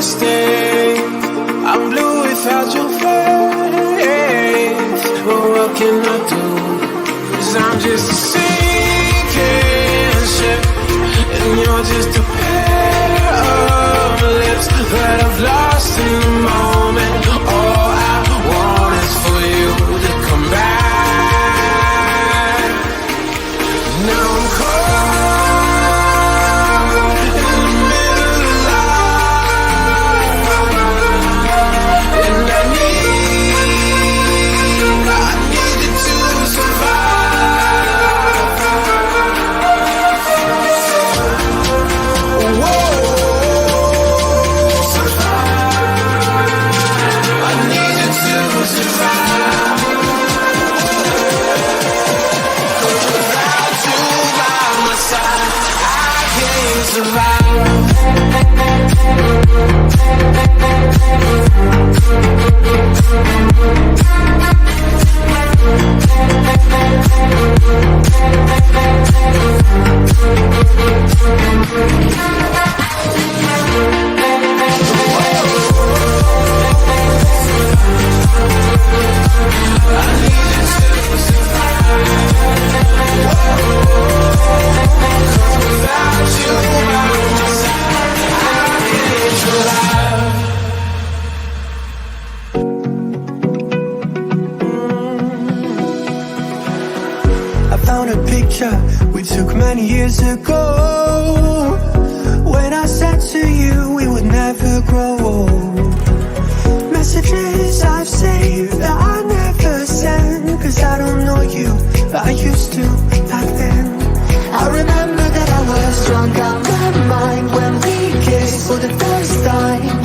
stay. I'm blue without your face. But what can I do? 'Cause I'm just a sinking ship, and you're just a pair of lips that I've lost in the moment. All I want is for you to come back. Now I'm caught in the middle of life, and I need you to survive. Whoa, I need you to survive. 'Cause without you by my side, I can't survive. I found a picture we took many years ago, when I said to you we would never grow old. Messages I've saved that I never send, 'cause I don't know you, but I used to back then. I remember that I was drunk out my mind when we kissed for the first time.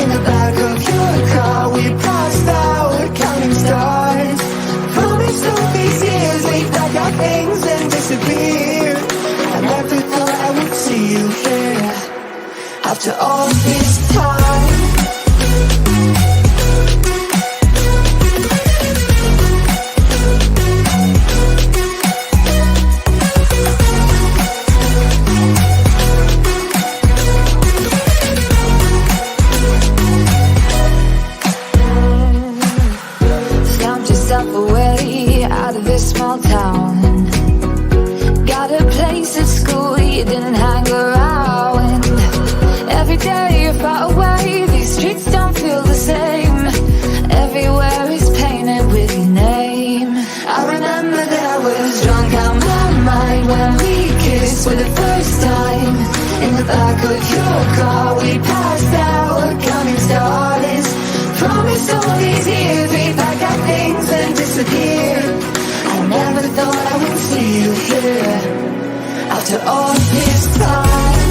In the back of your car we passed out counting stars. Promised all these years we'd pack our things and disappear. I never thought I would see you here after all this time. Count yourself away out of this small town. Got a place at school you didn't hang around. Every day you're far away, these streets don't feel the same. Everywhere is painted with your name. I remember that I was drunk out my mind when we kissed for the first time. In the back of your car we passed out counting stars. Promised all these years we'd pack our things and disappear. I never thought I would see you here after all this time.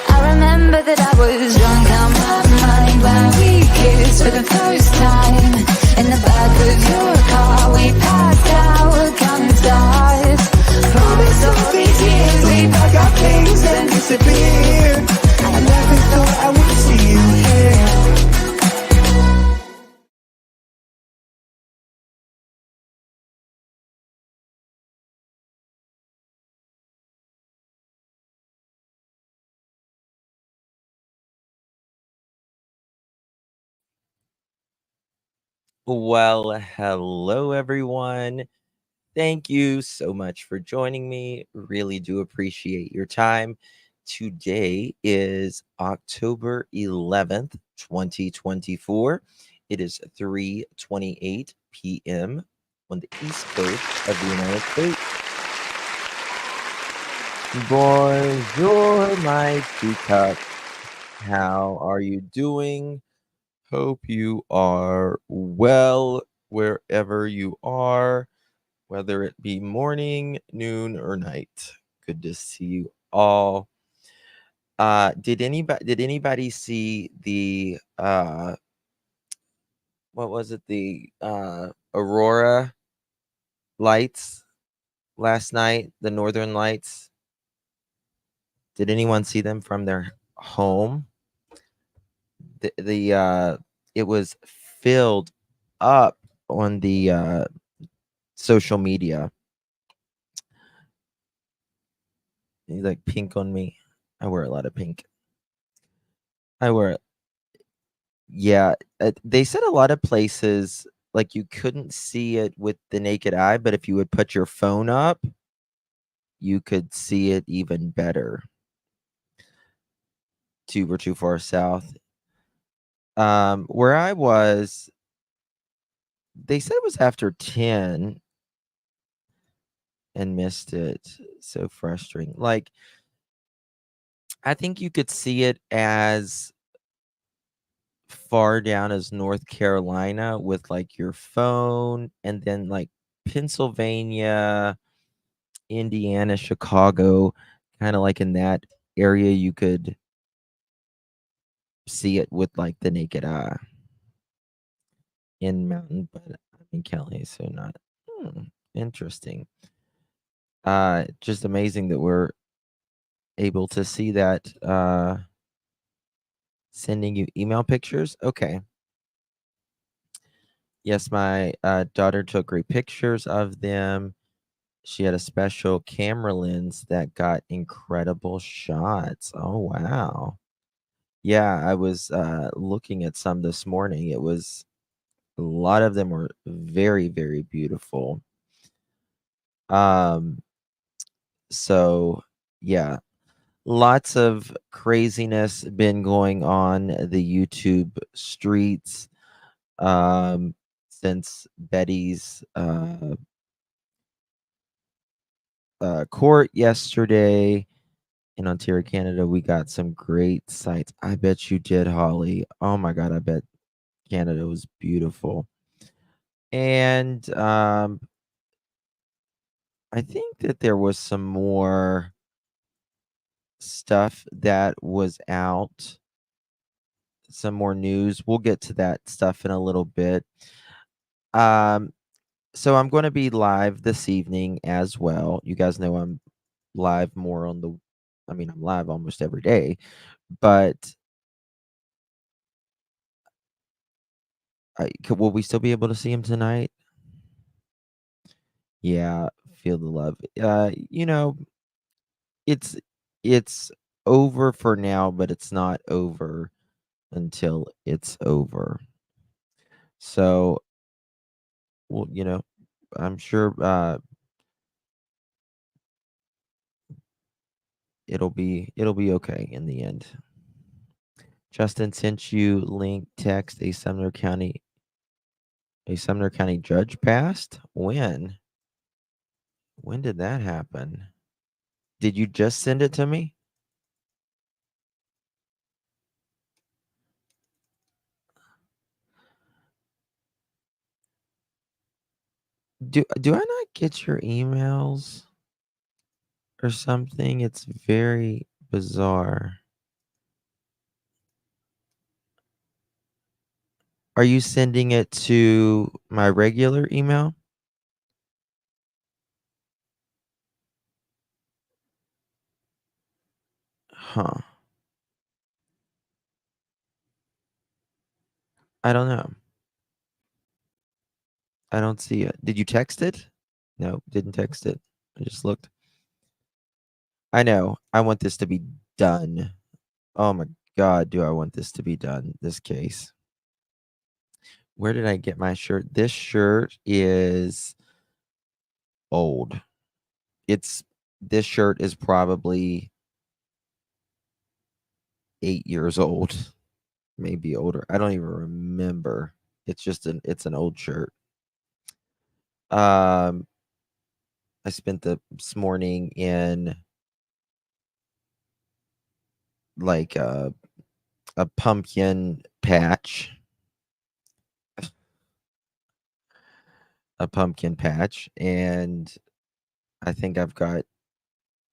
I remember that I was drunk out my mind when we kissed for the first time. In the back of your car we passed out counting stars. Promised all these years we'd pack our things and disappear. I never thought I would see you here. Well, hello everyone. Thank you so much for joining me. Really do appreciate your time. Today is October 11th, 2024. It is 3:28 p.m. on the East Coast of the United States. Bonjour, my teacup. How are you doing? Hope you are well wherever you are, whether it be morning, noon, or night. Good to see you all. Did anybody see the what was it? The aurora lights last night, the northern lights? Did anyone see them from their home? the it was filled up on the social media. You like pink on me? I wear a lot of pink. I wear Yeah, they said a lot of places like you couldn't see it with the naked eye, but if you would put your phone up, you could see it even better. We're too far south. Where I was, they said it was after 10 and missed it. So frustrating. Like, I think you could see it as far down as North Carolina with like your phone, and then like Pennsylvania, Indiana, Chicago, kind of like in that area, you could see it with like the naked eye in mountain, but I'm in Cali, so not. Interesting. Just amazing that we're able to see that. Sending you email pictures. Okay. Yes, my daughter took great pictures of them. She had a special camera lens that got incredible shots. Oh, wow. Yeah, I was looking at some this morning. It was a lot of them were very, very beautiful. Um, so yeah, lots of craziness been going on the YouTube streets since Betty's court yesterday in Ontario, Canada. We got some great sights. I bet you did, Holly. Oh my God, I bet Canada was beautiful. And I think that there was some more stuff that was out, some more news. We'll get to that stuff in a little bit. Um, so I'm going to be live this evening as well. You guys know I'm live more on the, I mean, I'm live almost every day, but will we still be able to see him tonight? Yeah, feel the love. It's it's over for now, but it's not over until it's over. So, well, I'm sure it'll be okay in the end. Justin sent you link text a Sumner County judge passed. When? When did that happen? Did you just send it to me? Do I not get your emails or something? It's very bizarre. Are you sending it to my regular email? Huh. I don't know. I don't see it. Did you text it? No, didn't text it. I just looked. I know. I want this to be done. Oh my God, do I want this to be done? This case. Where did I get my shirt? This shirt is old. This shirt is probably 8 years old, maybe older. I don't even remember. It's an old shirt. I spent this morning in like a pumpkin patch. A pumpkin patch, and I think I've got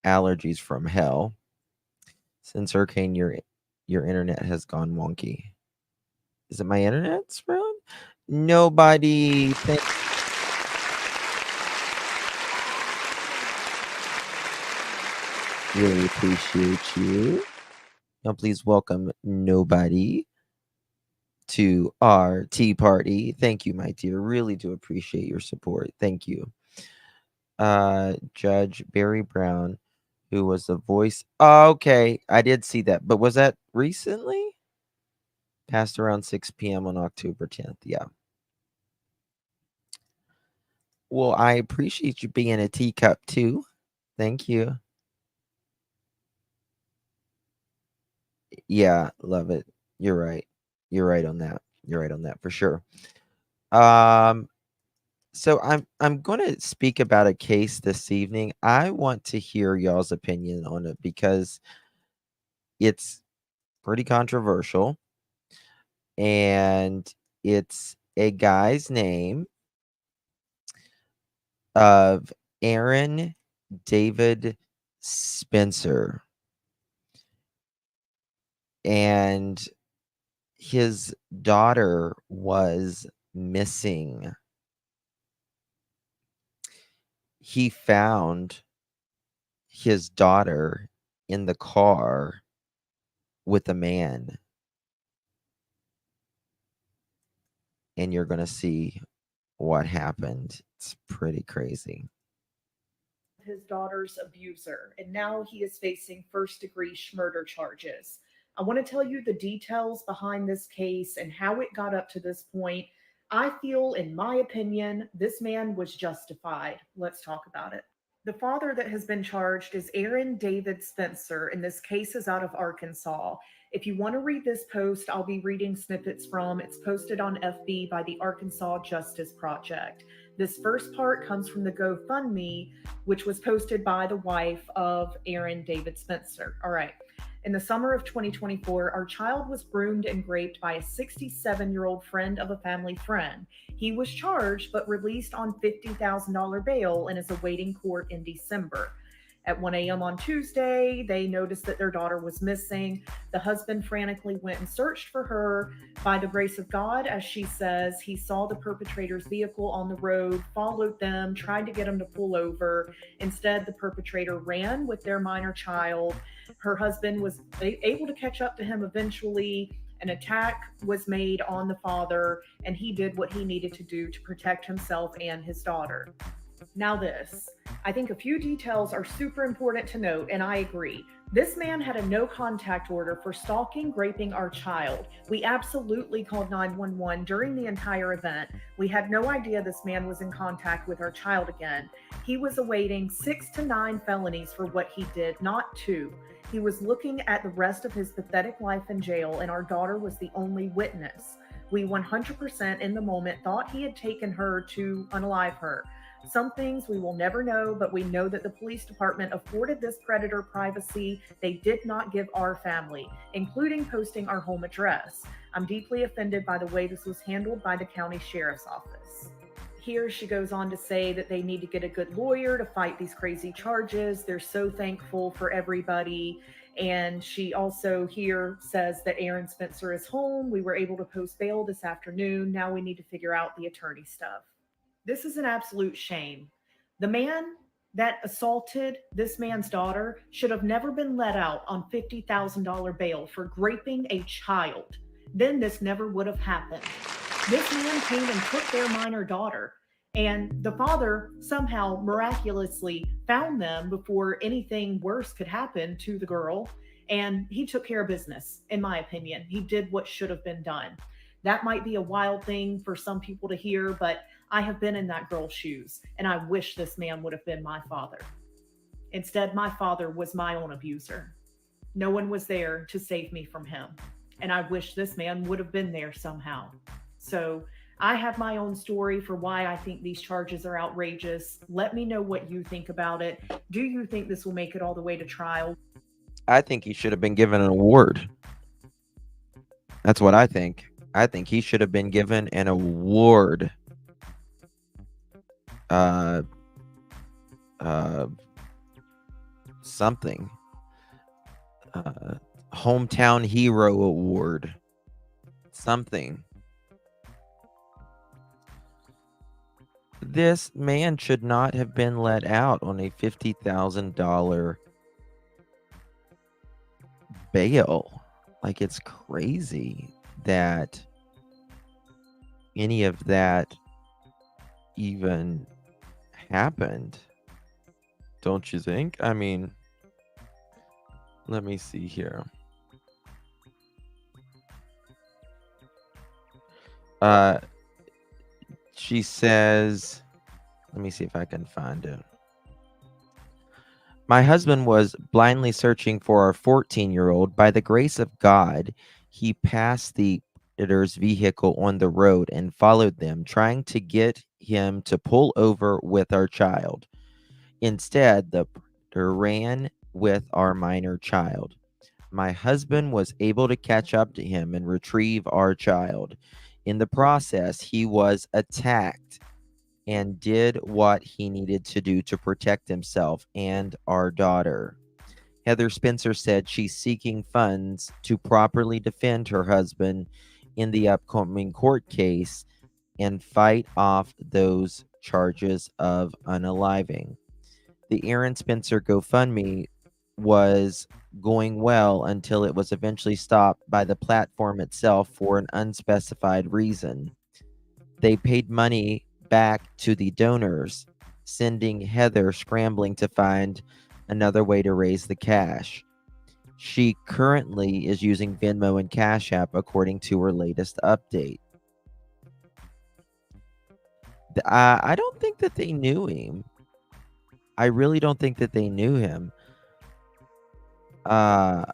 allergies from hell. Since hurricane, your internet has gone wonky. Is it my internet's ruined? Nobody. Really appreciate you. Now, please welcome Nobody. to our tea party. Thank you, my dear. Really do appreciate your support. Thank you. Judge Barry Brown, who was the voice. Oh, okay, I did see that, but was that recently? Passed around 6 p.m. on October 10th. Yeah. Well, I appreciate you being a teacup too. Thank you. Yeah, love it. You're right. You're right on that. You're right on that for sure. Um, so I'm going to speak about a case this evening. I want to hear y'all's opinion on it because it's pretty controversial, and it's a guy's name of Aaron David Spencer, and his daughter was missing. He found his daughter in the car with a man, and you're going to see what happened. It's pretty crazy. His daughter's abuser, and now he is facing first-degree murder charges. I want to tell you the details behind this case and how it got up to this point. I feel, in my opinion, this man was justified. Let's talk about it. The father that has been charged is Aaron David Spencer, and this case is out of Arkansas. If you want to read this post, I'll be reading snippets from. It's posted on FB by the Arkansas Justice Project. This first part comes from the GoFundMe, which was posted by the wife of Aaron David Spencer. All right. In the summer of 2024, our child was groomed and raped by a 67-year-old friend of a family friend. He was charged but released on $50,000 bail and is awaiting court in December. At 1 a.m. on Tuesday, they noticed that their daughter was missing. The husband frantically went and searched for her. By the grace of God, as she says, he saw the perpetrator's vehicle on the road, followed them, tried to get them to pull over. Instead, the perpetrator ran with their minor child. Her husband was able to catch up to him eventually. An attack was made on the father, and he did what he needed to do to protect himself and his daughter. Now, I think a few details are super important to note, and I agree. This man had a no contact order for stalking, raping our child. We absolutely called 911 during the entire event. We had no idea this man was in contact with our child again. He was awaiting 6 to 9 felonies for what he did, not 2. He was looking at the rest of his pathetic life in jail, and our daughter was the only witness. We 100% in the moment thought he had taken her to unalive her. Some things we will never know, but we know that the police department afforded this predator privacy they did not give our family, including posting our home address. I'm deeply offended by the way this was handled by the county sheriff's office. Here she goes on to say that they need to get a good lawyer to fight these crazy charges. They're so thankful for everybody. And she also here says that Aaron Spencer is home. We were able to post bail this afternoon. Now we need to figure out the attorney stuff. This is an absolute shame. The man that assaulted this man's daughter should have never been let out on $50,000 bail for raping a child. Then this never would have happened. This man came and took their minor daughter, and the father somehow miraculously found them before anything worse could happen to the girl, and he took care of business, in my opinion. He did what should have been done. That might be a wild thing for some people to hear, but I have been in that girl's shoes, and I wish this man would have been my father. Instead, my father was my own abuser. No one was there to save me from him, and I wish this man would have been there somehow. So I have my own story for why I think these charges are outrageous. Let me know what you think about it. Do you think this will make it all the way to trial? I think he should have been given an award. That's what I think. I think he should have been given an award. Something. Hometown Hero Award. Something. This man should not have been let out on a $50,000 bail. Like, it's crazy that any of that even happened, don't you think? I mean, let me see here. She says, let me see if I can find it. My husband was blindly searching for our 14-year-old. By the grace of God, he passed the predator's vehicle on the road and followed them, trying to get him to pull over with our child. Instead, the predator ran with our minor child. My husband was able to catch up to him and retrieve our child. In the process, he was attacked and did what he needed to do to protect himself and our daughter. Heather Spencer said she's seeking funds to properly defend her husband in the upcoming court case and fight off those charges of unaliving. The Aaron Spencer GoFundMe was going well until it was eventually stopped by the platform itself for an unspecified reason. They paid money back to the donors, sending Heather scrambling to find another way to raise the cash. She currently is using Venmo and Cash App according to her latest update. I don't think that they knew him. I really don't think that they knew him. But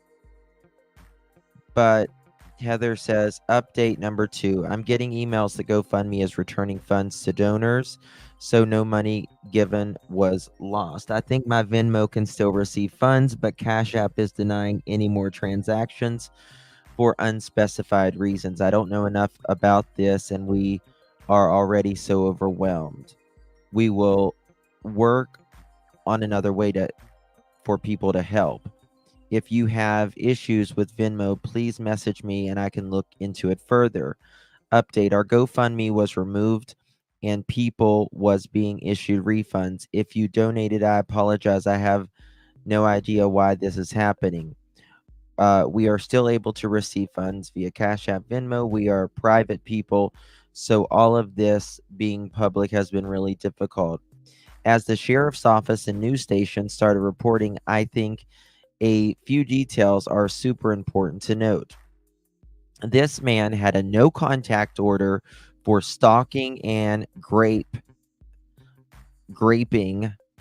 Heather says, update number 2. I'm getting emails that GoFundMe is returning funds to donors, so no money given was lost. I think my Venmo can still receive funds, but Cash App is denying any more transactions for unspecified reasons. I don't know enough about this, and we are already so overwhelmed. We will work on another way for people to help. If you have issues with Venmo, please message me and I can look into it further. Update, our GoFundMe was removed and people was being issued refunds. If you donated, I apologize. I have no idea why this is happening. We are still able to receive funds via Cash App, Venmo. We are private people, so all of this being public has been really difficult. As the sheriff's office and news stations started reporting, I think a few details are super important to note. This man had a no contact order for stalking and graping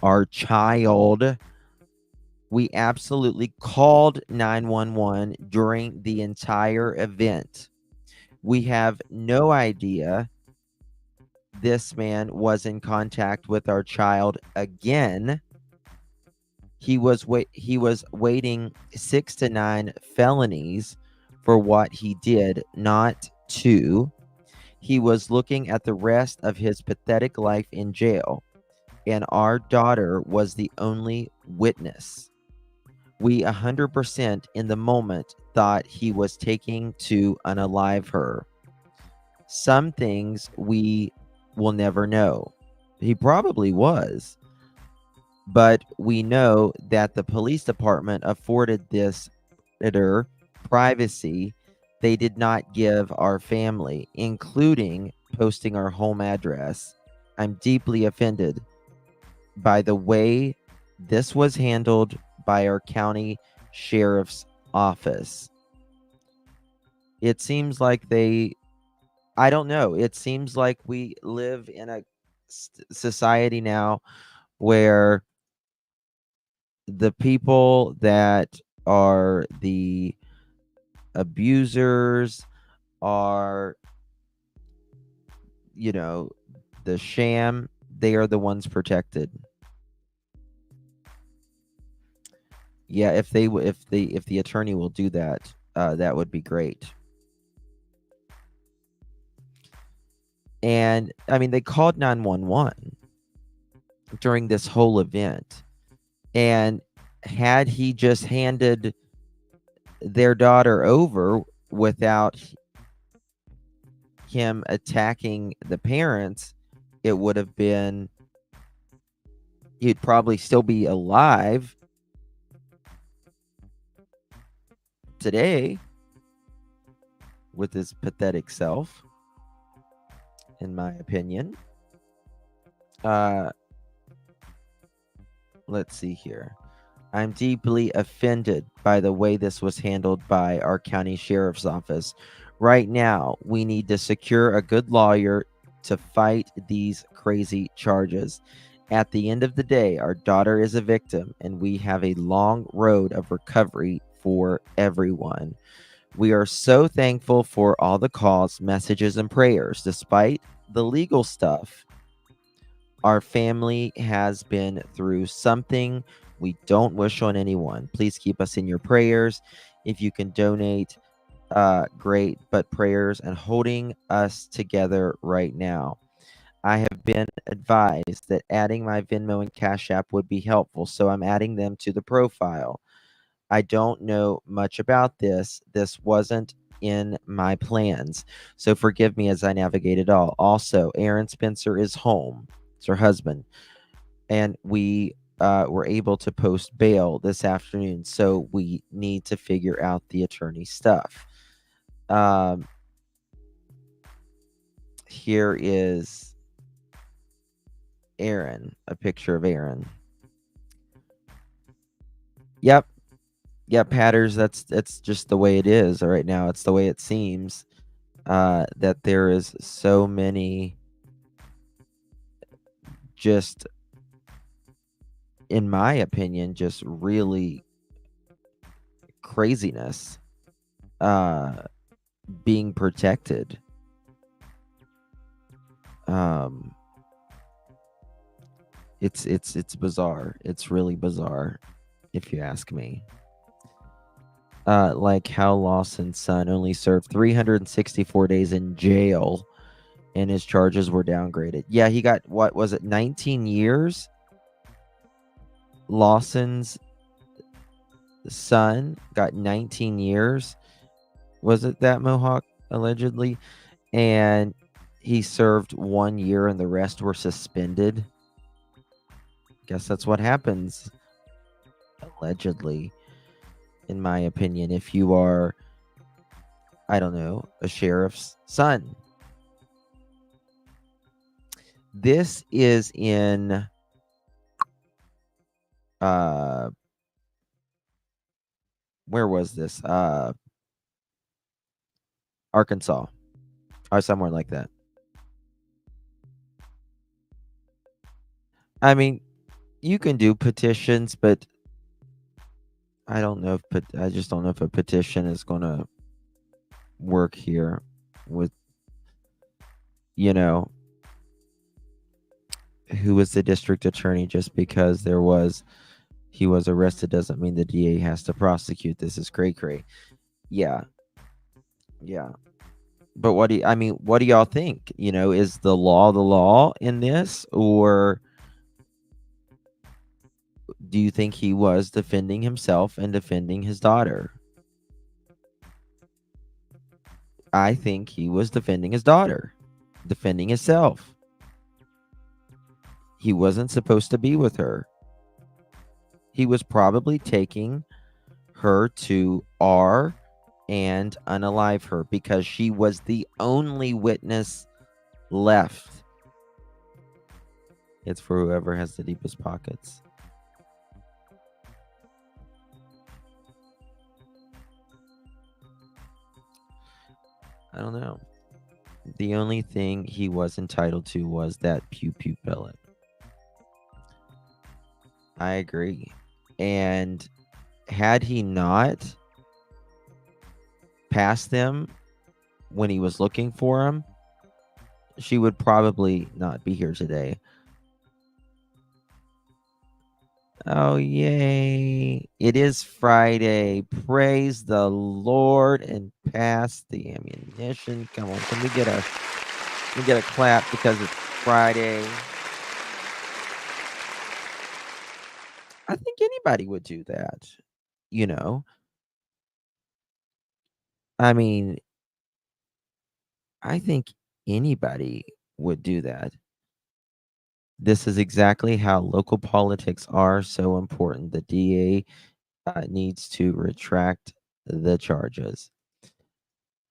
our child. We absolutely called 911 during the entire event. We have no idea this man was in contact with our child again. He was waiting 6 to 9 felonies for what he did, not 2. He was looking at the rest of his pathetic life in jail, and our daughter was the only witness. We 100% in the moment thought he was taking to unalive her. Some things we will never know. He probably was. But we know that the police department afforded this predator privacy they did not give our family, including posting our home address. I'm deeply offended by the way this was handled by our county sheriff's office. It seems like I don't know. It seems like we live in a society now where the people that are the abusers are, the sham, they are the ones protected. Yeah, if the attorney will do that, that would be great. And I mean, they called 911 during this whole event. And had he just handed their daughter over without him attacking the parents, it would have been, he'd probably still be alive today with his pathetic self. in my opinion. Let's see here. I'm deeply offended by the way this was handled by our county sheriff's office. Right now, we need to secure a good lawyer to fight these crazy charges. At the end of the day, our daughter is a victim, and we have a long road of recovery for everyone. We are so thankful for all the calls, messages, and prayers. Despite the legal stuff, our family has been through something we don't wish on anyone. Please keep us in your prayers. If you can donate, great, but prayers and holding us together right now. I have been advised that adding my Venmo and Cash App would be helpful, so I'm adding them to the profile. I don't know much about this. This wasn't in my plans, so forgive me as I navigate it all. Also, Aaron Spencer is home. It's her husband, and we were able to post bail this afternoon, so we need to figure out the attorney stuff. Here is Aaron, a picture of Aaron. Yep, Hatters. That's just the way it is right now. It's the way it seems. That there is so many, just in my opinion, just really craziness being protected. It's bizarre. It's really bizarre, if you ask me. Like how Lawson's son only served 364 days in jail and his charges were downgraded. Yeah, he got, what was it, 19 years? Lawson's son got 19 years. Was it that, Mohawk, allegedly? And he served 1 year and the rest were suspended. Guess that's what happens, allegedly, in my opinion, if you are, I don't know, a sheriff's son. This is in where was this? Arkansas, or somewhere like that. I mean, you can do petitions, but I don't know if I just don't know if a petition is going to work here with, you know, who was the district attorney. Just because he was arrested doesn't mean the DA has to prosecute. This is cray. Yeah. But what do y'all think? Is the law in this, or do you think he was defending himself and defending his daughter? I think he was defending his daughter, defending himself. He wasn't supposed to be with her. He was probably taking her to R and unalive her because she was the only witness left. It's for whoever has the deepest pockets. I don't know. The only thing he was entitled to was that pew pew pellet. I agree. And had he not passed them when he was looking for him, she would probably not be here today. Oh, yay. It is Friday. Praise the Lord, and pass the ammunition. Come on, can we get a clap because it's Friday? I think anybody would do that, I mean, I think anybody would do that. This is exactly how local politics are so important. The DA needs to retract the charges.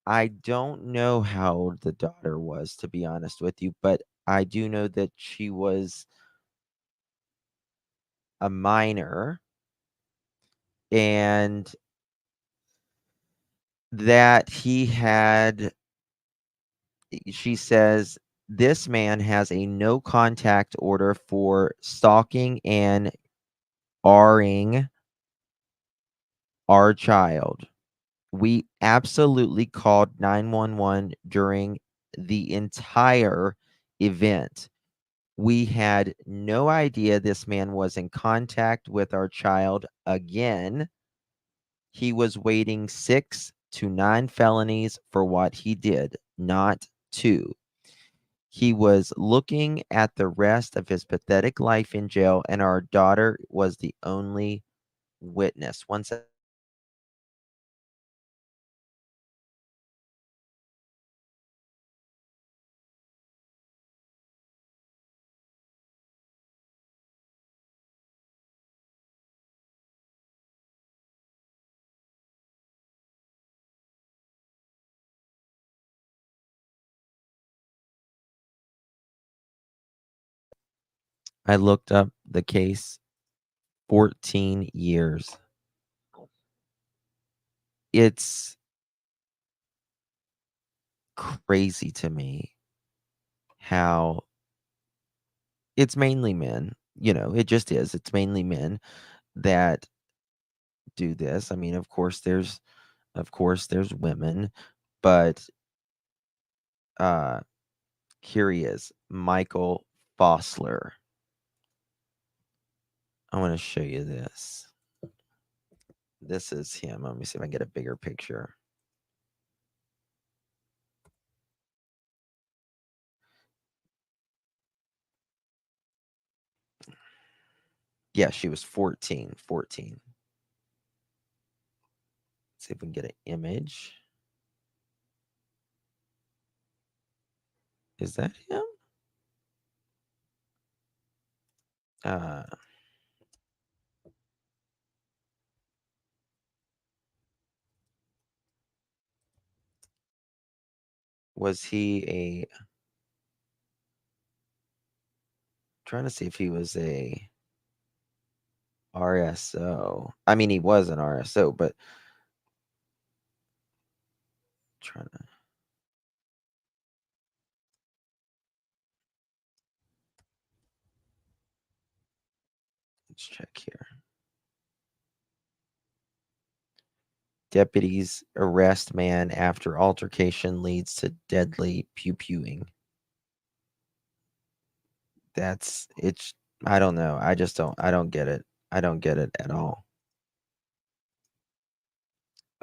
I don't know how old the daughter was, to be honest with you, but I do know that she was a minor and that she says, this man has a no contact order for stalking and R-ing our child. We absolutely called 911 during the entire event. We had no idea this man was in contact with our child again. He was waiting 6 to 9 felonies for what he did, not 2. He was looking at the rest of his pathetic life in jail, and our daughter was the only witness. Once I looked up the case, 14 years. It's crazy to me how it's mainly men, it just is. It's mainly men that do this. I mean, of course there's women, but uh here he is, Michael Fossler. I want to show you this. This is him. Let me see if I can get a bigger picture. Yeah, she was 14. 14. See if we can get an image. Is that him? Uh, was he a trying to see if he was a RSO. I mean, he was an RSO, but trying to let's check here. Deputies arrest man after altercation leads to deadly pew-pewing. It's I don't know. I don't get it. I don't get it at all.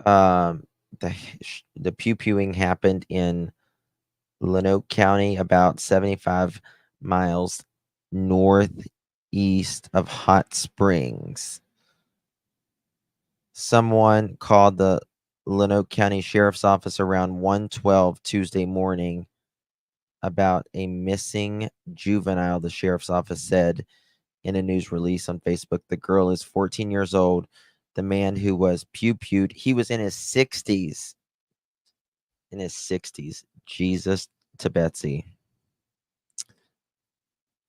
Um the pew-pewing happened in Lenoke County, about 75 miles northeast of Hot Springs. Someone called the Lenoke County Sheriff's Office around 1:12 Tuesday morning about a missing juvenile, the sheriff's office said in a news release on Facebook. The girl is 14 years old. The man who was pew-pewed, he was in his 60s. In his 60s. Jesus to Betsy.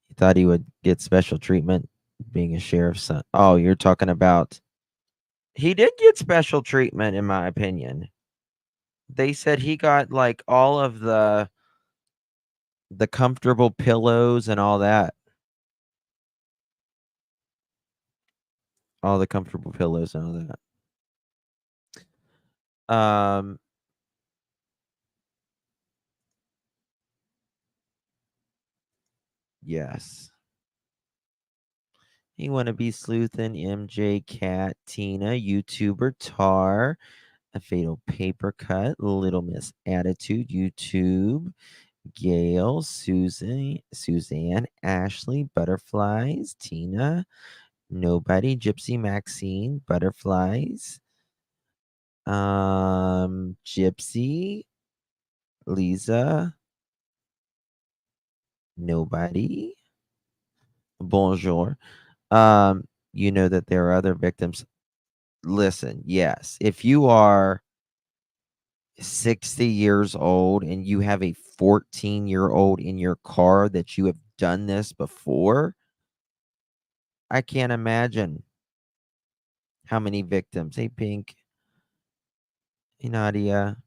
He thought he would get special treatment being a sheriff's son. Oh, you're talking about. He did get special treatment, in my opinion. They said he got like all of the comfortable pillows and all that. All the comfortable pillows and all that. Yes. You want to be sleuthing MJ, Cat, Tina, YouTuber, Tar, A Fatal Paper Cut, Little Miss Attitude, YouTube, Gail, Suzanne, Ashley, Butterflies, Tina, Nobody, Gypsy Maxine, Butterflies, Gypsy, Lisa, Nobody, Bonjour. You know that there are other victims. Listen, yes, if you are 60 years old and you have a 14-year-old in your car that you have done this before? I can't imagine how many victims. Hey, Pink. Hey, Nadia.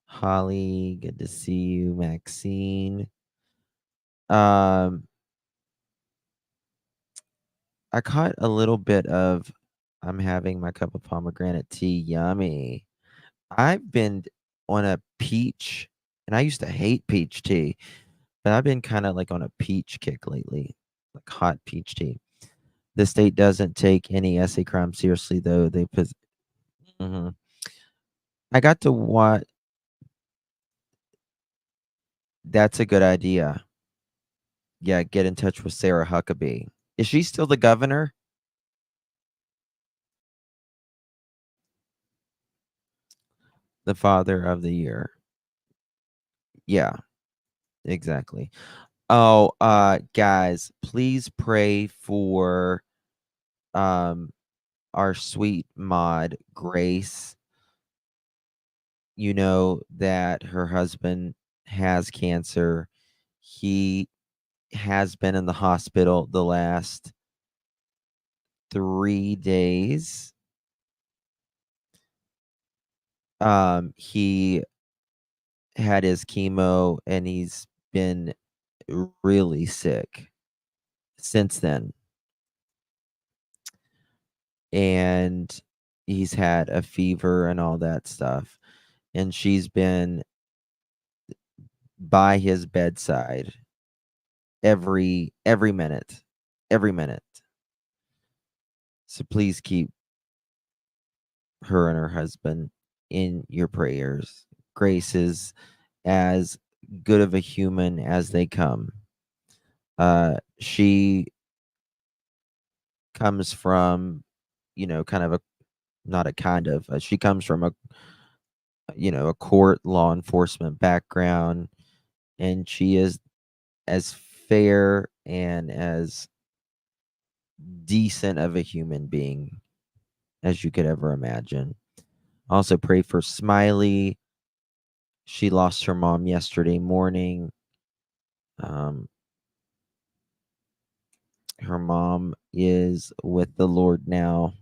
Holly, good to see you. Maxine. I caught a little bit of I'm having my cup of pomegranate tea. Yummy. I've been on a peach, and I used to hate peach tea, but I've been kind of like on a peach kick lately, like hot peach tea. The state doesn't take any essay crime seriously, though. Mhm. I got to watch. That's a good idea. Yeah, get in touch with Sarah Huckabee. Is she still the governor? The father of the year. Yeah, exactly. Oh, guys, please pray for um our sweet mod Grace. You know that her husband has cancer. He has been in the hospital the last 3 days. He had his chemo and he's been really sick since then. And he's had a fever and all that stuff. And she's been by his bedside every minute. Every minute. So please keep her and her husband in your prayers. Grace is as good of a human as they come. She comes from, kind of a not a kind of, she comes from a court law enforcement background, and she is as fair and as decent of a human being as you could ever imagine. Also pray for Smiley. She lost her mom yesterday morning. Um, her mom is with the Lord now,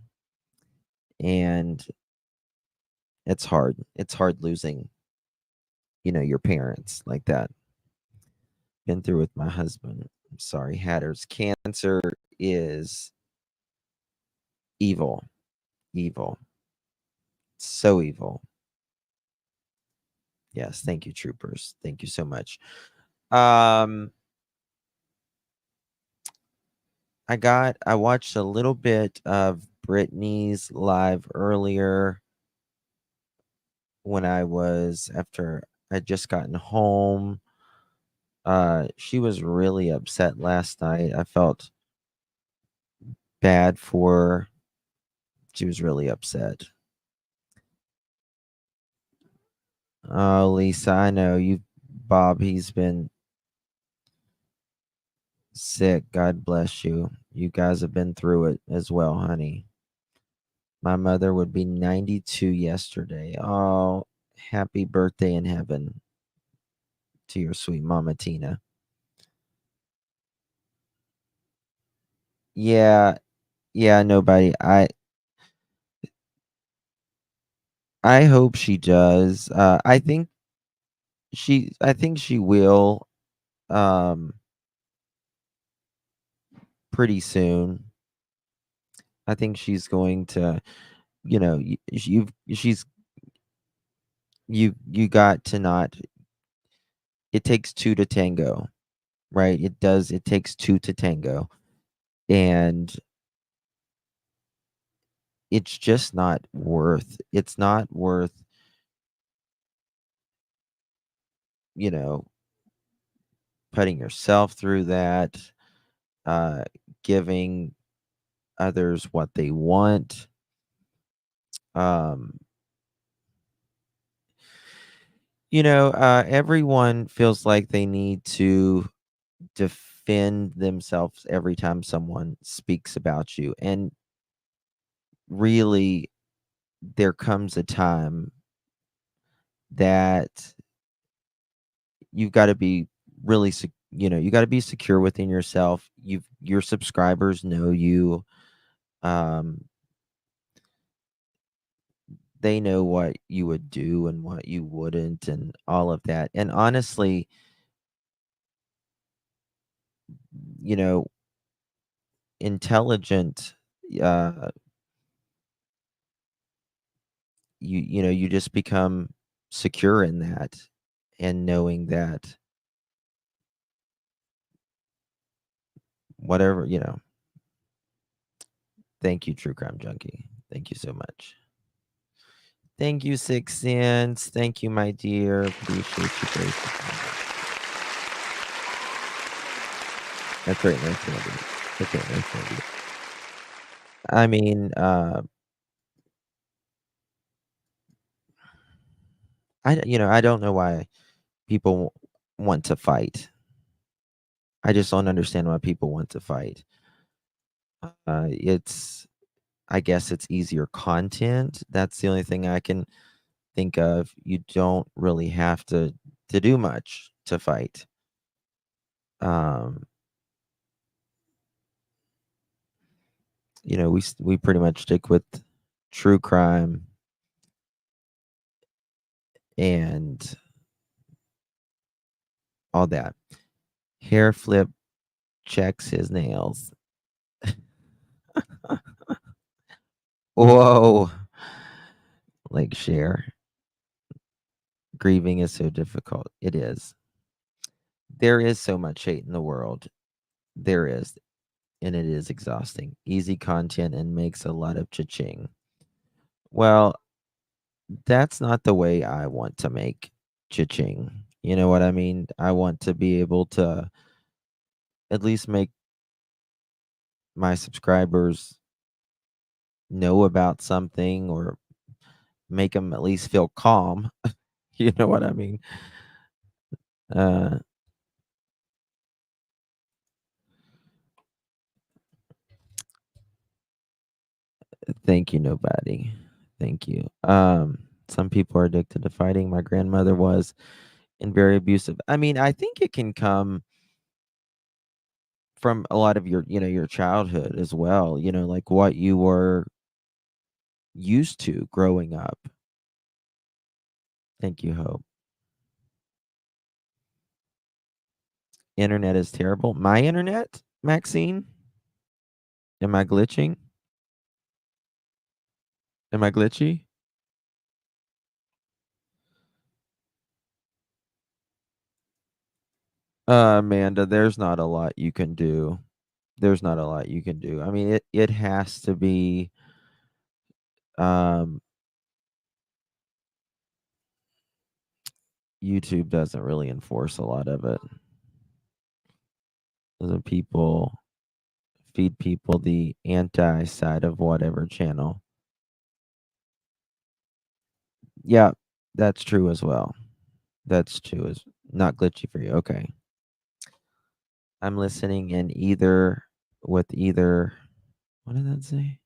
and it's hard. It's hard losing, your parents like that. Been through with my husband. I'm sorry, Hatters. Cancer is evil. Evil. So evil. Yes, thank you, troopers. Thank you so much. Um I watched a little bit of Britney's live earlier when after I'd just gotten home. She was really upset last night. I felt bad for her. She was really upset. Oh, Lisa, I know you, Bob. He's been sick. God bless you. You guys have been through it as well, honey. My mother would be 92 yesterday. Oh, happy birthday in heaven to your sweet mama, Tina. Yeah, yeah, nobody. I hope she does. I think she will um pretty soon. I think she's going to, you got to not, it takes two to tango, right? It takes two to tango. And it's not worth, you know, putting yourself through that, uh, giving others what they want. Um, everyone feels like they need to defend themselves every time someone speaks about you. And really, there comes a time that you've got to be really you got to be secure within yourself. Your subscribers know you. um they know what you would do and what you wouldn't and all of that. And honestly, you know, intelligent, uh you just become secure in that, and knowing that whatever, thank you, True Crime Junkie. Thank you so much. Thank you, Six Cents. Thank you, my dear. Appreciate you, Gracie. That's very nice, Candy. That's very nice, Candy. I mean, I don't know why people want to fight. I just don't understand why people want to fight. It's, I guess it's easier content. That's the only thing I can think of. You don't really have to do much to fight. Um, we pretty much stick with true crime and all that. Hair flip checks his nails. Whoa. Like share. Grieving is so difficult. It is. There is so much hate in the world. There is. And it is exhausting. Easy content and makes a lot of cha-ching. Well, that's not the way I want to make cha-ching. You know what I mean? I want to be able to at least make my subscribers know about something, or make them at least feel calm. You know what I mean? Uh, thank you, nobody. Thank you. Some people are addicted to fighting. My grandmother was, and very abusive. I mean, I think it can come from a lot of your childhood as well, like what you were used to growing up. Thank you, Hope. Internet is terrible. My internet, Maxine? Am I glitching? Am I glitchy? Amanda, there's not a lot you can do. There's not a lot you can do. I mean, it has to be, um YouTube doesn't really enforce a lot of it. The people feed people the anti side of whatever channel. Yeah, that's true as well. That's true. Is not glitchy for you. Okay. I'm listening in either what did that say?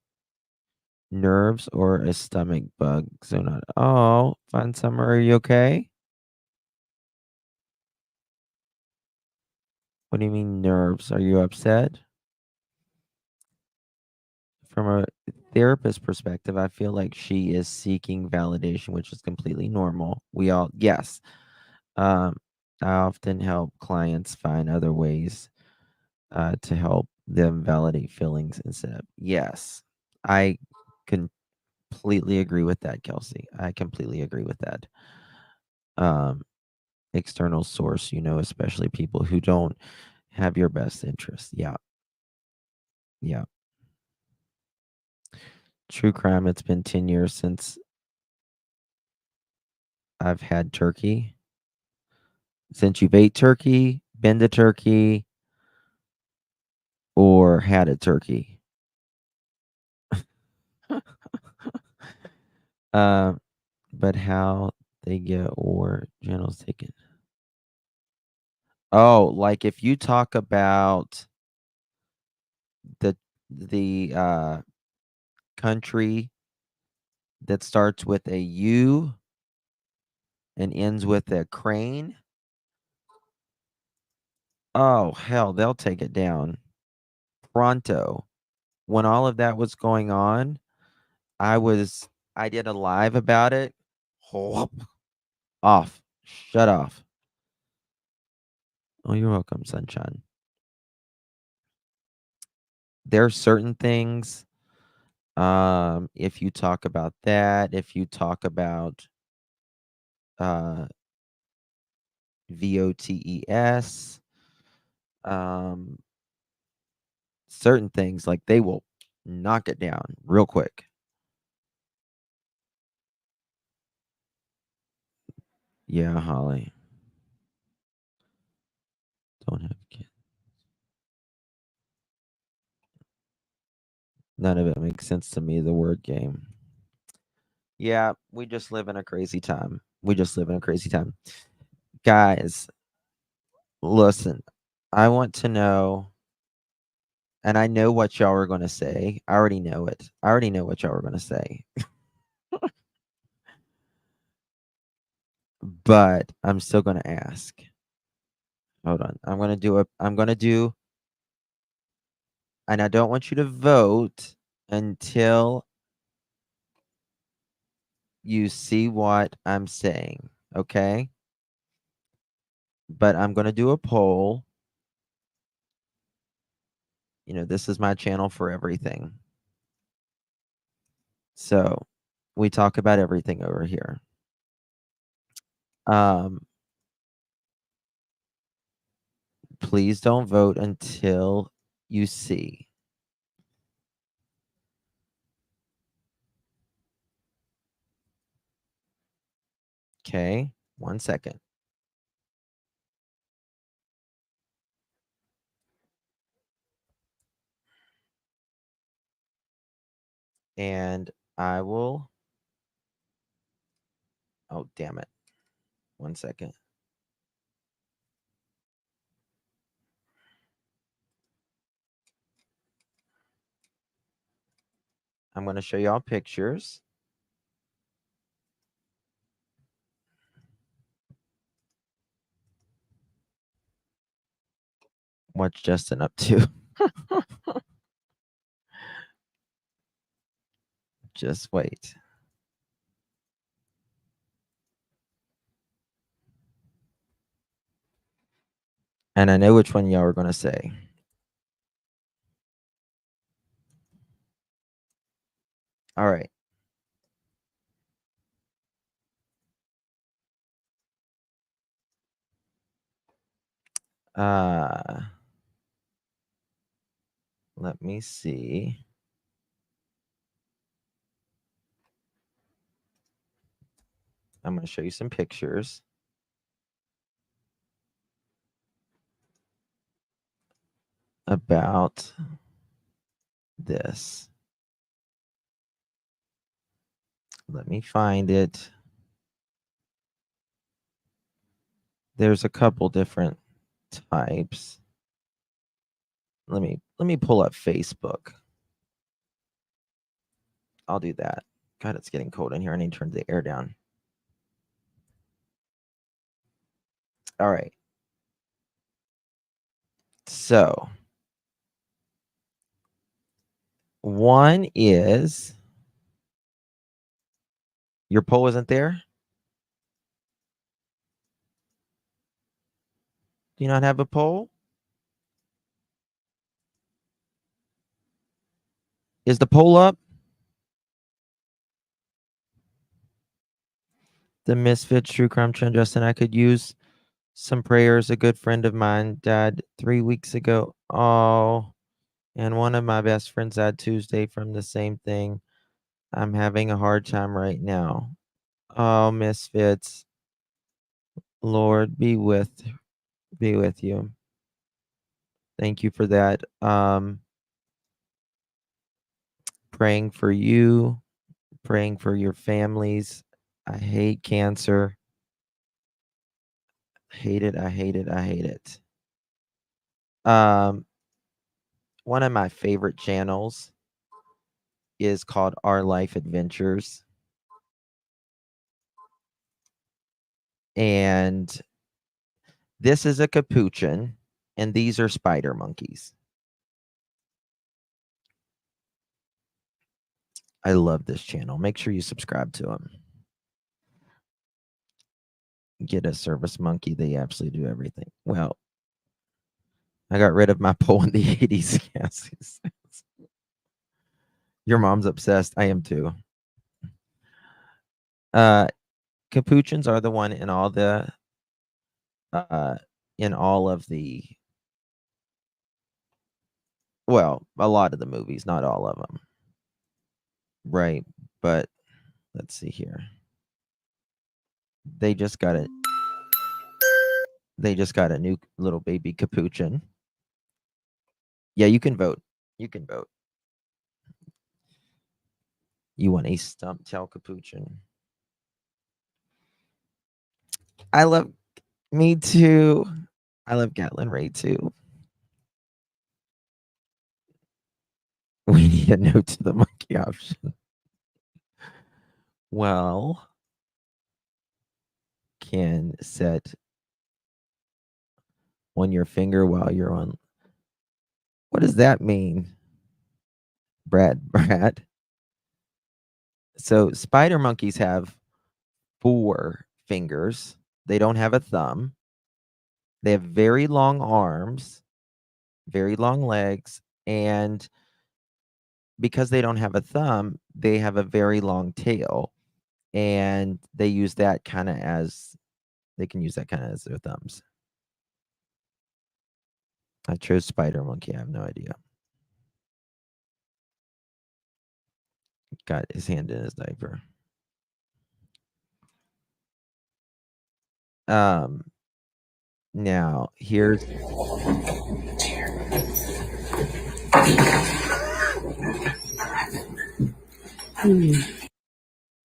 Nerves or a stomach bug. So not fun summer. Are you okay? What do you mean nerves? Are you upset? From a therapist perspective, I feel like she is seeking validation, which is completely normal. We all, yes. Um, I often help clients find other ways to help them validate feelings instead of, yes. I completely agree with that, Kelsey. I completely agree with that. Um, External source, especially people who don't have your best interest. Yeah. Yeah. True crime, it's been 10 years since I've had turkey. Since you've ate turkey, been to turkey, or had a turkey. uh, but how they get or channels taken. Oh, like if you talk about the country that starts with a U and ends with a crane, oh, hell, they'll take it down pronto. When all of that was going on, I did a live about it. Whoop. Off. Shut off. Oh, you're welcome, sunshine. There are certain things, if you talk about that, if you talk about VOTES, certain things, like, they will knock it down real quick. Yeah, Holly. Don't have kids. None of it makes sense to me, the word game. Yeah, we just live in a crazy time. Guys, listen, I want to know, and I know what y'all are going to say. I already know it. I already know what y'all are going to say. But I'm still going to ask. Hold on. I'm going to do, and I don't want you to vote until you see what I'm saying, okay? But I'm going to do a poll. You know, this is my channel for everything. So we talk about everything over here. Please don't vote until you see. Okay, 1 second. And I will, oh, damn it. 1 second. I'm going to show y'all pictures. What's Justin up to? Just wait. And I know which one y'all are going to say. All right. Let me see. I'm going to show you some pictures about this. Let me find it. There's a couple different types. Let me pull up Facebook. I'll do that. God, it's getting cold in here. I need to turn the air down. All right. So, one is, your poll isn't there? Do you not have a poll? Is the poll up? The Misfits True Crime Trend, Justin, I could use some prayers. A good friend of mine died 3 weeks ago. Oh, and one of my best friends died Tuesday from the same thing. I'm having a hard time right now. Oh, Misfits. Lord, be with you. Thank you for that. Praying for you, praying for your families. I hate cancer. Hate it. I hate it. I hate it. One of my favorite channels is called Our Life Adventures. And this is a capuchin, and these are spider monkeys. I love this channel. Make sure you subscribe to them. Get a service monkey. They absolutely do everything. Well, I got rid of my pole in the 80s. Yes. Your mom's obsessed. I am too. Capuchins are the one in all the of the, well, a lot of the movies, not all of them. Right. But let's see here. They just got a new little baby capuchin. Yeah, you can vote. You can vote. You want a stump tail capuchin. Me too. I love Gatlin Ray too. We need a no to the monkey option. Well, can set on your finger while you're on. What does that mean? Brad. So spider monkeys have 4 fingers. They don't have a thumb. They have very long arms, very long legs, and because they don't have a thumb, they have a very long tail, and they use that kind of as their thumbs. I chose spider monkey. I have no idea. Got his hand in his diaper. Now here's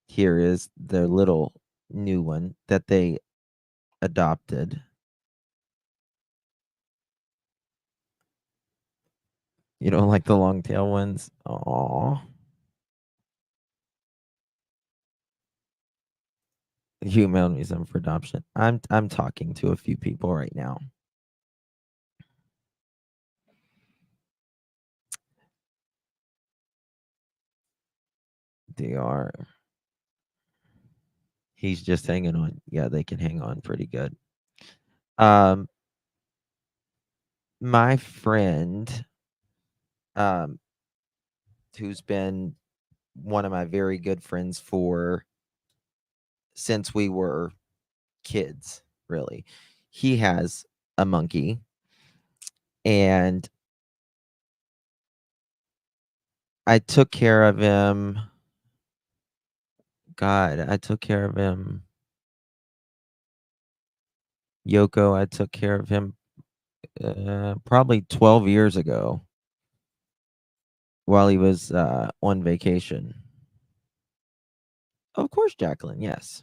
here is their little new one that they adopted. You don't like the long tail ones? Aww. You emailed me some for adoption. I'm talking to a few people right now. They are. He's just hanging on. Yeah, they can hang on pretty good. My friend, who's been one of my very good friends since we were kids, really. He has a monkey, and I took care of him. God, I took care of him. Yoko, I took care of him probably 12 years ago while he was on vacation. Of course, Jacqueline, yes.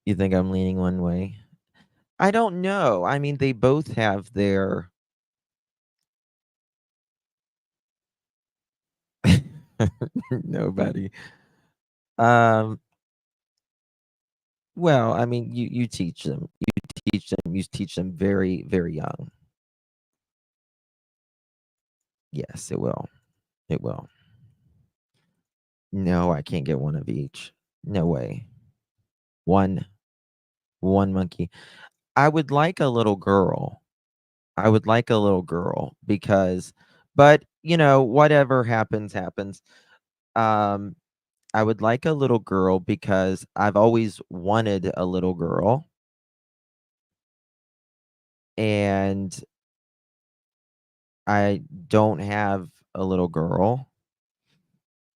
You think I'm leaning one way? I don't know. I mean, they both have their nobody. Well, I mean, you teach them. You teach them very, very young. Yes, it will. It will. No, I can't get one of each. No way. One monkey. I would like a little girl. Because, but whatever happens. I would like a little girl because I've always wanted a little girl. And I don't have a little girl.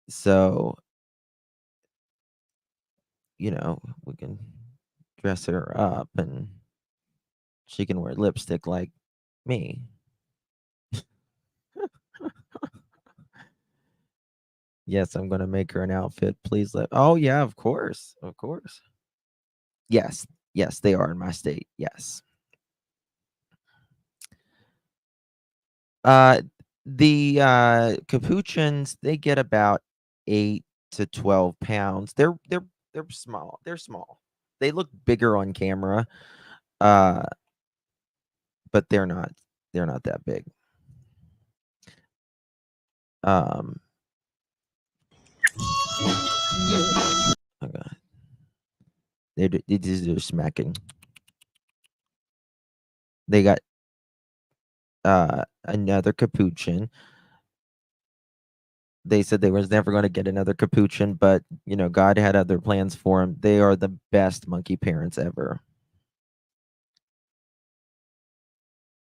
So, we can dress her up and she can wear lipstick like me. Yes, I'm going to make her an outfit. Please Oh, yeah, of course. Of course. Yes. Yes, they are in my state. Yes. The capuchins, they get about 8 to 12 pounds. They're small. They're small. They look bigger on camera, uh, but they're not. They're not that big. Um, oh god, they're smacking. They got another capuchin. They said they was never going to get another capuchin, but God had other plans for them. They are the best monkey parents ever.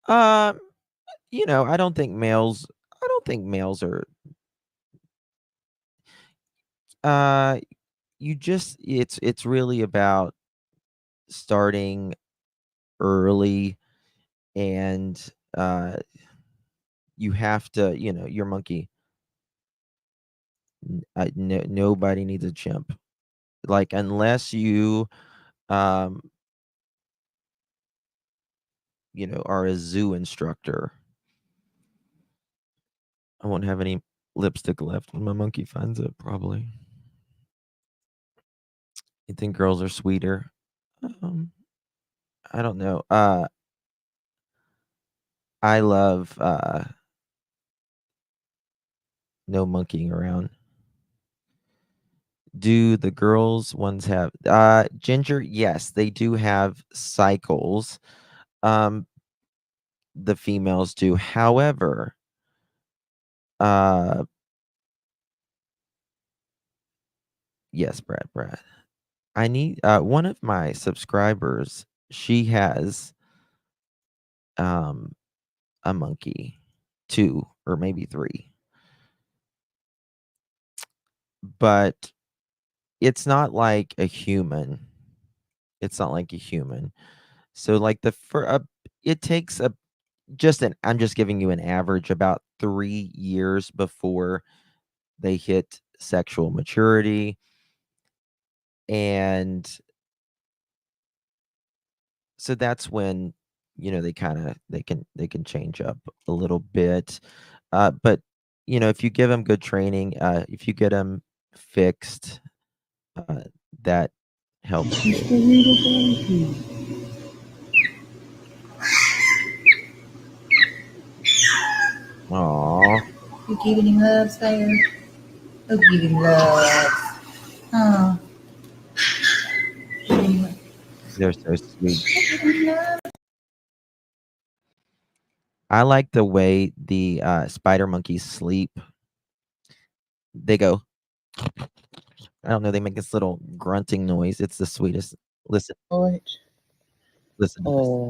Um, I don't think males. I don't think males are. Uh, you just it's really about starting early, and you have to. Your monkey. Nobody needs a chimp. Like unless you um are a zoo instructor. I won't have any lipstick left when my monkey finds it, probably. You think girls are sweeter? I don't know. I love no monkeying around. Do the girls ones have Ginger? Yes, they do have cycles. Um the females do. However, uh yes, Brad. I need one of my subscribers, she has a monkey, 2 or maybe 3. But it's not like a human. It's not like a human. So like it takes I'm just giving you an average, about 3 years before they hit sexual maturity. And so that's when they can change up a little bit. But if you give them good training, if you get them fixed, uh, that helps too. Aw, You giving him loves there? Who giving loves? Oh, they're so sweet. I like the way the spider monkeys sleep. They go, I don't know, they make this little grunting noise. It's the sweetest. Listen, Lord. listen to this. Look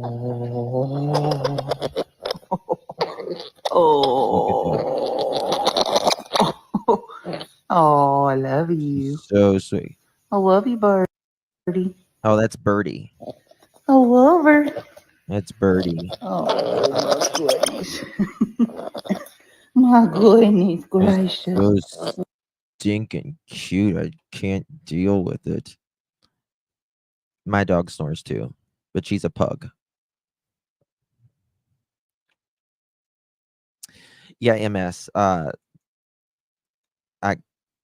at that. Oh, I love you. So sweet. I love you, Birdie. Oh, that's Birdie. I love her. That's Birdie. Oh, my goodness. My goodness It's gracious. so stinking cute. I can't deal with it. My dog snores too, but she's a pug. Yeah, MS. I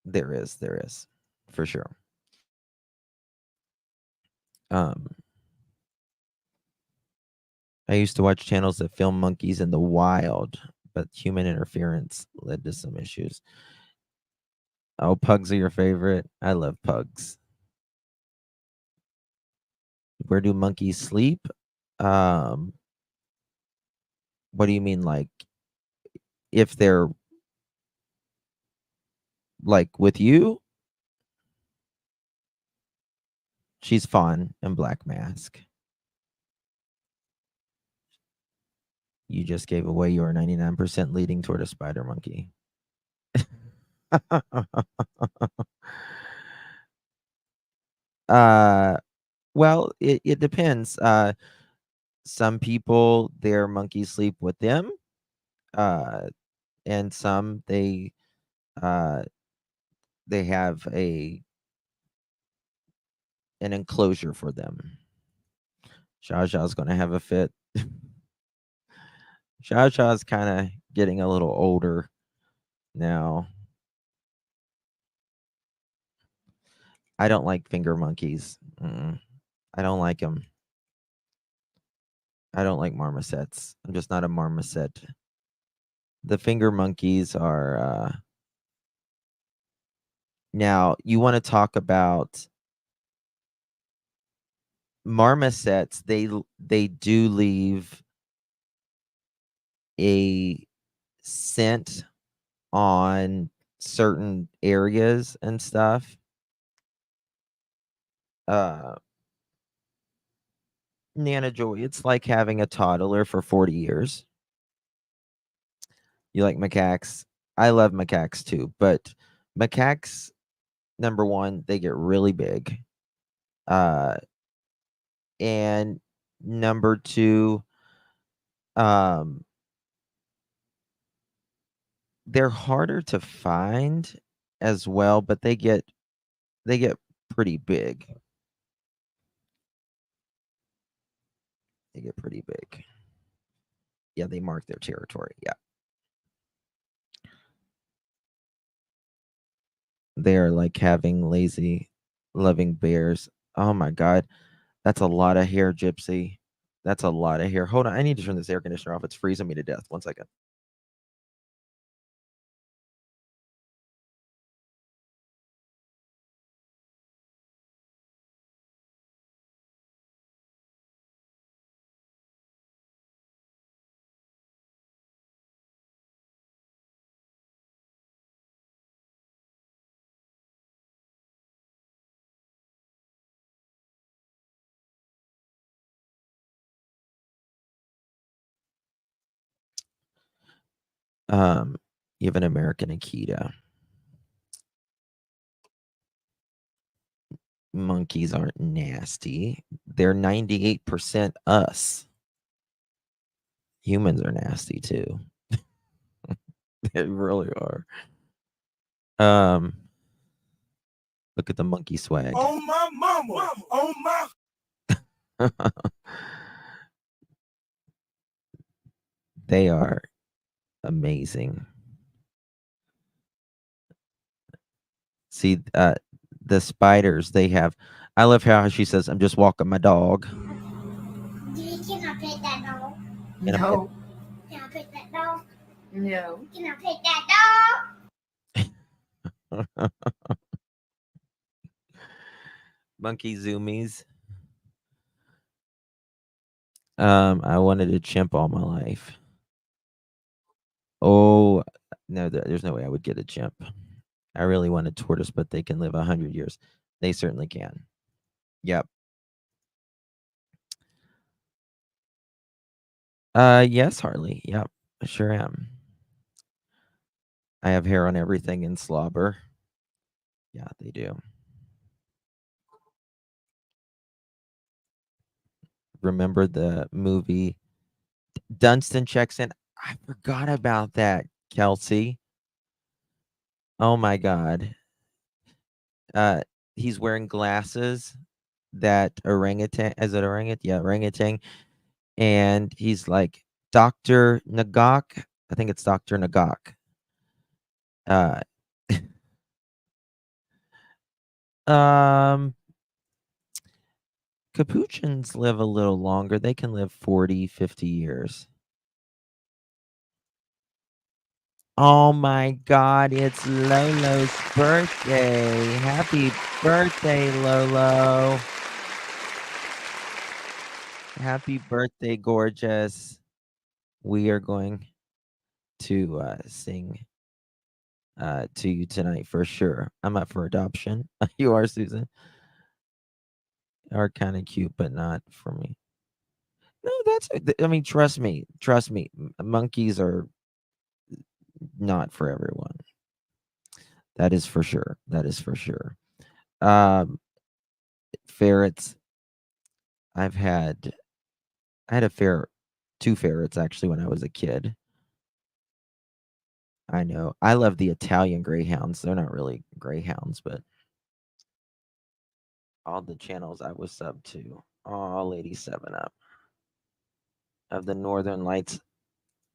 there is for sure. Um, I used to watch channels that film monkeys in the wild, but human interference led to some issues. Oh, pugs are your favorite? I love pugs. Where do monkeys sleep? Um, what do you mean, like if they're like with you? She's Fawn and Black Mask. You just gave away your 99% leading toward a spider monkey. uh well, it depends. Some people, their monkeys sleep with them. And some uh they have an enclosure for them. Zha Zha's gonna have a fit. Zha Zha's kind of getting a little older now. I don't like finger monkeys. I don't like them. I don't like marmosets. I'm just not a marmoset. The finger monkeys are now you want to talk about marmosets. They do leave a scent on certain areas and stuff. Nana Joy, it's like having a toddler for 40 years. You like macaques? I love macaques too, but macaques, number one, they get really big. And number two, um, they're harder to find as well, but they get pretty big. They get pretty big. Yeah, they mark their territory. Yeah. They are like having lazy, loving bears. Oh my God. That's a lot of hair, Gypsy. That's a lot of hair. Hold on. I need to turn this air conditioner off. It's freezing me to death. 1 second. You have an American Akita. Monkeys aren't nasty. They're 98% us. Humans are nasty too. They really are. Look at the monkey swag. Oh my mama. Oh my. They are amazing. See, the spiders, they have. I love how she says, "I'm just walking my dog." Can I pet that dog? Can I pet- No. Can I pet that dog? No. Can I pet that dog? Monkey zoomies. I wanted a chimp all my life. Oh no, there's no way I would get a chimp. I really want a tortoise, but they can live 100 years. They certainly can. Yep. Yes, Harley. Yep, I sure am. I have hair on everything in slobber. Yeah, they do. Remember the movie Dunstan Checks In? I forgot about that, Kelsey. Oh my God. He's wearing glasses. That orangutan, is it orangutan? Yeah, orangutan. And he's like, Dr. Nagak. I think it's Dr. Nagak. Uh, um, Capuchins live a little longer. They can live 40, 50 years. Oh my God, it's Lolo's birthday. Happy birthday, Lolo. Happy birthday, gorgeous. We are going to sing to you tonight for sure. I'm up for adoption. You are, Susan. Are kind of cute, but not for me. No, I mean, trust me. Trust me. Monkeys are not for everyone. That is for sure. That is for sure. Ferrets. I had a ferret, 2 ferrets actually when I was a kid. I know. I love the Italian greyhounds. They're not really greyhounds, but all the channels I was sub to. Oh, Lady 7 Up of the Northern Lights.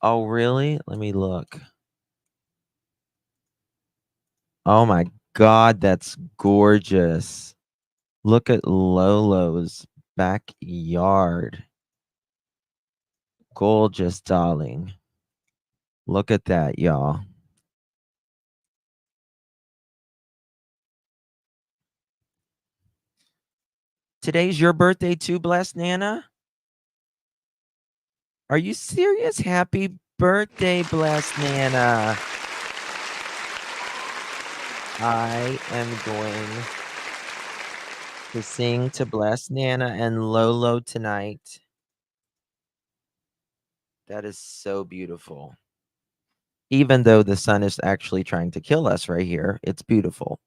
Oh, really? Let me look. Oh my God, that's gorgeous. Look at Lolo's backyard. Gorgeous, darling. Look at that, y'all. Today's your birthday too, blessed Nana? Are you serious? Happy birthday, blessed Nana. I am going to sing to blessed Nana and Lolo tonight. That is so beautiful. Even though the sun is actually trying to kill us right here, it's beautiful.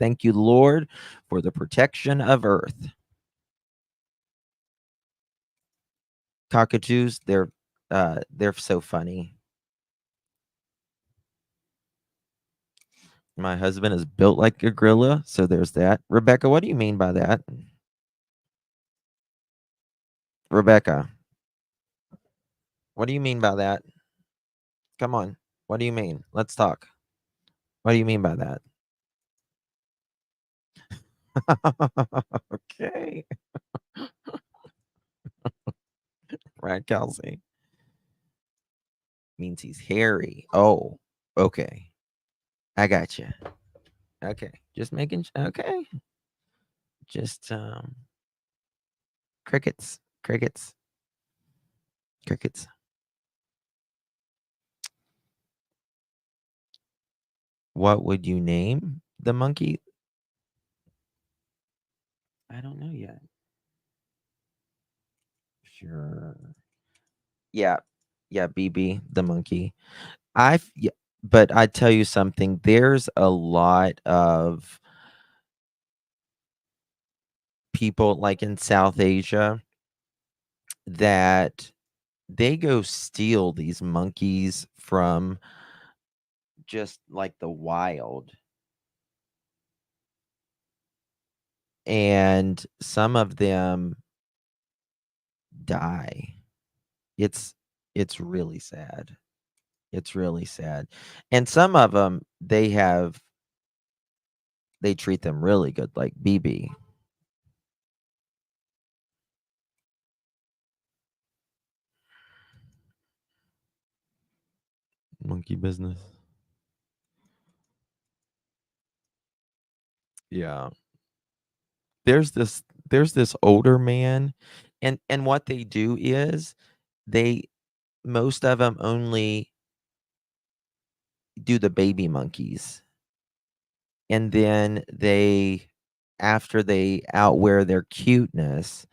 Thank you, Lord, for the protection of Earth. Cockatoos, they're so funny. My husband is built like a gorilla, so there's that. Rebecca, what do you mean by that? Rebecca, what do you mean by that? Come on. What do you mean? Let's talk. What do you mean by that? Okay. Right, Kelsey. Means he's hairy. Oh, okay. I got you. Okay. Just making okay. Just crickets. Crickets. Crickets. What would you name the monkey? I don't know yet. Sure. Yeah. Yeah, BB, the monkey. Yeah, but I tell you something, there's a lot of people like in South Asia that they go steal these monkeys from just like the wild. And some of them die. It's really sad. It's really sad. And some of them they treat them really good, like BB. Monkey business. Yeah. There's this older man, and what they do is they most of them only do the baby monkeys. And then after they outwear their cuteness,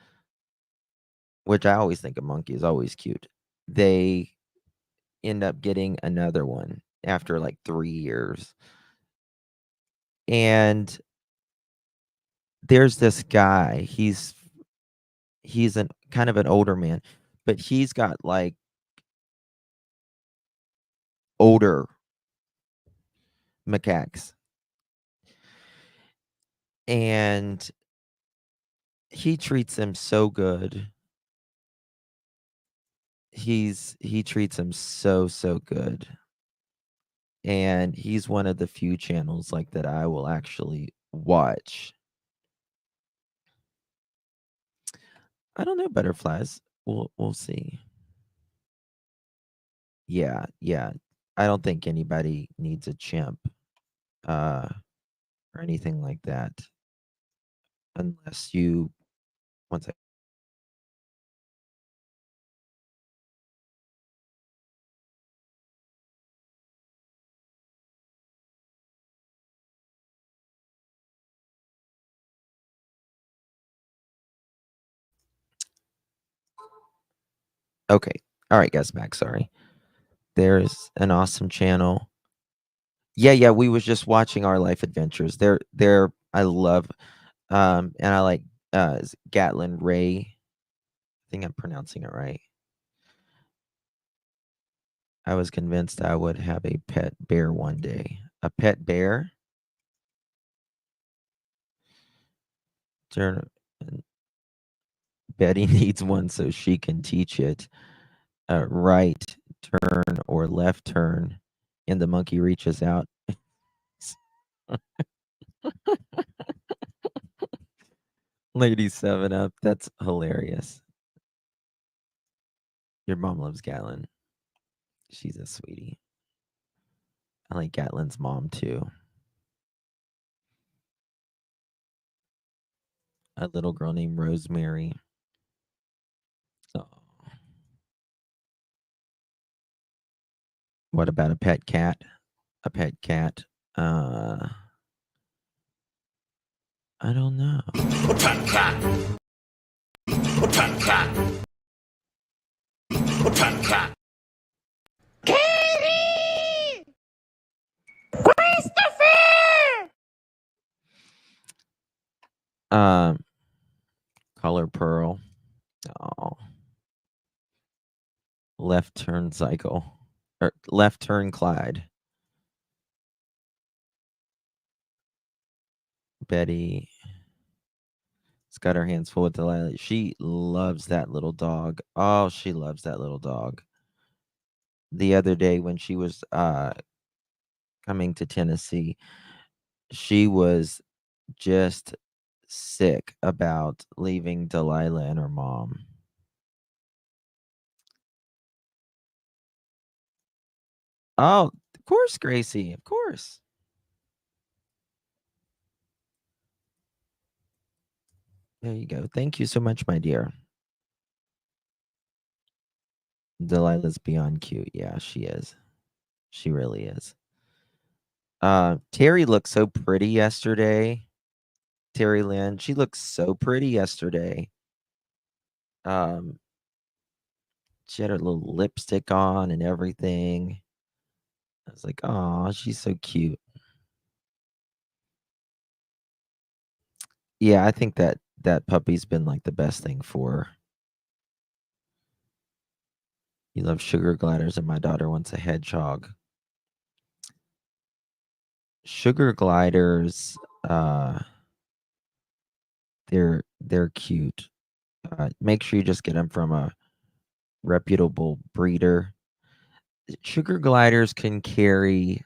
which I always think a monkey is always cute, they end up getting another one after like 3 years. And there's this guy, he's an kind of an older man, but he's got like older macaques. And he treats them so good. He treats them so good. And he's one of the few channels like that I will actually watch. I don't know, butterflies. We'll see. Yeah, yeah. I don't think anybody needs a chimp uh or anything like that unless you one sec. Okay. All right, guys, back. Sorry. There's an awesome channel. Yeah, we was just watching Our Life Adventures. They're I love and I like Gatlin Ray. I think I'm pronouncing it right. I was convinced I would have a pet bear one day. A pet bear? Betty needs one so she can teach it. Right. turn or left turn, and the monkey reaches out. Lady 7-Up, that's hilarious. Your mom loves Gatlin. She's a sweetie. I like Gatlin's mom too. A little girl named Rosemary. Oh. What about a pet cat? A pet cat. I don't know. Color Pearl. Oh. Left turn cycle. Or left turn Clyde. Betty. It's got her hands full with Delilah. She loves that little dog. Oh, she loves that little dog. The other day when she was coming to Tennessee, she was just sick about leaving Delilah and her mom. Oh, of course, Gracie. Of course. There you go. Thank you so much, my dear. Delilah's beyond cute. Yeah, she is. She really is. Terry looked so pretty yesterday. Terry Lynn, she looked so pretty yesterday. She had her little lipstick on and everything. I was like, oh, she's so cute. Yeah, I think that puppy's been like the best thing for her. You love sugar gliders, and my daughter wants a hedgehog. Sugar gliders, they're cute. Make sure you just get them from a reputable breeder. Sugar gliders can carry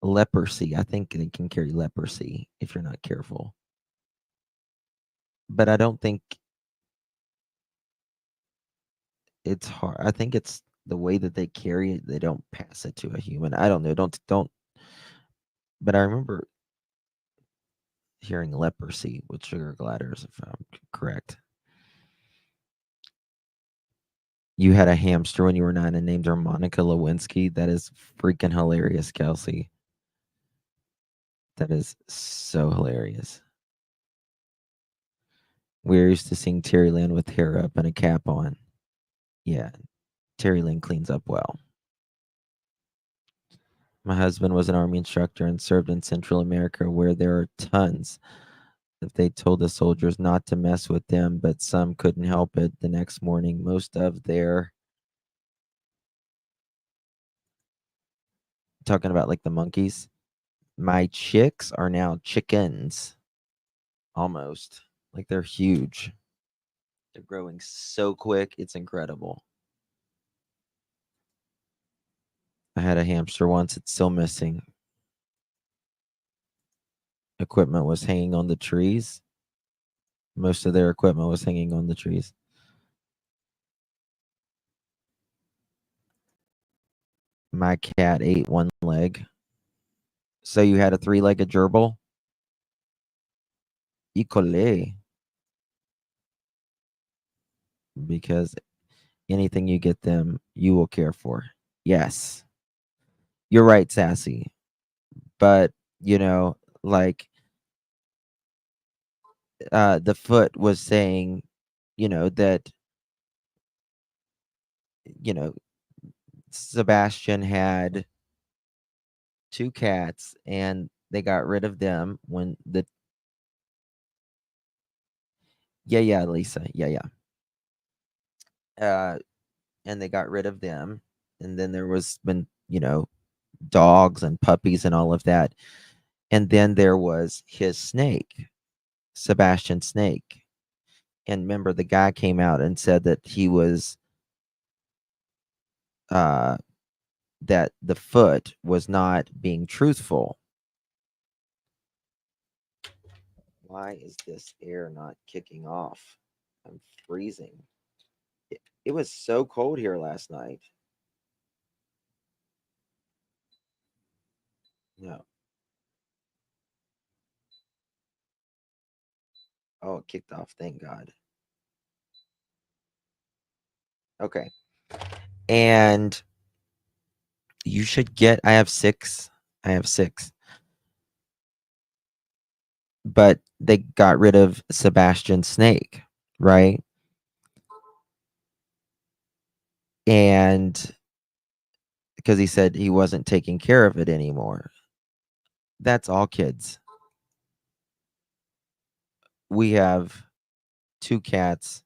leprosy. I think they can carry leprosy if you're not careful. But I don't think it's hard. I think it's the way that they carry it. They don't pass it to a human. I don't know. Don't. But I remember hearing leprosy with sugar gliders, if I'm correct. You had a hamster when you were 9 and named her Monica Lewinsky. That is freaking hilarious, Kelsey. That is so hilarious. We're used to seeing Terry Lynn with hair up and a cap on. Yeah, Terry Lynn cleans up well. My husband was an Army instructor and served in Central America where there are tons. If they told the soldiers not to mess with them, but some couldn't help it, the next morning, most of their... Talking about like the monkeys. My chicks are now chickens. Almost. Like they're huge. They're growing so quick. It's incredible. I had a hamster once. It's still missing. Equipment was hanging on the trees. Most of their equipment was hanging on the trees. My cat ate one leg. So you had a 3-legged gerbil? Icole. Because anything you get them, you will care for. Yes. You're right, Sassy. But, you know, like the foot was saying, you know, that, you know, Sebastian had 2 cats and they got rid of them when the... Yeah, Lisa. Yeah. And they got rid of them. And then there was been, you know, dogs and puppies and all of that. And then there was his snake, Sebastian Snake. And remember, the guy came out and said that he was that the foot was not being truthful. Why is this air not kicking off? I'm freezing. It was so cold here last night. No. Oh, it kicked off. Thank God. Okay. And you should get, I have six. But they got rid of Sebastian Snake, right? And because he said he wasn't taking care of it anymore. That's all kids. We have 2 cats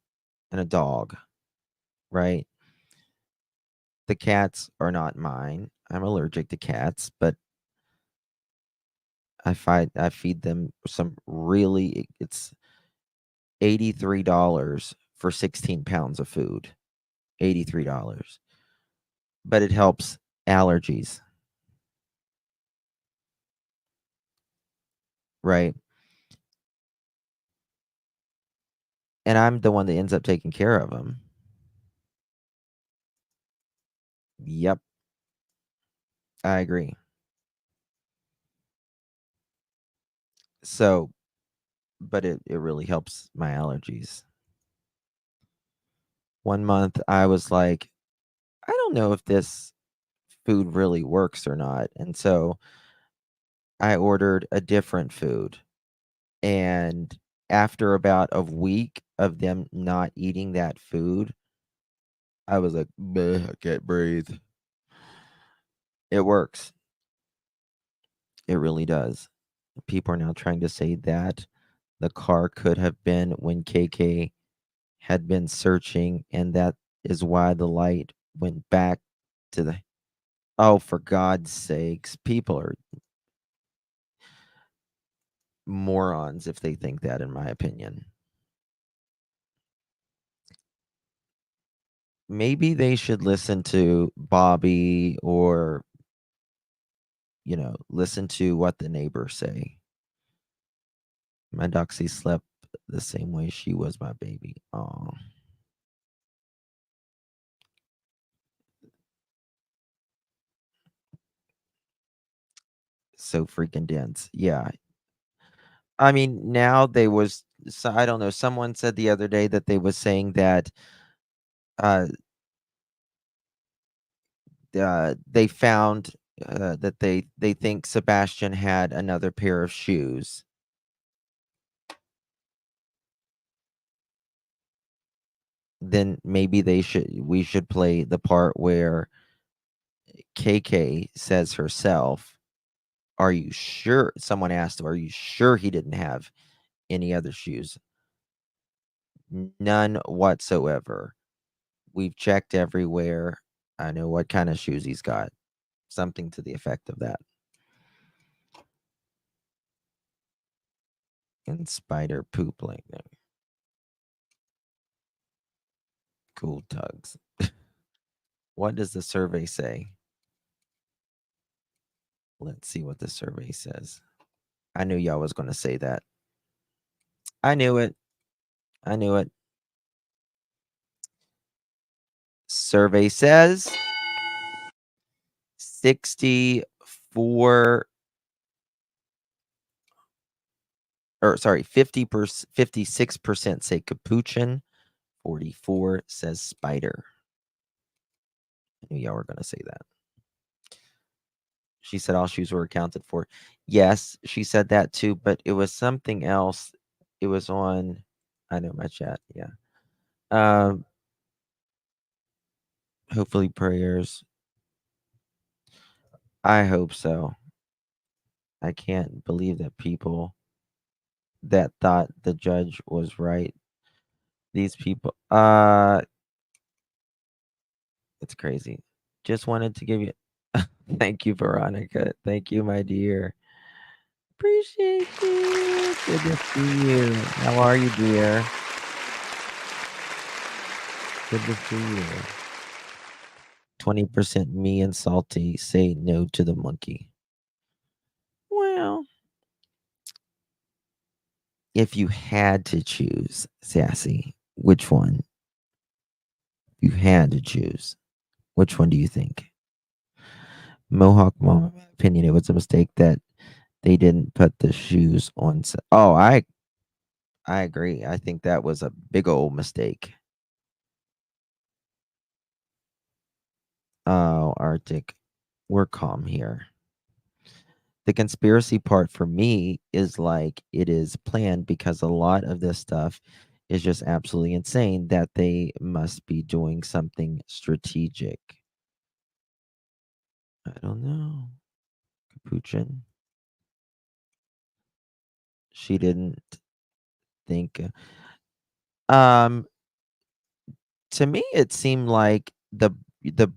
and a dog, right? The cats are not mine. I'm allergic to cats, but I feed them some really, it's $83 for 16 pounds of food. $83. But it helps allergies, right? And I'm the one that ends up taking care of them. Yep, I agree. So, but it really helps my allergies. 1 month, I was like, I don't know if this food really works or not. And so I ordered a different food. And after about a week of them not eating that food, I was like, "Bleh, I can't breathe." It works. It really does. People are now trying to say that the car could have been when KK had been searching, and that is why the light went back to the. Oh, for God's sakes. People are morons if they think that, in my opinion. Maybe they should listen to Bobby or, listen to what the neighbors say. My Doxy slept the same way she was my baby. Oh. So freaking dense. Yeah. I mean, now I don't know, someone said the other day that they was saying that uh they found that they think Sebastian had another pair of shoes. Then maybe we should play the part where KK says herself, "Are you sure?" Someone asked, "Are you sure he didn't have any other shoes?" None whatsoever. We've checked everywhere. I know what kind of shoes he's got. Something to the effect of that. And spider poop like that. Cool tugs. What does the survey say? Let's see what the survey says. I knew y'all was going to say that. I knew it. Survey says 64 or sorry, 56% say capuchin, 44 says spider. I knew y'all were going to say that. She said all shoes were accounted for. Yes, she said that too, but it was something else. It was on, I know, my chat. Yeah. Hopefully prayers. I hope so. I can't believe that people that thought the judge was right. These people, it's crazy. Just wanted to give you, thank you, Veronica. Thank you, my dear. Appreciate you. Good to see you. How are you, dear? Good to see you. 20% me and salty say no to the monkey. Well, if you had to choose, Sassy, which one? You had to choose. Which one do you think? Mohawk Mom, in my opinion, it was a mistake that they didn't put the shoes on. Oh, I agree. I think that was a big old mistake. Oh, Arctic, we're calm here. The conspiracy part for me is like it is planned because a lot of this stuff is just absolutely insane that they must be doing something strategic. I don't know. Capuchin. She didn't think. Um, to me, it seemed like the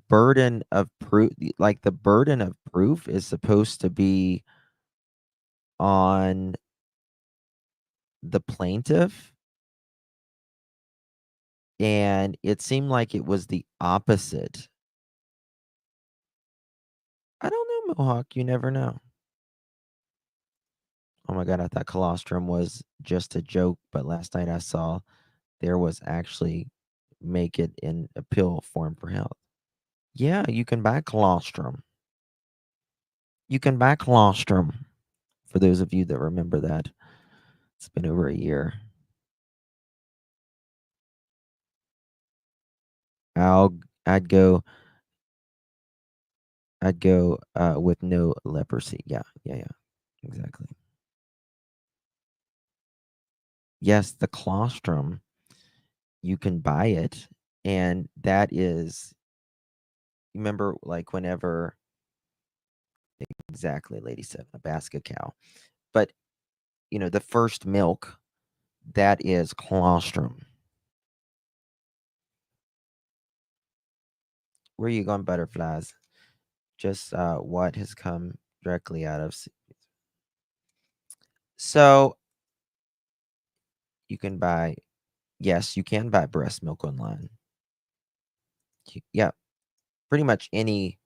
burden of proof, like the burden of proof, is supposed to be on the plaintiff, and it seemed like it was the opposite. I don't know, Mohawk. You never know. Oh my god, I thought colostrum was just a joke, but last night I saw there was actually make it in a pill form for health. Yeah, you can buy colostrum. You can buy colostrum. For those of you that remember that, it's been over a year. I'd go with no leprosy. Yeah, exactly. Yes, the colostrum, you can buy it, and that is, remember, like whenever, exactly, Lady Seven, a basket cow. But the first milk, that is colostrum. Where are you going, butterflies? Just what has come directly out of. So you can buy, yes, you can buy breast milk online. Yeah, pretty much any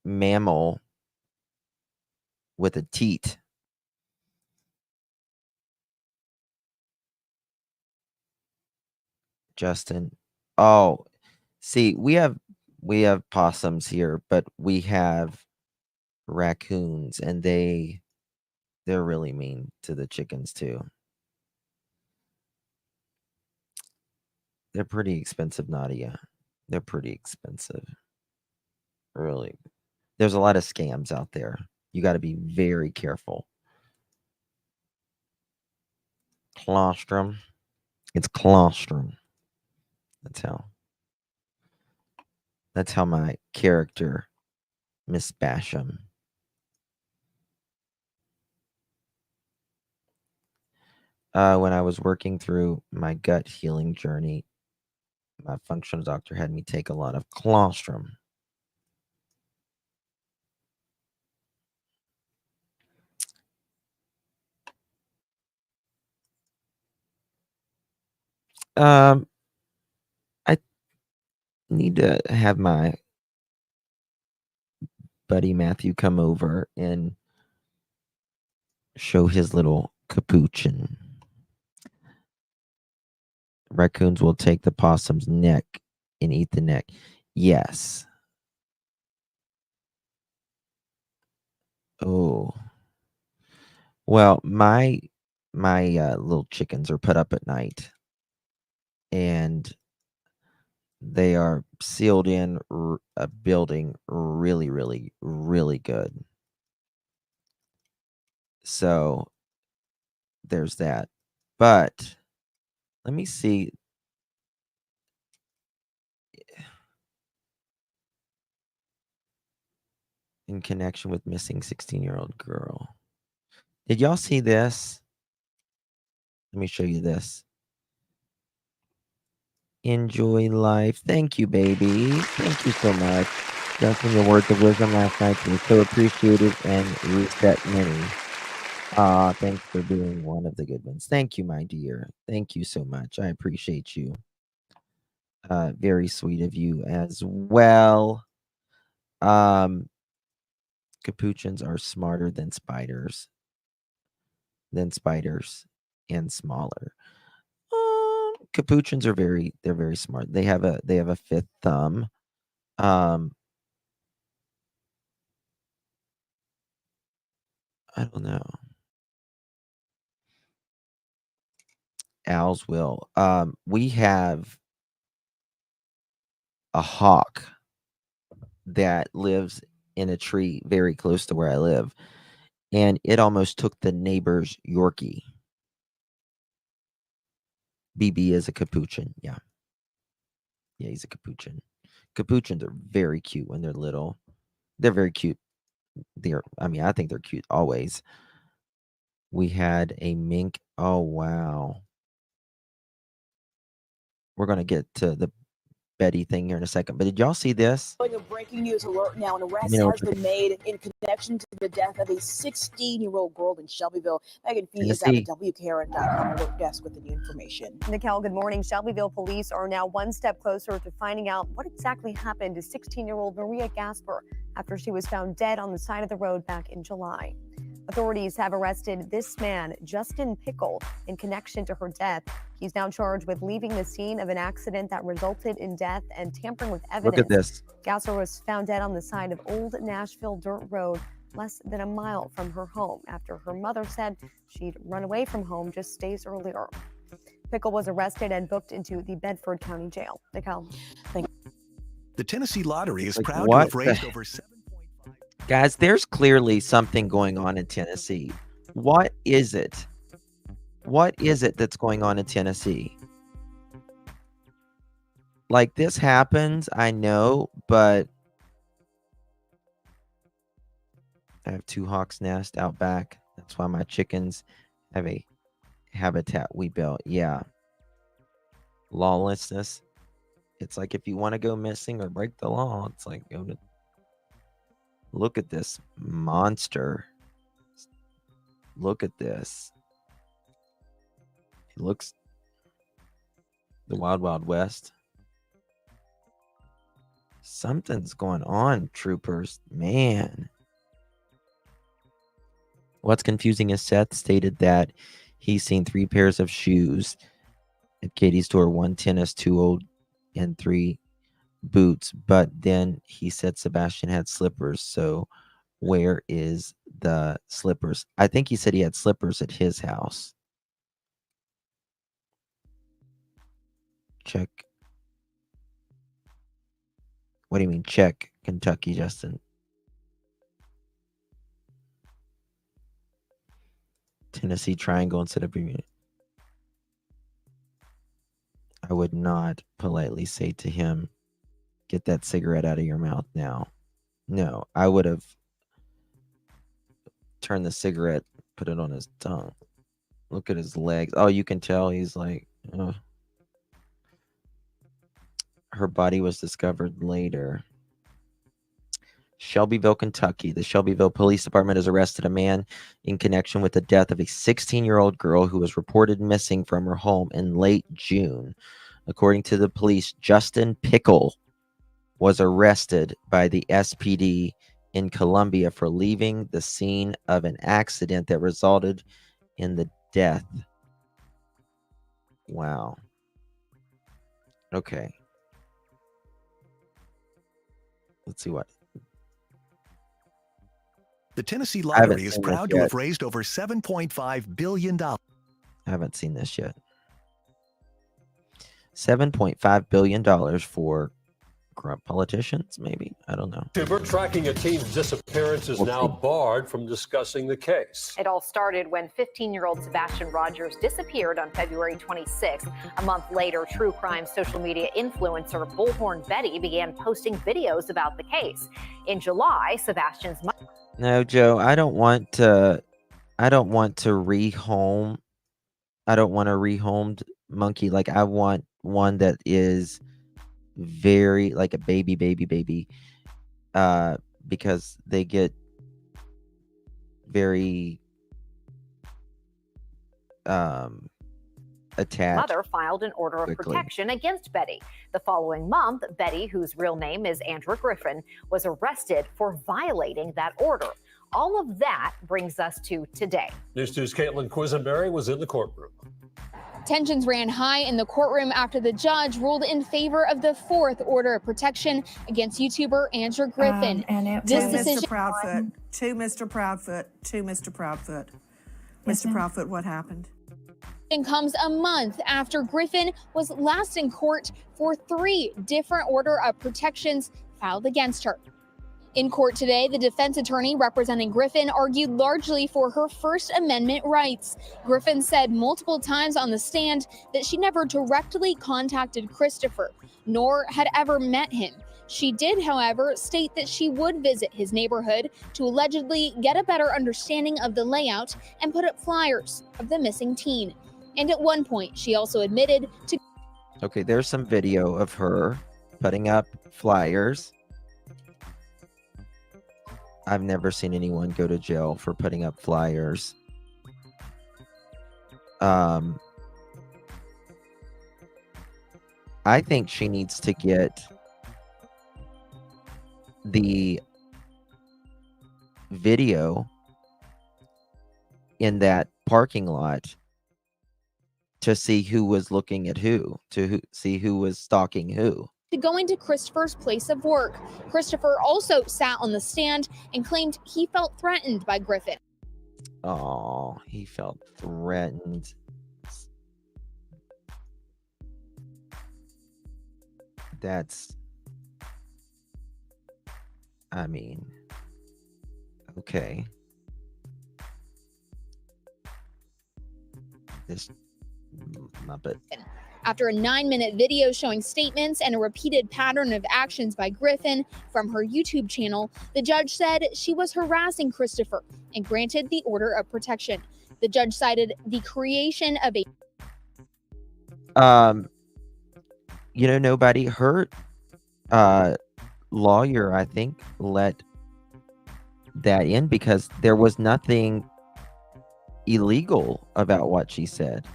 mammal with a teat. Justin. Oh, see, we have possums here, but we have raccoons, and they're really mean to the chickens too. They're pretty expensive, Nadia. They're pretty expensive. Really. There's a lot of scams out there. You got to be very careful. Colostrum. It's colostrum. That's how my character, Miss Basham. When I was working through my gut healing journey, my functional doctor had me take a lot of colostrum. I need to have my buddy Matthew come over and show his little capuchin. Raccoons will take the possum's neck and eat the neck. Yes. Oh. Well, my little chickens are put up at night, and they are sealed in a building really, really, really good. So there's that. But let me see. In connection with missing 16-year-old girl. Did y'all see this? Let me show you this. Enjoy life. Thank you, baby. Thank you so much. Justin, your words of wisdom last night were so appreciated and reset many. Thanks for being one of the good ones. Thank you, my dear. Thank you so much. I appreciate you. Very sweet of you as well. Capuchins are smarter than spiders and smaller. Capuchins are they're very smart. They have a fifth thumb. I don't know. Owls will. We have a hawk that lives in a tree very close to where I live, and it almost took the neighbor's Yorkie. BB is a capuchin. Yeah, he's a capuchin. Capuchins are very cute when they're little. They're very cute. I think they're cute always. We had a mink. Oh wow. We're gonna get to the Betty thing here in a second. But did y'all see this? A breaking news alert now. An arrest You know, has been made in connection to the death of a 16-year-old girl in Shelbyville. Megan Fee is at the WKRN.com alert desk with the new information. Nicole, good morning. Shelbyville police are now one step closer to finding out what exactly happened to 16-year-old Maria Gasper after she was found dead on the side of the road back in July. Authorities have arrested this man, Justin Pickle, in connection to her death. He's now charged with leaving the scene of an accident that resulted in death and tampering with evidence. Look at this. Gasper was found dead on the side of Old Nashville Dirt Road, less than a mile from her home, after her mother said she'd run away from home just days earlier. Pickle was arrested and booked into the Bedford County Jail. Nicole. The Tennessee Lottery is Like, proud to what have raised the- over 7.5. Guys, there's clearly something going on in Tennessee. What is it? What is it that's going on in Tennessee? Like, this happens, I know, but I have 2 hawks' nest out back. That's why my chickens have a habitat we built. Yeah. Lawlessness. It's like if you want to go missing or break the law, it's like go to. Look at this monster. Look at this. It looks the Wild Wild West. Something's going on, troopers. Man. What's confusing is Seth stated that he's seen 3 pairs of shoes at Katie's store, 1 tennis, 2 old, and 3 boots. But then he said Sebastian had slippers. So where is the slippers? I think he said he had slippers at his house. Check. What do you mean check Kentucky, Justin? Tennessee Triangle instead of Bermuda. I would not politely say to him, get that cigarette out of your mouth now. No, I would have turned the cigarette, put it on his tongue. Look at his legs. Oh, you can tell he's like, ugh. Her body was discovered later. Shelbyville, Kentucky. The Shelbyville Police Department has arrested a man in connection with the death of a 16-year-old girl who was reported missing from her home in late June. According to the police, Justin Pickle was arrested by the SPD in Columbia for leaving the scene of an accident that resulted in the death. Wow. Okay. Let's see what. The Tennessee Lottery is proud to have raised over $7.5 billion. I haven't seen this yet. $7.5 billion for corrupt politicians, maybe? I don't know. We're tracking a teen's disappearance is now barred from discussing the case. It all started when 15-year-old Sebastian Rogers disappeared on February 26th. A month later, true crime social media influencer Bullhorn Betty began posting videos about the case. In July, Sebastian's mother... No, Joe, I don't want to rehome. I don't want a rehomed monkey. Like, I want one that is very like a baby, because they get very attach. Mother filed an order of protection against Betty. The following month, Betty, whose real name is Andrea Griffin, was arrested for violating that order. All of that brings us to today. News 2's Caitlin Quisenberry was in the courtroom. Tensions ran high in the courtroom after the judge ruled in favor of the fourth order of protection against YouTuber Andrea Griffin. This decision, to Mr. Proudfoot. Mr. Proudfoot, what happened? It comes a month after Griffin was last in court for 3 different order of protections filed against her. In court today, the defense attorney representing Griffin argued largely for her First Amendment rights. Griffin said multiple times on the stand that she never directly contacted Christopher, nor had ever met him. She did, however, state that she would visit his neighborhood to allegedly get a better understanding of the layout and put up flyers of the missing teen. And at one point, she also admitted to... Okay, there's some video of her putting up flyers. I've never seen anyone go to jail for putting up flyers. I think she needs to get the video in that parking lot to see who was looking at who, see who was stalking who. Going to Christopher's place of work. Christopher also sat on the stand and claimed he felt threatened by Griffin. Oh, he felt threatened. That's, I mean, okay. This Muppet. After a 9-minute video showing statements and a repeated pattern of actions by Griffin from her YouTube channel, the judge said she was harassing Christopher and granted the order of protection. The judge cited the creation of a... nobody hurt. Lawyer, I think, let that in because there was nothing illegal about what she said.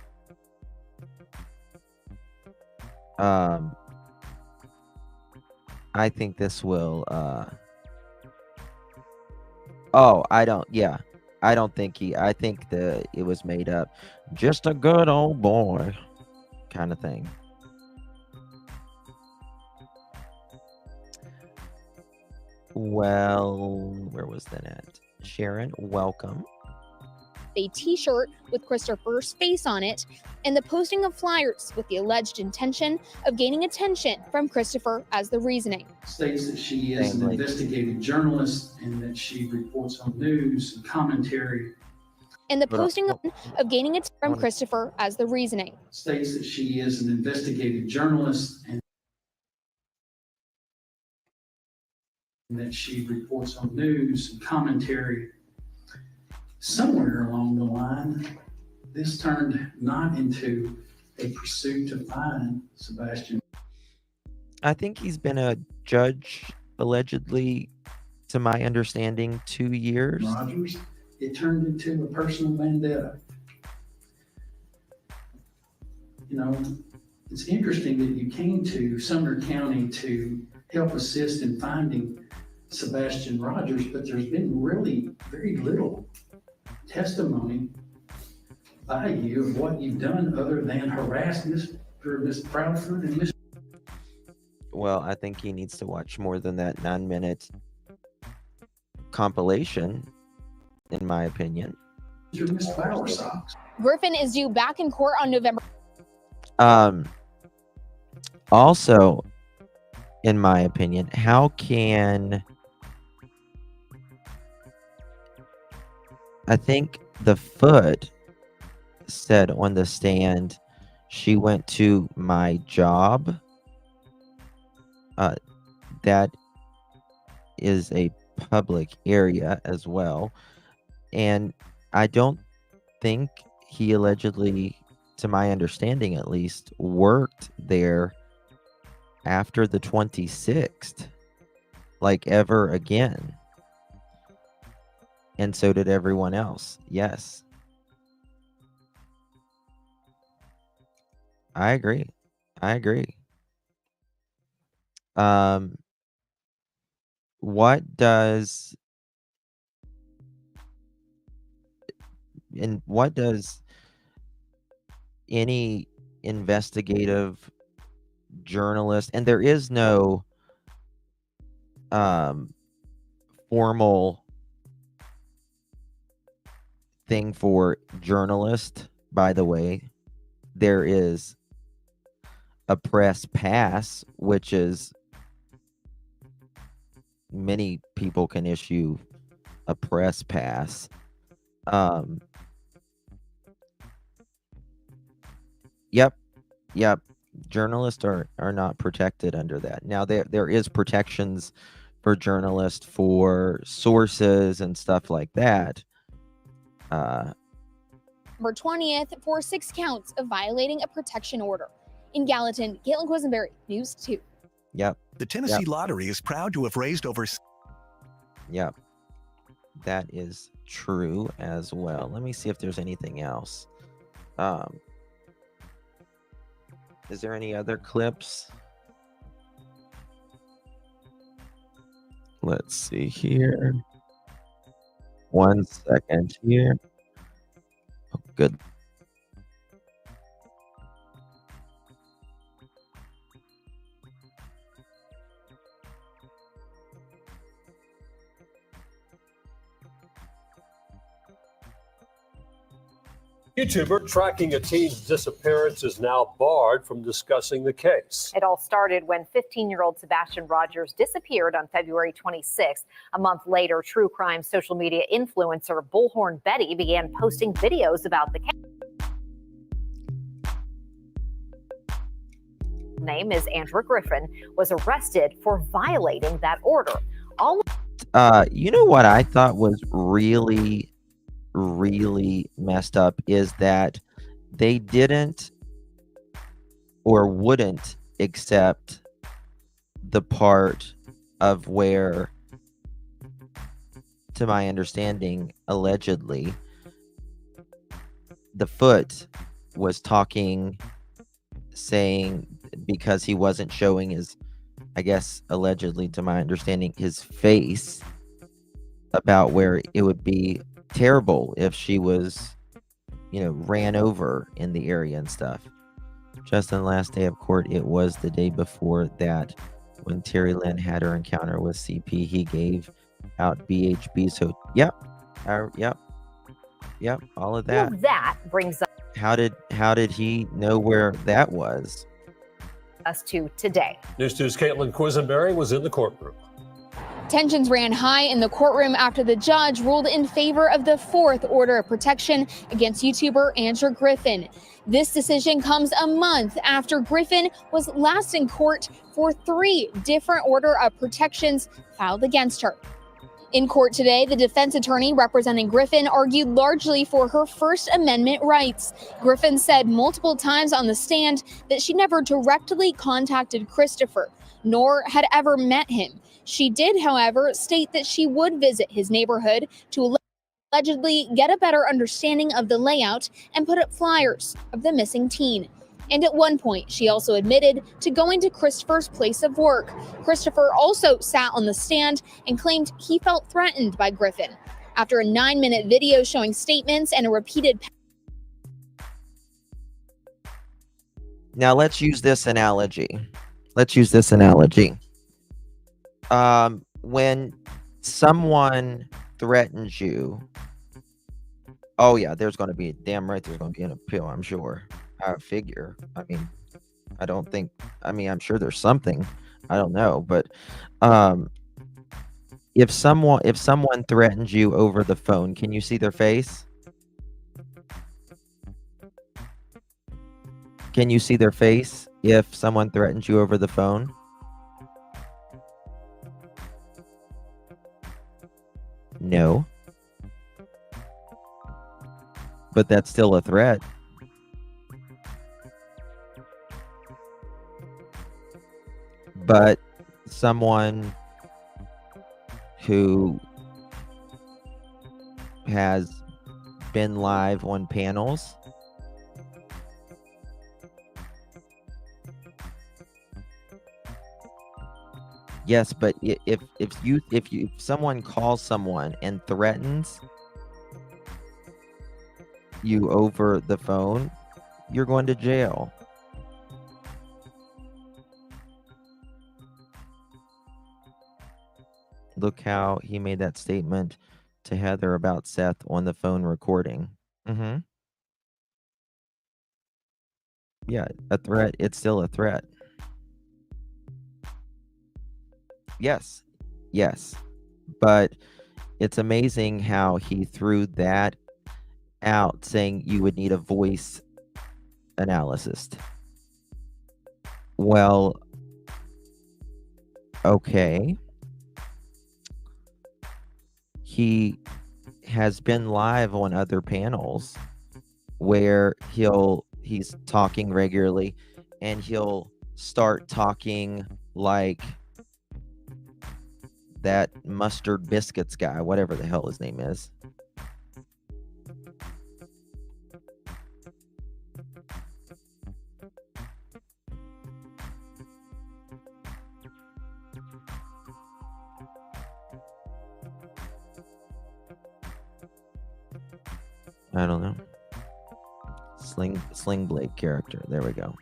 I think this will I don't think I think it was made up. Just a good old boy kind of thing. Well, where was that at? Sharon, welcome. A t-shirt with Christopher's face on it, and the posting of flyers with the alleged intention of gaining attention from Christopher as the reasoning. States that she is an investigative journalist and that she reports on news and commentary. And the posting of gaining attention from Christopher as the reasoning. States that she is an investigative journalist and that she reports on news and commentary. Somewhere along the line, this turned not into a pursuit to find Sebastian. I think he's been a judge, allegedly, to my understanding, 2 years. Rogers, it turned into a personal vendetta. You know, it's interesting that you came to Sumner County to help assist in finding Sebastian Rogers, but there's been really very little testimony by you of what you've done other than harass Miss Proudfoot and Miss. Well, I think he needs to watch more than that 9-minute compilation, in my opinion. Miss Flower Socks. Griffin is due back in court on November. Also, in my opinion, how can... I think the Foot said on the stand she went to my job. That is a public area as well. And I don't think he allegedly, to my understanding at least, worked there after the 26th, like ever again. And so did everyone else. Yes. I agree. What does any investigative journalist, and there is no formal thing for journalist, by the way. There is a press pass, which is many people can issue a press pass. Yep. Journalists are not protected under that. Now there is protections for journalists for sources and stuff like that. November 20th for 6 counts of violating a protection order. In Gallatin, Caitlin Quisenberry, News 2. Yep. The Tennessee Lottery is proud to have raised over... Yep. That is true as well. Let me see if there's anything else. Is there any other clips? Let's see here. 1 second here. Oh, good. YouTuber tracking a teen's disappearance is now barred from discussing the case. It all started when 15-year-old Sebastian Rogers disappeared on February 26th. A month later, true crime social media influencer Bullhorn Betty began posting videos about the case. Name is Andrew Griffin, was arrested for violating that order. You know what I thought was really messed up is that they didn't or wouldn't accept the part of where, to my understanding, allegedly, the foot was talking, saying, because he wasn't showing his, I guess, allegedly, to my understanding, his face, about where it would be terrible if she was, ran over in the area and stuff. Just on the last day of court, it was the day before that when Terry Lynn had her encounter with CP, he gave out BHB. So, yep, all of that. Well, that brings How did he know where that was? us to today. News 2's Caitlin Quisenberry was in the courtroom. Tensions ran high in the courtroom after the judge ruled in favor of the 4th order of protection against YouTuber Andrew Griffin. This decision comes a month after Griffin was last in court for 3 different order of protections filed against her. In court today, the defense attorney representing Griffin argued largely for her First Amendment rights. Griffin said multiple times on the stand that she never directly contacted Christopher, nor had ever met him. She did, however, state that she would visit his neighborhood to allegedly get a better understanding of the layout and put up flyers of the missing teen. And at one point, she also admitted to going to Christopher's place of work. Christopher also sat on the stand and claimed he felt threatened by Griffin. After a 9-minute video showing statements and a repeated... Now let's use this analogy. When someone threatens you, oh yeah, there's going to be an appeal, I'm sure. I figure. I'm sure there's something. I don't know, but if someone threatens you over the phone, can you see their face? Can you see their face if someone threatens you over the phone? No. But that's still a threat. But someone who has been live on panels Yes, but if someone calls someone and threatens you over the phone, you're going to jail. Look how he made that statement to Heather about Seth on the phone recording. Mm-hmm. Yeah, a threat. It's still a threat. Yes. Yes. But it's amazing how he threw that out, saying you would need a voice analyst. Well, okay. He has been live on other panels where he's talking regularly, and he'll start talking like that mustard biscuits guy, whatever the hell his name is. I don't know. Sling Blade character. There we go.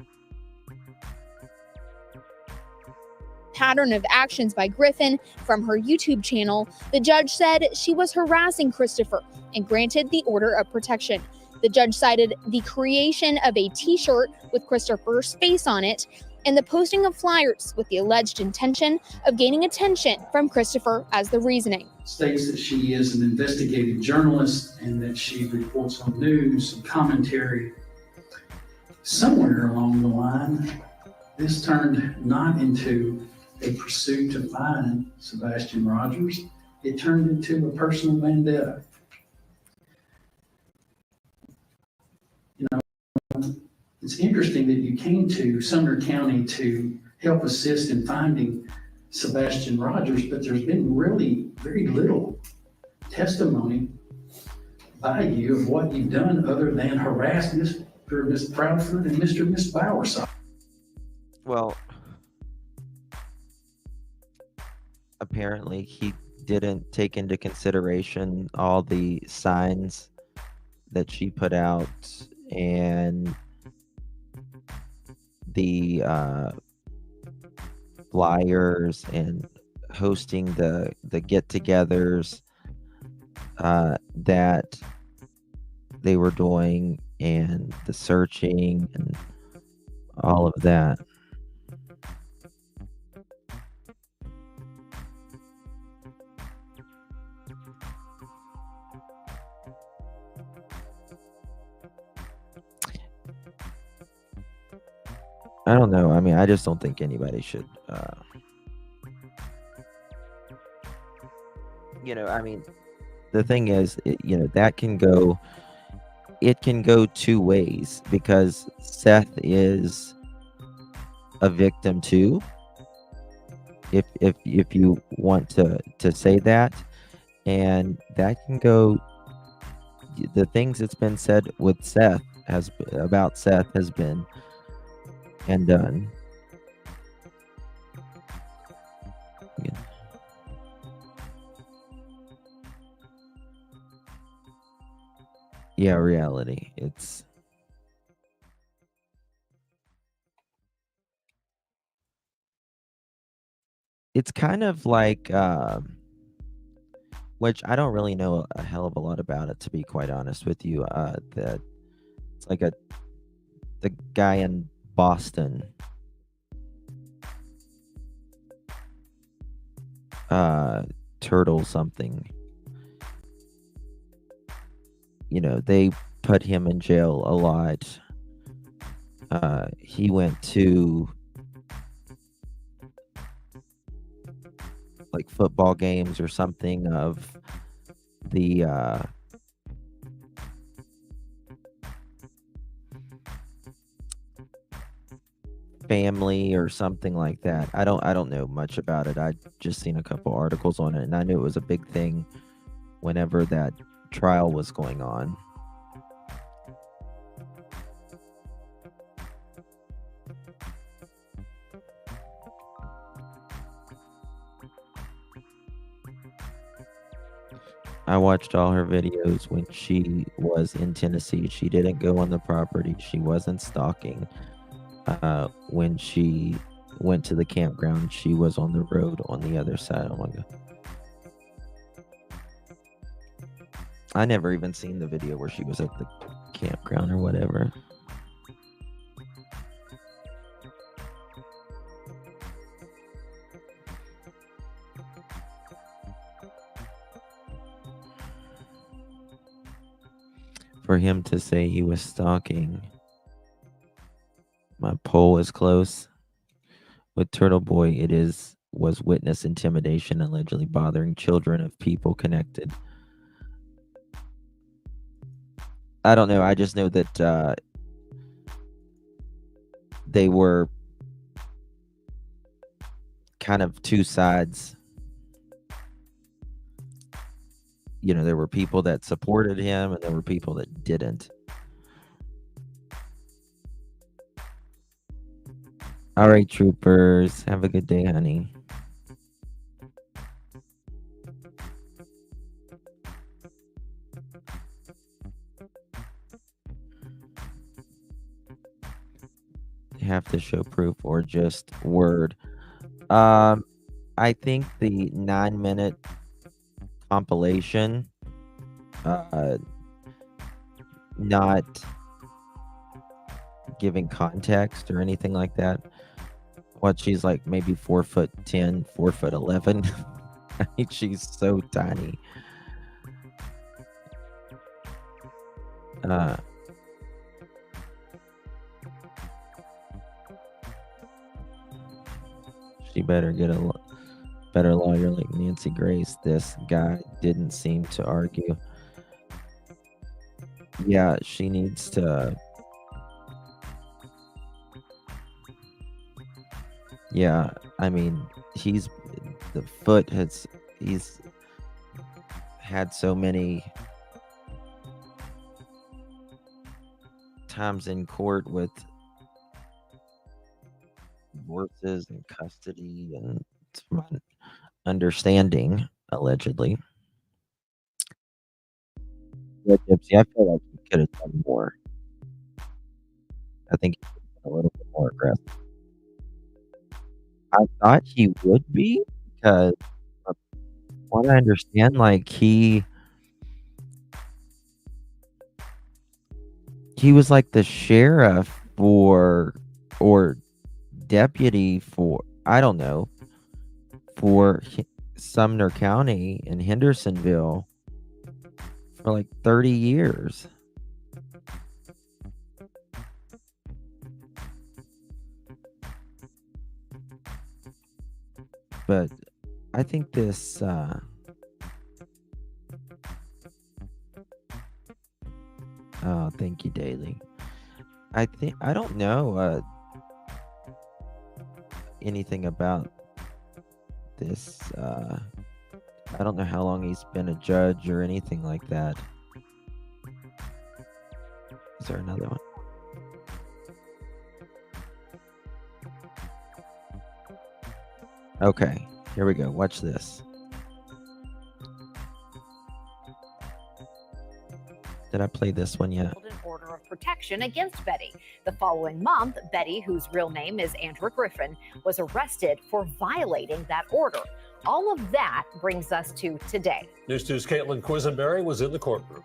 Pattern of actions by Griffin from her YouTube channel, the judge said she was harassing Christopher and granted the order of protection. The judge cited the creation of a t-shirt with Christopher's face on it and the posting of flyers with the alleged intention of gaining attention from Christopher as the reasoning. States that she is an investigative journalist and that she reports on news and commentary. Somewhere along the line, this turned not into a pursuit to find Sebastian Rogers. It turned into a personal vendetta. You know, it's interesting that you came to Sumner County to help assist in finding Sebastian Rogers, but there's been really very little testimony by you of what you've done other than harass Mr. Miss Proudfoot and Mr. Miss Bowerside. Well, apparently he didn't take into consideration all the signs that she put out and the flyers and hosting the get-togethers that they were doing and the searching and all of that. I don't know. I mean, I just don't think anybody should, I mean, the thing is, that can go, it can go two ways because Seth is a victim too. If you want to say that, and that can go, the things that's been said with Seth about Seth has been and done. Yeah, reality. It's kind of like, which I don't really know a hell of a lot about it, to be quite honest with you. That it's like the guy in Boston, Turtle something. They put him in jail a lot. He went to like football games or something of the family or something like that. I don't know much about it. I just seen a couple articles on it, and I knew it was a big thing whenever that trial was going on. I watched all her videos when she was in Tennessee. She didn't go on the property. She wasn't stalking. When she went to the campground, she was on the road on the other side. Oh my God. I never even seen the video where she was at the campground or whatever. For him to say he was stalking, my poll is close. With Turtle Boy, was witness intimidation, allegedly bothering children of people connected. I don't know. I just know that they were kind of two sides. You know, there were people that supported him and there were people that didn't. All right, troopers. Have a good day, honey. Have to show proof or just word. I think the 9-minute compilation, not giving context or anything like that. What, she's like maybe 4'10", 4'11". I think she's so tiny. She better get a better lawyer like Nancy Grace. This guy didn't seem to argue. Yeah, she needs to. Yeah, I mean, he's had so many times in court with divorces and custody, and to my understanding, allegedly. Yeah, Gypsy, I feel like he could have done more. I think he could have been a little bit more aggressive. I thought he would be, because from what I understand, like he was like the sheriff or deputy for, I don't know, for Sumner County in Hendersonville for like 30 years. But I think this oh, thank you, Daily. I don't know anything about this. I don't know how long he's been a judge or anything like that. Is there another one? Okay, here we go. Watch this. Did I play this one yet? An order of protection against Betty. The following month, Betty, whose real name is Andrew Griffin, was arrested for violating that order. All of that brings us to today. News 2's Caitlin Quisenberry was in the courtroom.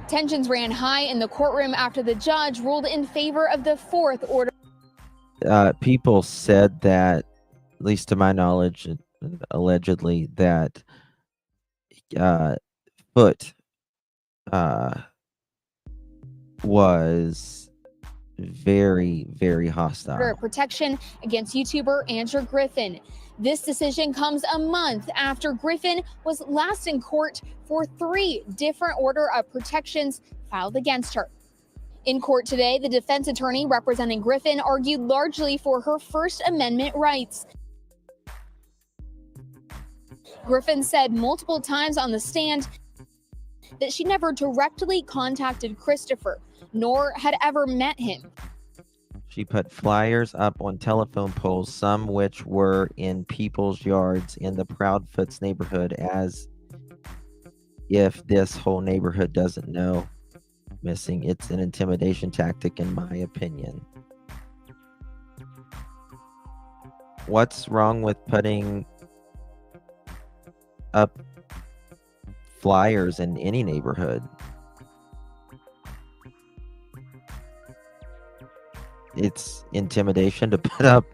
Tensions ran high in the courtroom after the judge ruled in favor of the fourth order. People said that, at least to my knowledge, allegedly, that Foot was very, very hostile. Order of protection against YouTuber Andrew Griffin. This decision comes a month after Griffin was last in court for 3 different order of protections filed against her. In court today, the defense attorney representing Griffin argued largely for her First Amendment rights. Griffin said multiple times on the stand that she never directly contacted Christopher, nor had ever met him. She put flyers up on telephone poles, some which were in people's yards in the Proudfoots neighborhood, as if this whole neighborhood doesn't know missing, it's an intimidation tactic, in my opinion. What's wrong with putting up flyers in any neighborhood? It's intimidation to put up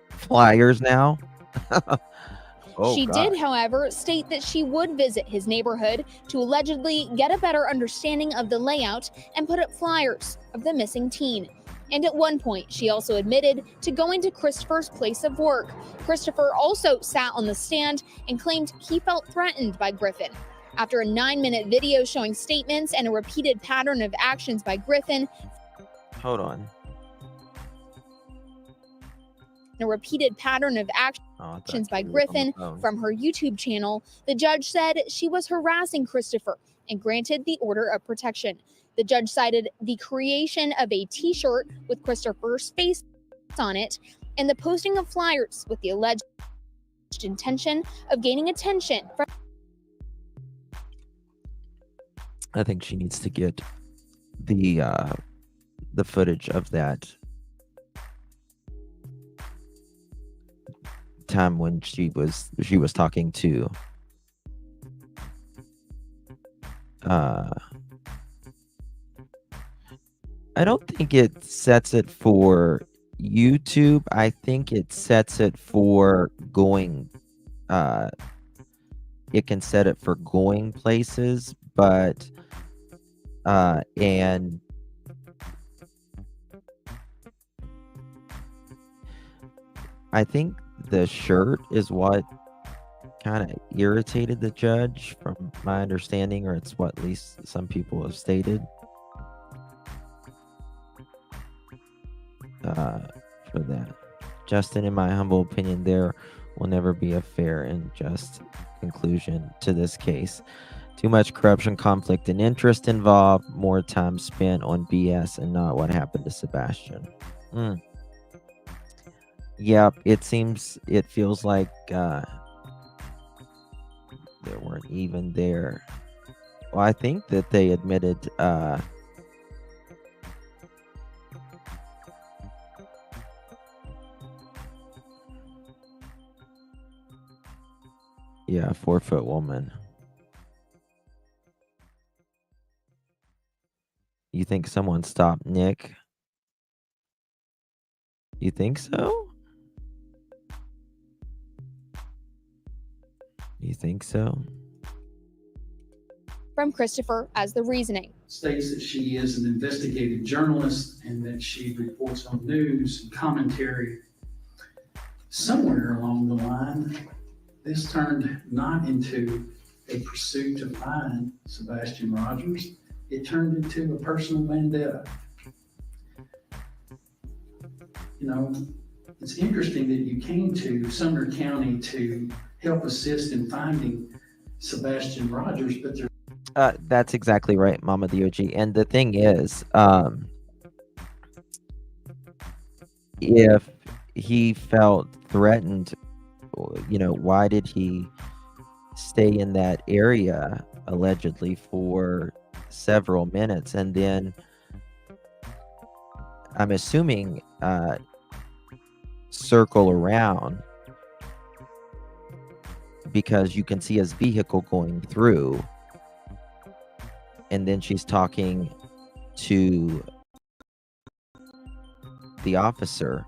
flyers now. She did, however, state that she would visit his neighborhood to allegedly get a better understanding of the layout and put up flyers of the missing teen. And at one point, she also admitted to going to Christopher's place of work. Christopher also sat on the stand and claimed he felt threatened by Griffin. After a 9-minute video showing statements and a repeated pattern of actions by Griffin, Hold on. a repeated pattern of actions by Griffin from her YouTube channel, the judge said she was harassing Christopher and granted the order of protection. The judge cited the creation of a t-shirt with Christopher's face on it and the posting of flyers with the alleged intention of gaining attention from. I think she needs to get the footage of that time when she was talking to I don't think it sets it for YouTube. I think it sets it for going it can set it for going places, but and I think the shirt is what kind of irritated the judge, from my understanding, or it's what at least some people have stated. For that, Justin, in my humble opinion, there will never be a fair and just conclusion to this case. Too much corruption, conflict, and interest involved. More time spent on BS and not what happened to Sebastian. Yep, it feels like they weren't even there. Well, I think that they admitted yeah, 4-foot woman. You think someone stopped Nick? You think so? You think so? From Christopher as the reasoning. States that she is an investigative journalist and that she reports on news and commentary. Somewhere along the line, this turned not into a pursuit to find Sebastian Rogers. It turned into a personal vendetta. You know, it's interesting that you came to Sumner County to help assist in finding Sebastian Rogers, but there. That's exactly right, Mama the OG. And the thing is, if he felt threatened, you know, why did he stay in that area allegedly for several minutes? And then I'm assuming circle around, because you can see his vehicle going through, and then she's talking to the officer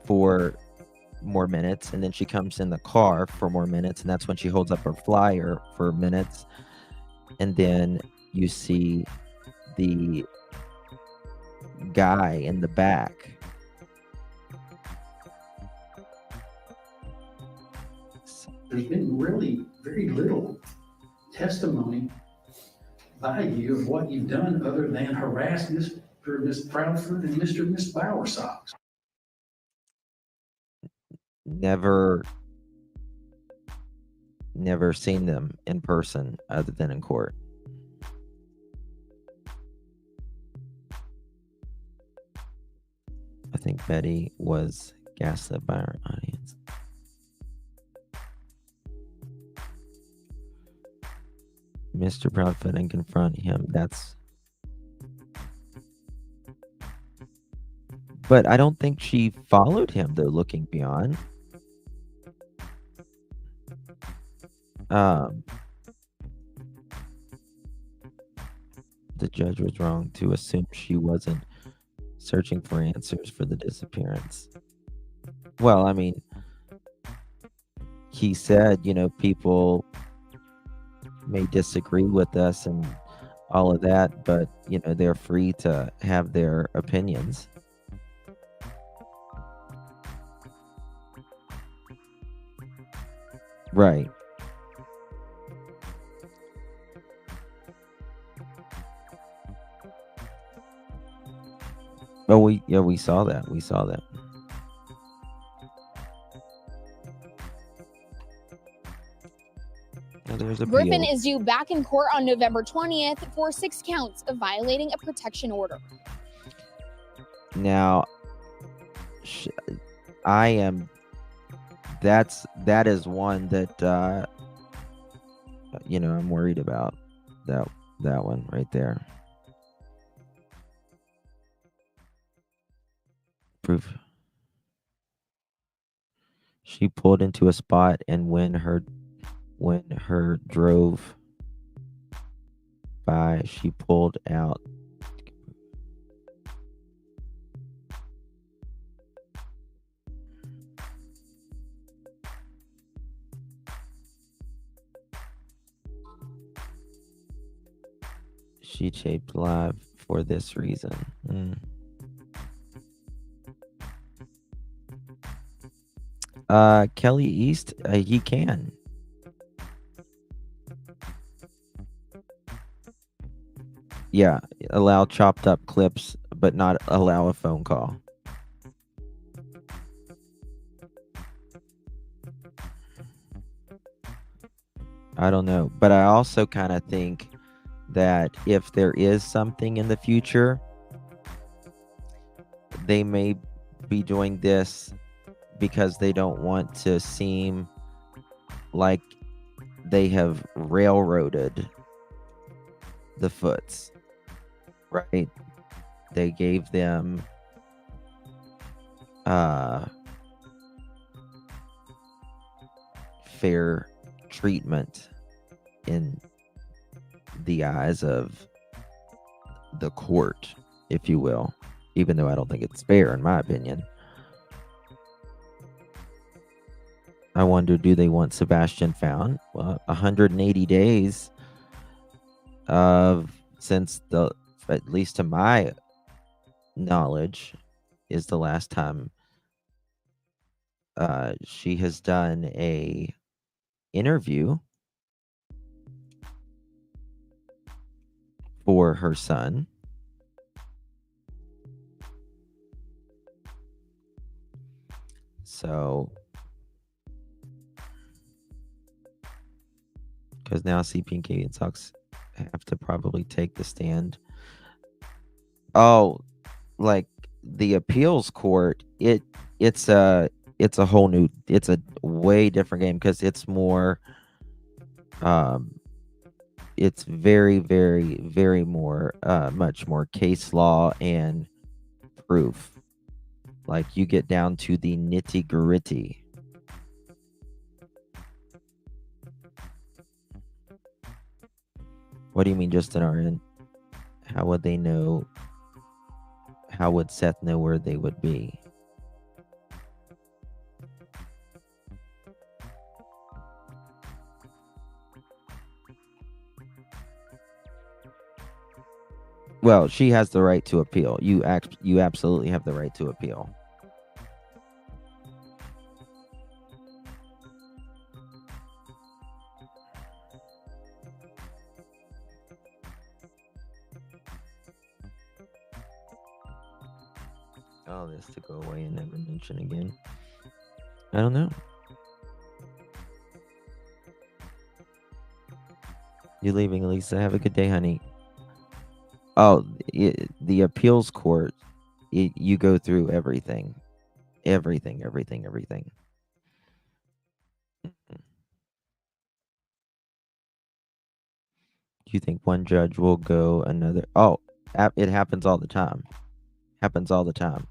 for more minutes, and then she comes in the car for more minutes, and that's when she holds up her flyer for minutes, and then you see the guy in the back. There's been really very little testimony by you of what you've done other than harass Miss Proudfoot and Mr. and Miss Bowersocks. Never seen them in person other than in court. I think Betty was gaslit by our audience. Mr. Proudfoot and confront him. But I don't think she followed him, though, looking beyond. The judge was wrong to assume she wasn't searching for answers for the disappearance. Well, I mean, he said, people may disagree with us and all of that, but, they're free to have their opinions. Right. Oh, we saw that. We saw that. Griffin is due back in court on November 20th for 6 counts of violating a protection order. Now, that is one that I'm worried about. That one right there. Proof. She pulled into a spot, and when her drove by, she pulled out. She taped live for this reason. Kelly East, he can. Yeah, allow chopped up clips, but not allow a phone call. I don't know, but I also kind of think that if there is something in the future, they may be doing this because they don't want to seem like they have railroaded the Foots, right? They gave them fair treatment in the eyes of the court, if you will, even though I don't think it's fair, in my opinion. I wonder, do they want Sebastian found? Well, 180 days since at least to my knowledge, is the last time she has done a interview for her son. So, because now CP and Katie and Sox have to probably take the stand. Oh, like the appeals court, it's a whole new, it's a way different game because it's more it's very, very, very more much more case law and proof. Like you get down to the nitty-gritty. What do you mean just an RN? How would they know? How would Seth know where they would be? Well, she has the right to appeal. You absolutely have the right to appeal. All this to go away and never mention again. I don't know. You leaving, Elisa? Have a good day, honey. Oh, the appeals court, you go through everything. Everything. you think one judge will go another? Oh, it happens all the time. Happens all the time.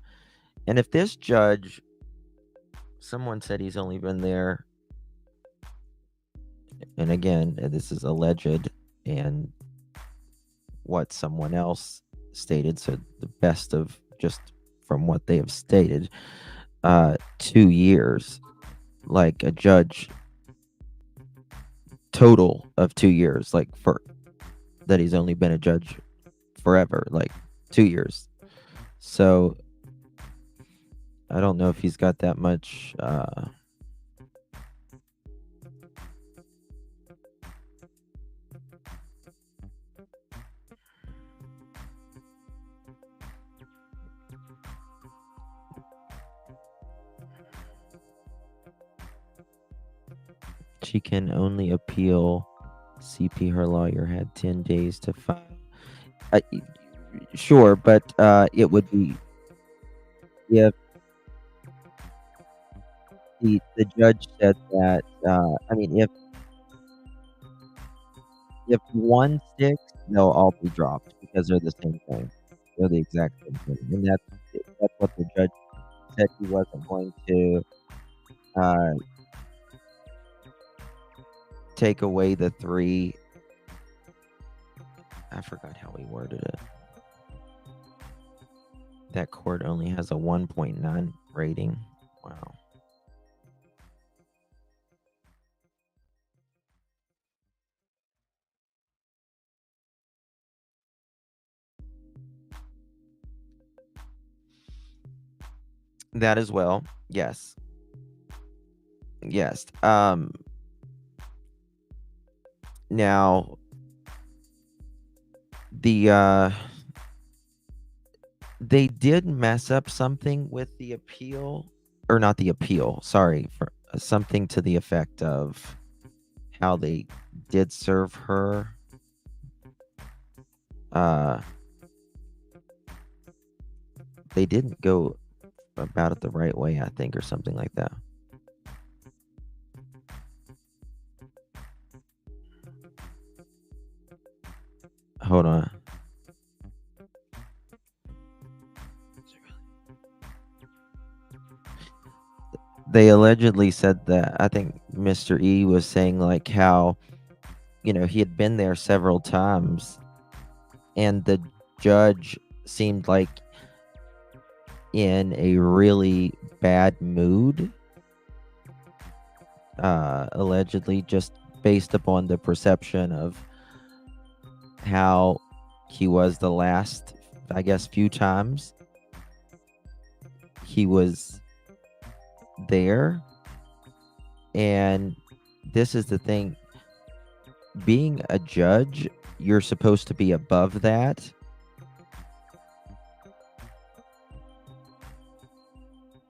And if this judge, someone said he's only been there, and again, this is alleged and what someone else stated, so the best of just from what they have stated, 2 years, like a judge total of 2 years, like for that he's only been a judge forever, like 2 years. So I don't know if he's got that much she can only appeal. CP, her lawyer, had 10 days to file. Sure, but it would be if the judge said that. I mean, if one sticks, they'll all be dropped because they're the same thing. They're the exact same thing, and that's what the judge said. He wasn't going to take away the 3. I forgot how he worded it. That court only has a 1.9 rating. Wow. That as well. Yes. Yes. Now they did mess up something with the appeal, or not the appeal, sorry, for something to the effect of how they did serve her. They didn't go about it the right way, I think, or something like that. Hold on. They allegedly said that, I think Mr. E was saying like how, he had been there several times and the judge seemed like in a really bad mood, allegedly, just based upon the perception of how he was the last, I guess, few times he was there. And this is the thing, being a judge, you're supposed to be above that.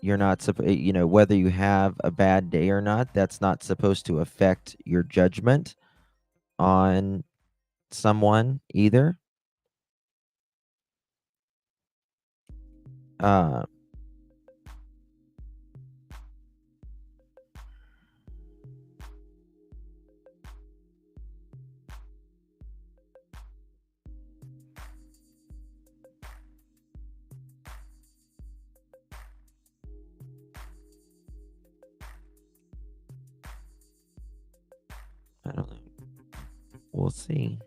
You're not whether you have a bad day or not, that's not supposed to affect your judgment on someone either. I don't know. We'll see.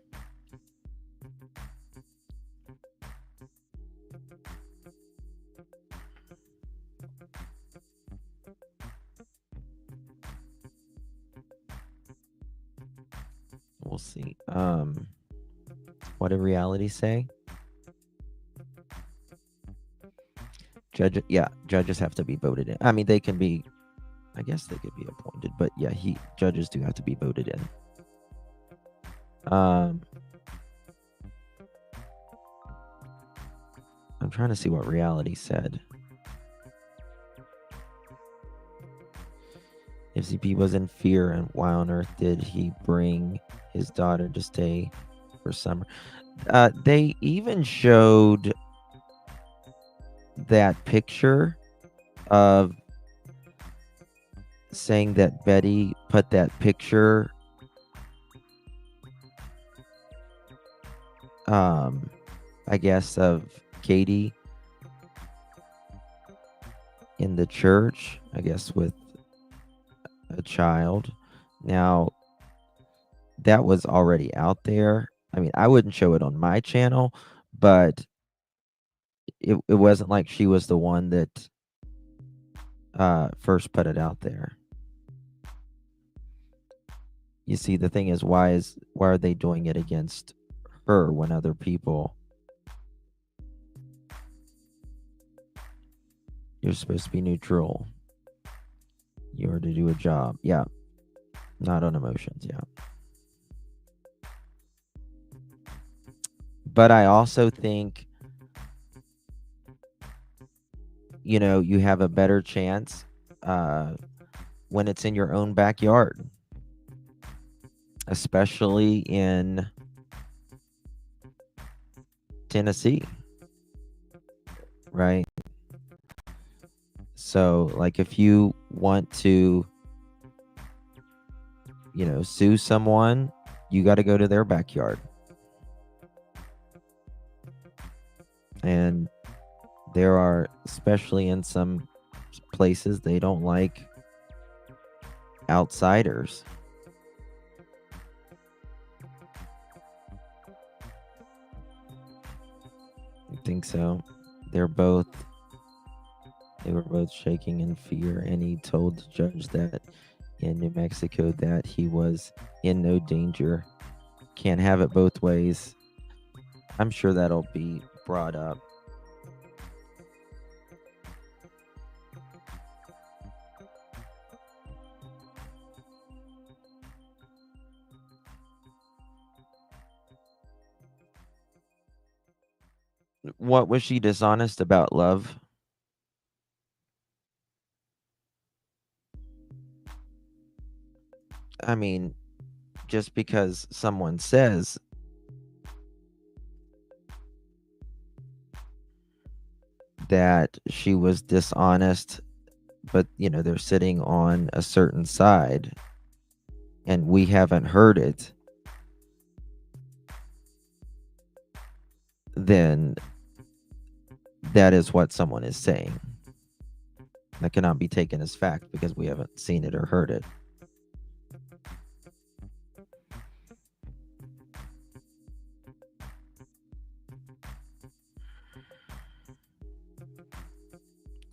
We'll see. What did reality say? Judges have to be voted in. I mean, they can be, I guess they could be appointed, but yeah, judges do have to be voted in. I'm trying to see what reality said. If CP was in fear, and why on earth did he bring his daughter to stay for summer? They even showed that picture of saying that Betty put that picture I guess, of Katie in the church, I guess, with a child. Now, that was already out there. I mean, I wouldn't show it on my channel, but it wasn't like she was the one that first put it out there. You see, the thing is, why are they doing it against her when other people? You're supposed to be neutral. You are to do a job. Yeah. Not on emotions. Yeah. But I also think, you have a better chance when it's in your own backyard, especially in Tennessee, right? So, like, if you want to, sue someone, you got to go to their backyard. And there are, especially in some places, they don't like outsiders. I think so. They were both shaking in fear, and he told the judge that in New Mexico that he was in no danger. Can't have it both ways. I'm sure that'll be brought up. What was she dishonest about, love? I mean, just because someone says that she was dishonest, but they're sitting on a certain side and we haven't heard it, then that is what someone is saying. That cannot be taken as fact because we haven't seen it or heard it.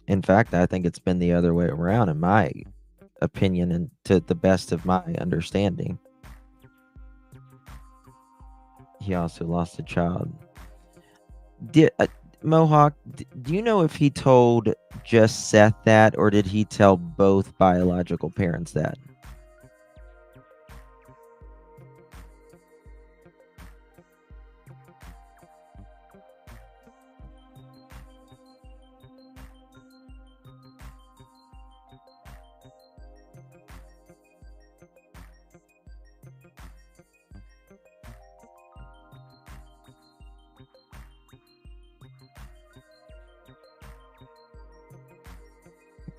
In fact, I think it's been the other way around, in my opinion, and to the best of my understanding. He also lost a child. Mohawk, do you know if he told just Seth that, or did he tell both biological parents that?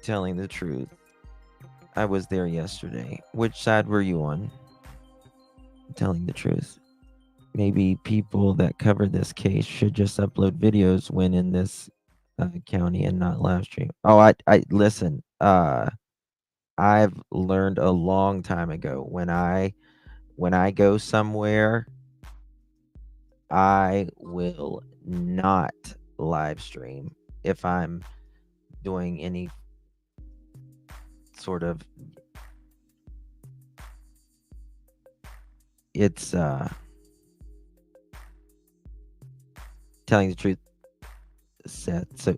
Telling the truth. I was there yesterday. Which side were you on? Telling the truth. Maybe people that cover this case should just upload videos when in this county and not live stream. Oh, I listen. I've learned a long time ago when I go somewhere, I will not live stream if I'm doing any sort of, it's telling the truth, Seth. So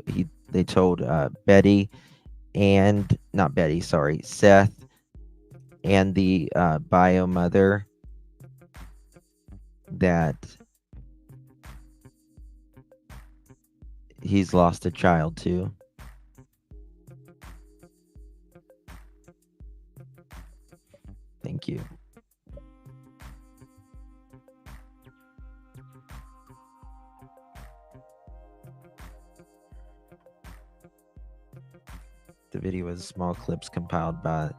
they told Betty and not Betty, sorry, Seth and the bio mother that he's lost a child too. Thank you. The video is small clips compiled by,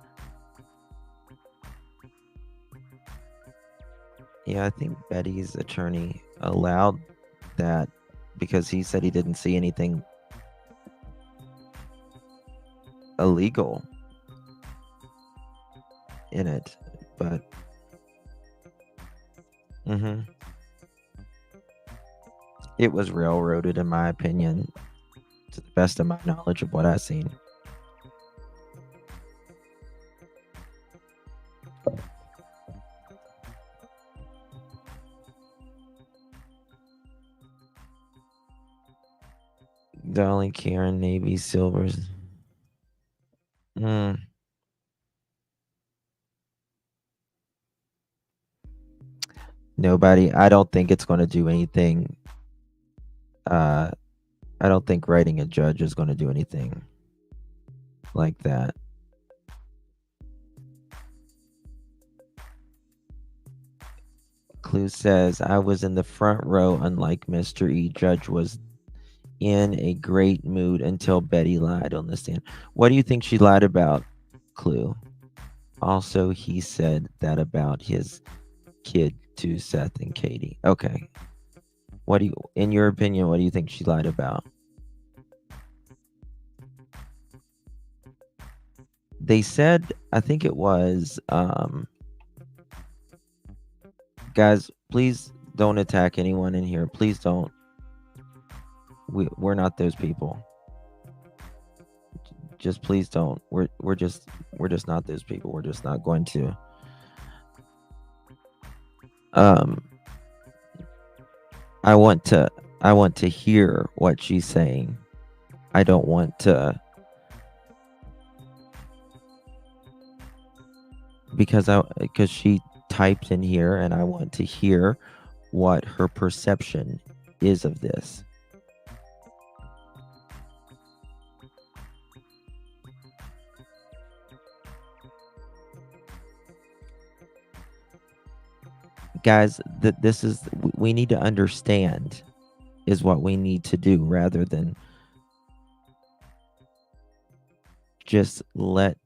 I think Betty's attorney allowed that because he said he didn't see anything illegal in it, but it was railroaded, in my opinion, to the best of my knowledge of what I've seen. Dolly, Karen, Navy, Silvers. Nobody. I don't think it's going to do anything. I don't think writing a judge is going to do anything like that. Clue says, I was in the front row, unlike Mr. E. Judge was in a great mood until Betty lied on the stand. What do you think she lied about, Clue? Also, he said that about his kid to Seth and Katie. Okay. What do you, in your opinion, what do you think she lied about? They said, I think it was, guys, please don't attack anyone in here. Please don't. We're not those people. Just please don't. We're just not those people. We're just not going to. I want to hear what she's saying. I don't want to, because she typed in here, and I want to hear what her perception is of this. Guys, this is, we need to understand is what we need to do, rather than just let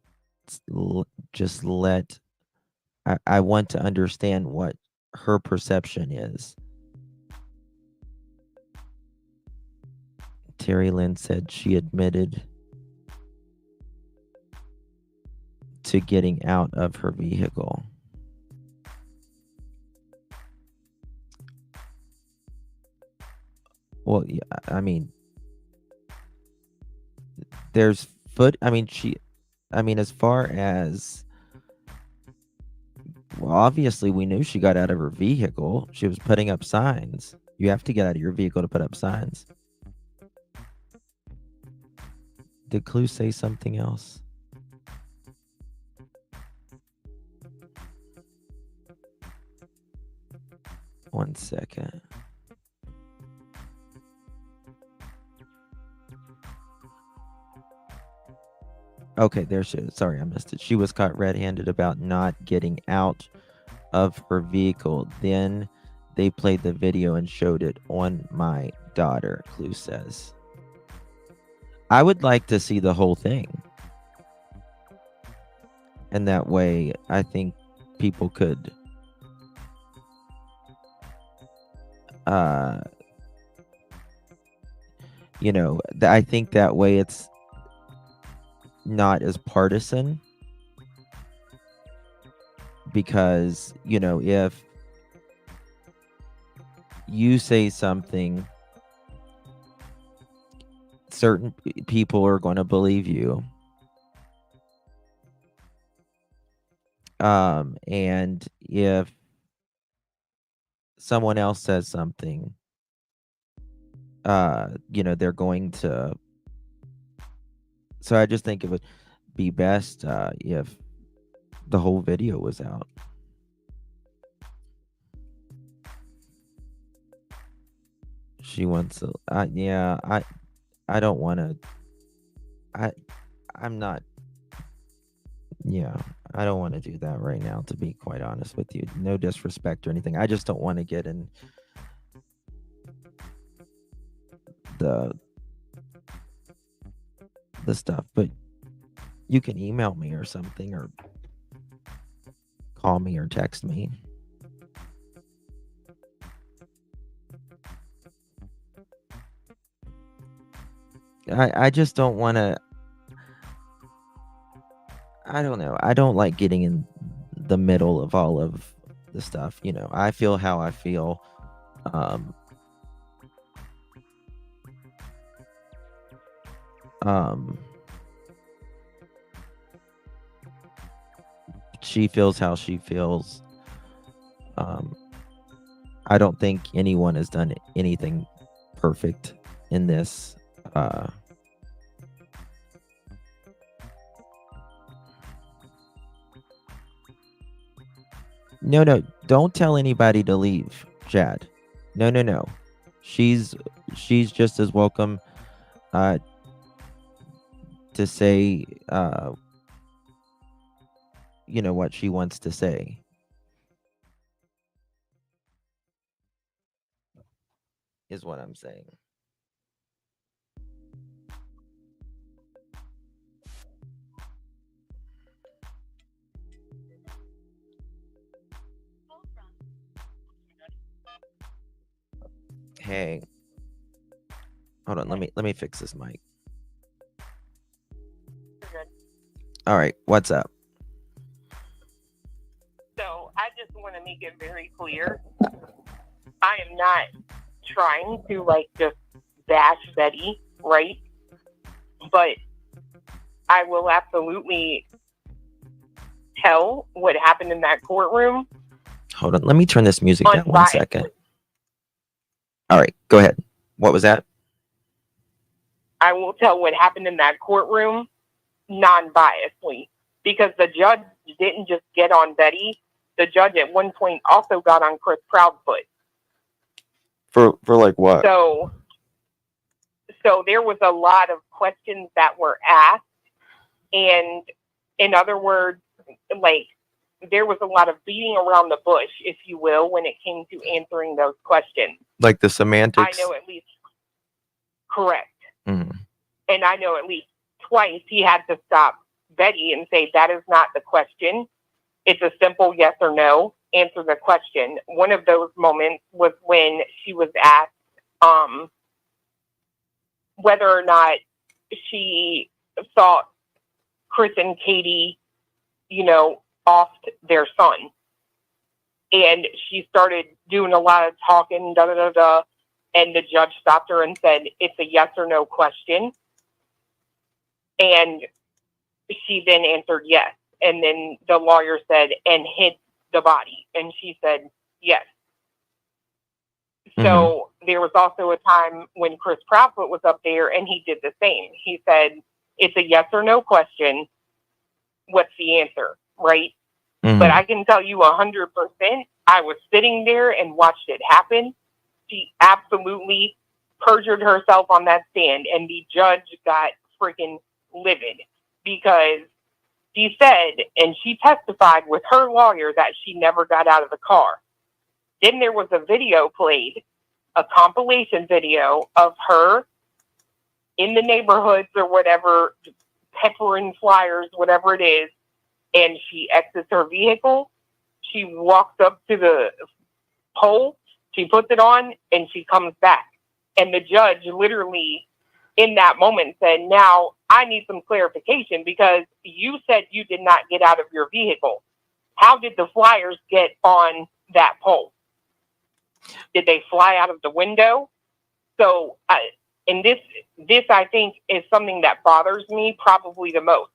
I want to understand what her perception is. Terry Lynn said she admitted to getting out of her vehicle. Well, yeah, I mean, there's as far as, well, obviously we knew she got out of her vehicle. She was putting up signs. You have to get out of your vehicle to put up signs. Did Clue say something else? One second. Okay, there she is. Sorry, I missed it. She was caught red-handed about not getting out of her vehicle. Then they played the video and showed it on my daughter, Clue says. I would like to see the whole thing. And that way, I think people could I think that way it's not as partisan, because if you say something, certain people are going to believe you, and if someone else says something, they're going to. So I just think it would be best if the whole video was out. She wants to. I don't want to. I'm not. Yeah, I don't want to do that right now, to be quite honest with you. No disrespect or anything. I just don't want to get in the stuff. But you can email me or something, or call me or text me. I just don't want to. I don't know. I don't like getting in the middle of all of the stuff. You know, I feel how I feel. Um, she feels how she feels. I don't think anyone has done anything perfect in this. No, don't tell anybody to leave, Chad. No. She's just as welcome to say you know what she wants to say. Is what I'm saying. Hey. Hold on, let me fix this mic. All right, what's up? So I just want to make it very clear. I am not trying to just bash Betty, right? But I will absolutely tell what happened in that courtroom. Hold on, let me turn this music down 1 second. All right, go ahead. What was that? I will tell what happened in that courtroom non-biasedly, because the judge didn't just get on Betty. The judge at one point also got on Chris Proudfoot. For like what? So there was a lot of questions that were asked, and in other words, there was a lot of beating around the bush, if you will, when it came to answering those questions. Like the semantics? I know at least, correct. Mm. And I know at least twice he had to stop Betty and say, that is not the question. It's a simple yes or no. Answer the question. One of those moments was when she was asked whether or not she thought Chris and Katie, offed their son. And she started doing a lot of talking, and the judge stopped her and said, it's a yes or no question. And she then answered yes. And then the lawyer said, and hid the body. And she said, yes. Mm-hmm. So there was also a time when Chris Proudfoot was up there and he did the same. He said, it's a yes or no question. What's the answer? Right? Mm-hmm. But I can tell you 100%, I was sitting there and watched it happen. She absolutely perjured herself on that stand, and the judge got freaking livid because she said, and she testified with her lawyer, that she never got out of the car. Then there was a video played, a compilation video of her in the neighborhoods or whatever, peppering flyers, whatever it is, and she exits her vehicle. She walks up to the pole, she puts it on, and she comes back. And the judge literally in that moment said, now I need some clarification because you said you did not get out of your vehicle. How did the flyers get on that pole? Did they fly out of the window? So, and this I think is something that bothers me probably the most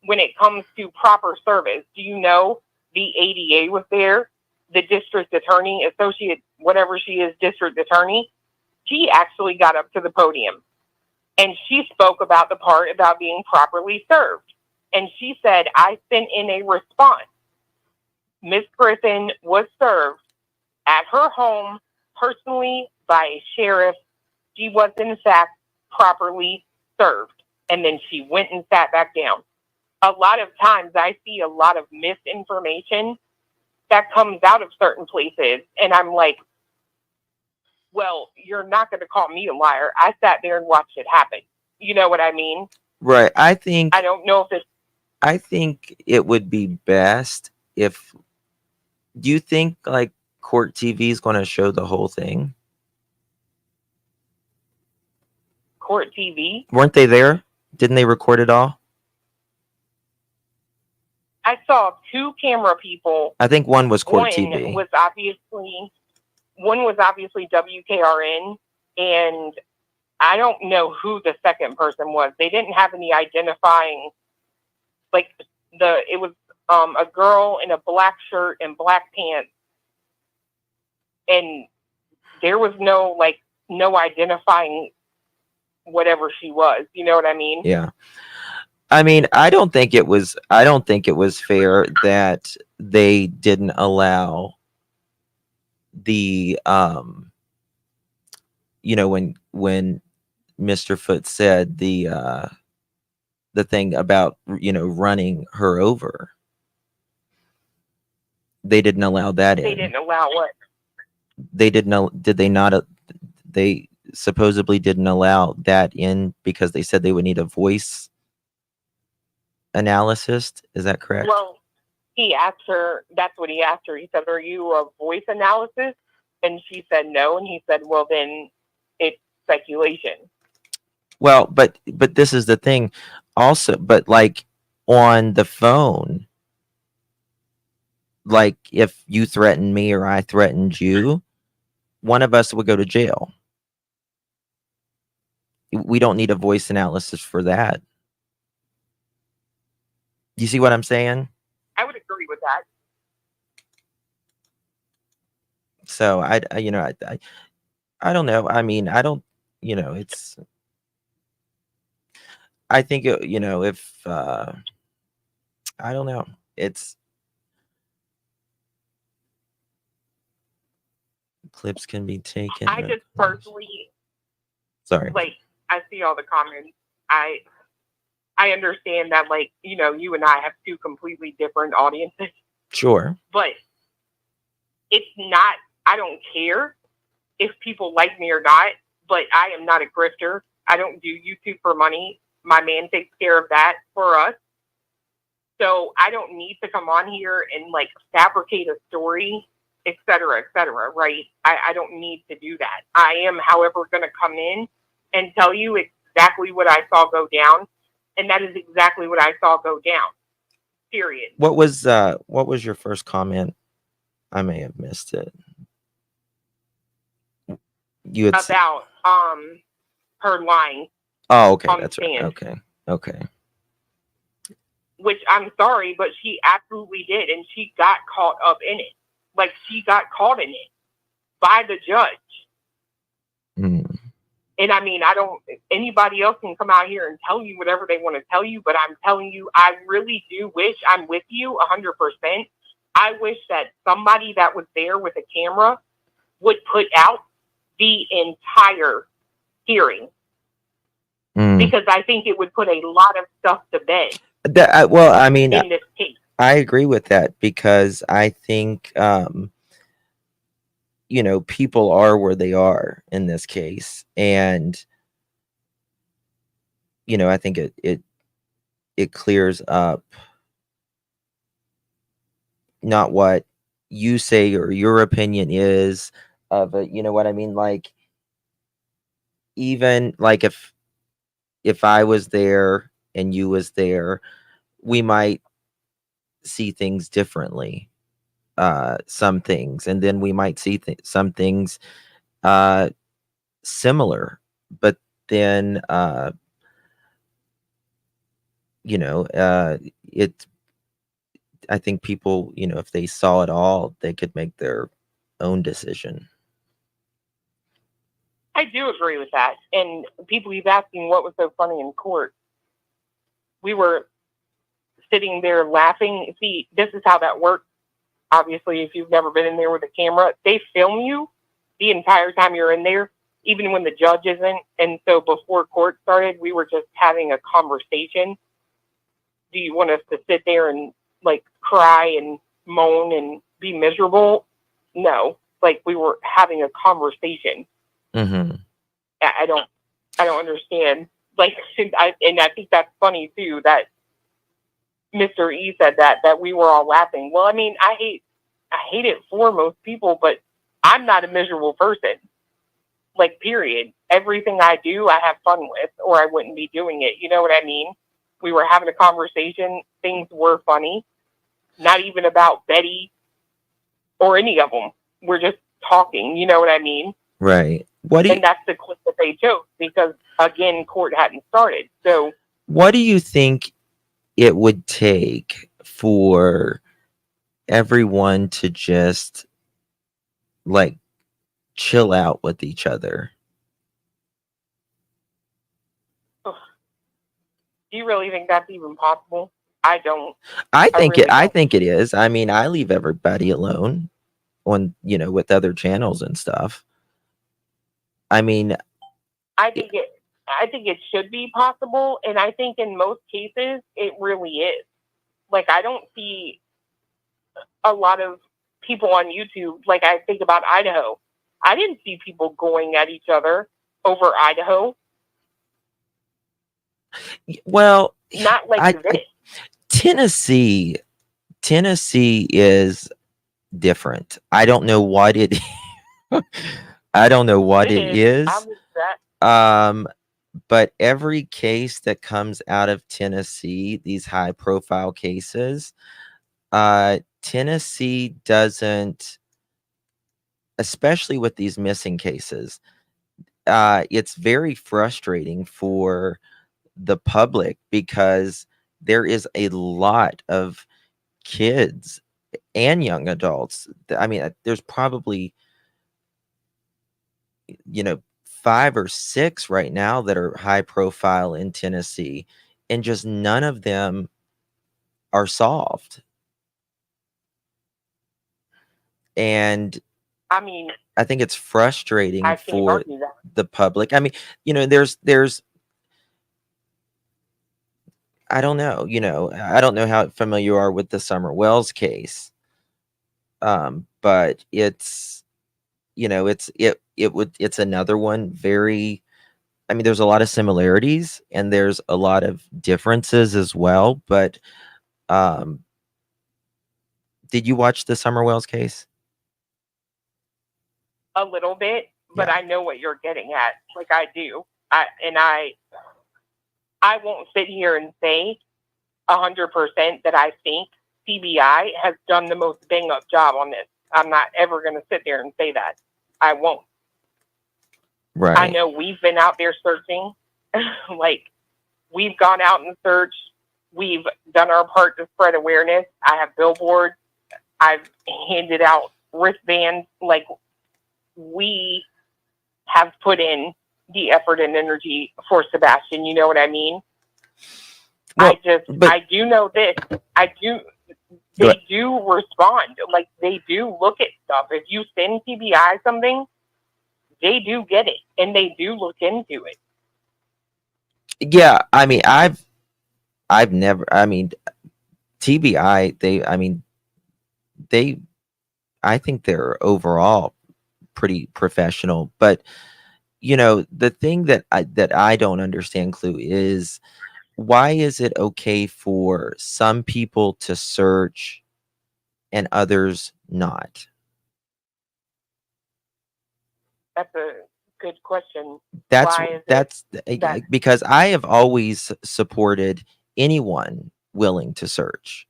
when it comes to proper service. Do you know the ADA was there? The district attorney, associate, whatever she is, district attorney, she actually got up to the podium and she spoke about the part about being properly served. And she said, I sent in a response. Miss Griffin was served at her home personally by a sheriff. She was in fact properly served. And then she went and sat back down. A lot of times I see a lot of misinformation that comes out of certain places. And I'm like, well, you're not going to call me a liar. I sat there and watched it happen. You know what I mean? Right. I don't know if it's... I think it would be best if... Do you think like Court TV is going to show the whole thing? court TV. Weren't they there? Didn't they record it all? I saw two camera people. I think one was court TV. One was obviously WKRN, and I don't know who the second person was. They didn't have any identifying, like it was a girl in a black shirt and black pants, and there was no identifying whatever she was. You know what I mean? Yeah. I mean, I don't think it was fair that they didn't allow the when Mr. Foote said the thing about running her over. They didn't allow that in. They didn't allow what? They didn't know. Did they not? They supposedly didn't allow that in because they said they would need a voice analysis. Is that correct? Well, he asked her. That's what he asked her. He said, "Are you a voice analysis?" And she said no. And he said, "Well, then it's speculation." Well, but this is the thing, also. But like on the phone, like if you threatened me or I threatened you, one of us would go to jail. We don't need a voice analysis for that. You see what I'm saying? I would agree with that. So I don't know. I mean, I don't, it's, I think, if, I don't know, it's, clips can be taken. I just personally, sorry. Like, I see all the comments. I understand that, like, you and I have two completely different audiences. Sure. But it's not, I don't care if people like me or not, but I am not a grifter. I don't do YouTube for money. My man takes care of that for us. So I don't need to come on here and like fabricate a story, et cetera, right? I don't need to do that. I am, however, going to come in and tell you exactly what I saw go down. And that is exactly what I saw go down. Period. What was your first comment? I may have missed it. You had about her lying. Oh, okay, that's right. Okay. Which I'm sorry, but she absolutely did, and she got caught up in it. Like, she got caught in it by the judge. And I mean, anybody else can come out here and tell you whatever they want to tell you, but I'm telling you, I really do wish I'm with you 100%. I wish that somebody that was there with a camera would put out the entire hearing. Because I think it would put a lot of stuff to bed. Well, I mean, in this case. I agree with that because I think, people are where they are in this case. And, I think it clears up not what you say or your opinion is of it. You know what I mean? Like, even like if I was there and you was there, we might see things differently. Some things, and then we might see some things similar, but then I think people, if they saw it all, they could make their own decision. I do agree with that. And people keep asking what was so funny in court. We were sitting there laughing. See, this is how that works. Obviously, if you've never been in there with a camera, they film you the entire time you're in there, even when the judge isn't. And so before court started, we were just having a conversation. Do you want us to sit there and like cry and moan and be miserable? No, like we were having a conversation. Mm-hmm. I don't understand. Like, I think that's funny too, that Mr. E said that we were all laughing. Well, I mean, I hate it for most people, but I'm not a miserable person. Like, period. everything I do, I have fun with, or I wouldn't be doing it. You know what I mean? We were having a conversation. Things were funny. Not even about Betty or any of them. We're just talking. You know what I mean? Right. And that's the clip that they chose because, again, court hadn't started. So what do you think it would take for everyone to just like chill out with each other? do you really think that's even possible? I don't. I think it is. I mean, I leave everybody alone on, with other channels and stuff. I mean, I think it should be possible, and I think in most cases it really is. Like, I don't see a lot of people on YouTube. Like, I think about Idaho. I didn't see people going at each other over Idaho. Well, not like this. Tennessee is different. I don't know what it I don't know what it is. But every case that comes out of Tennessee, these high profile cases, Tennessee doesn't, especially with these missing cases, it's very frustrating for the public because there is a lot of kids and young adults. I mean, there's probably 5 or 6 right now that are high profile in Tennessee, and just none of them are solved. And I mean, I think it's frustrating for the public. I mean, there's I don't know, I don't know how familiar you are with the Summer Wells case. But it's it's another one very, I mean, there's a lot of similarities and there's a lot of differences as well, but did you watch the Summer Wells case? A little bit, but I know what you're getting at. Like, I do. I won't sit here and say 100% that I think CBI has done the most bang up job on this. I'm not ever going to sit there and say that. I won't. Right. I know we've been out there searching. Like, we've gone out and searched. We've done our part to spread awareness. I have billboards. I've handed out wristbands. Like, we have put in the effort and energy for Sebastian. You know what I mean? Well, I do know this. They do respond. Like, they do look at stuff. If you send TBI something, they do get it and they do look into it. Yeah, I mean, I've never, I mean, TBI, I think they're overall pretty professional, but the thing that I don't understand, Clue, is why is it okay for some people to search and others not? That's a good question. That's because I have always supported anyone willing to search.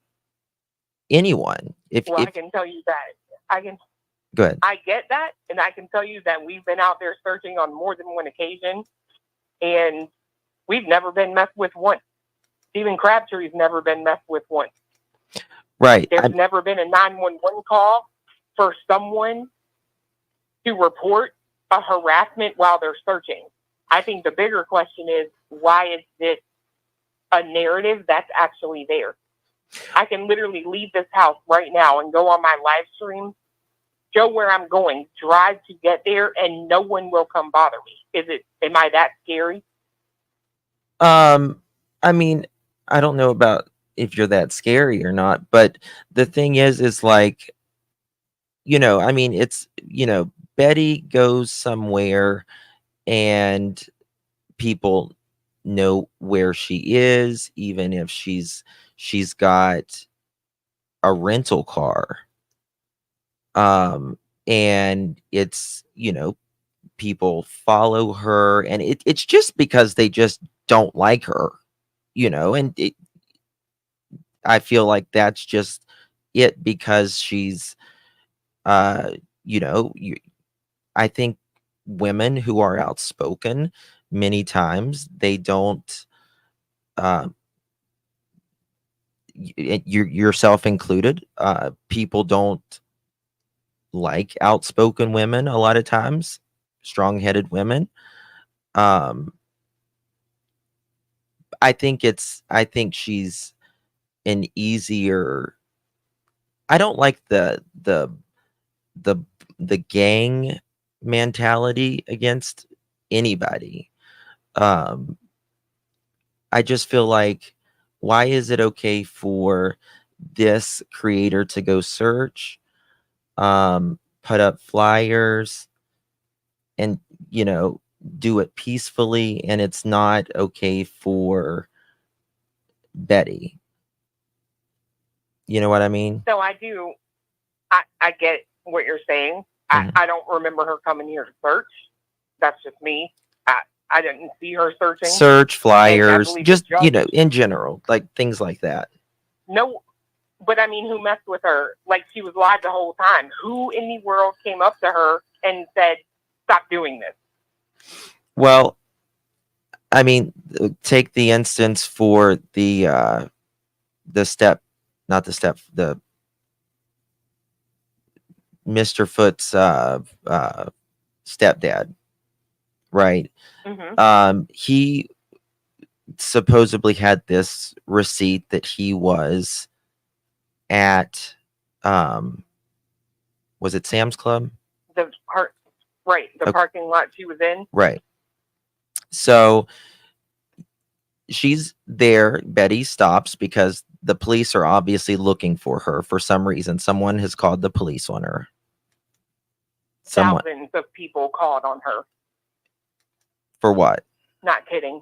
Anyone. I can tell you that. Go ahead. I get that, and I can tell you that we've been out there searching on more than one occasion, and we've never been messed with once. Stephen Crabtree's never been messed with once. Right. There's never been a 911 call for someone to report a harassment while they're searching. I think the bigger question is, why is this a narrative that's actually there? I can literally leave this house right now and go on my live stream, show where I'm going, drive to get there, and no one will come bother me. Am I that scary? I mean, I don't know about if you're that scary or not, but the thing is like, I mean, it's, Betty goes somewhere and people know where she is, even if she's got a rental car. And it's, people follow her, and it's just because they just don't like her, and I feel like that's just it, because she's you know you, I think women who are outspoken, many times they don't, uh, yourself included, people don't like outspoken women a lot of times, strong-headed women. um I think she's an easier, I don't like the the gang mentality against anybody. um I just feel like, why is it okay for this creator to go search, put up flyers, and do it peacefully, and it's not okay for Betty? You know what I mean? So I do. I get what you're saying. I don't remember her coming here to search. That's just me. I didn't see her searching. Search flyers, believe just the judge- in general, like things like that. No, but I mean, who messed with her? Like, she was live the whole time. Who in the world came up to her and said, "Stop doing this"? Well, I mean, take the instance for the step, not the step, the Mr. Foot's stepdad, right? He supposedly had this receipt that he was at, was it Sam's Club? The parking lot she was in. Right. So she's there. Betty stops because the police are obviously looking for her for some reason. Someone has called the police on her. Thousands of people called on her. For what? Not kidding.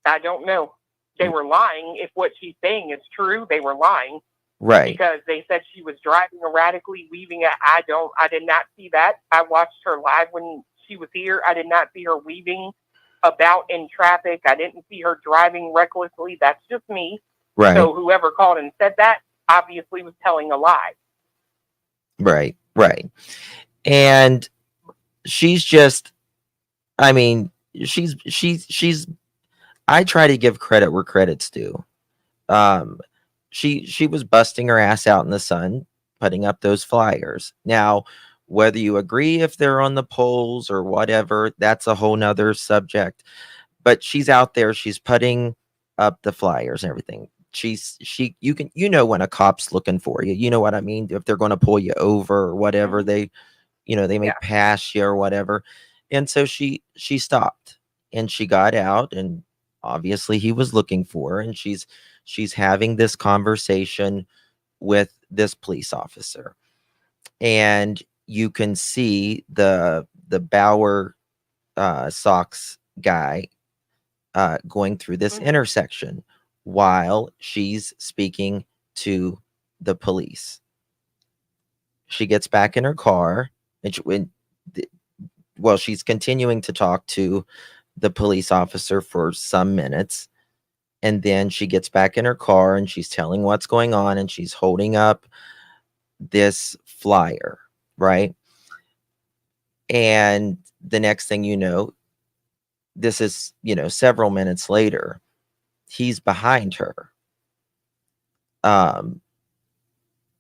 I don't know. They were lying. If what she's saying is true, they were lying. Right. Because they said she was driving erratically, weaving it. I did not see that. I watched her live when she was here. I did not see her weaving about in traffic. I didn't see her driving recklessly. That's just me. Right. So whoever called and said that obviously was telling a lie. Right. Right. And she's just, I mean, she's I try to give credit where credit's due. She was busting her ass out in the sun, putting up those flyers. Now, whether you agree if they're on the polls or whatever, that's a whole nother subject. But she's out there, she's putting up the flyers and everything. You know when a cop's looking for you. You know what I mean? If they're going to pull you over or whatever, they may pass you or whatever. And so she stopped and she got out, and obviously he was looking for her, and she's having this conversation with this police officer. And you can see the Bauer Sox guy going through this intersection while she's speaking to the police. She gets back in her car, and she's continuing to talk to the police officer for some minutes. And then she gets back in her car and she's telling what's going on, and she's holding up this flyer, right? And the next thing you know, this is, several minutes later, he's behind her.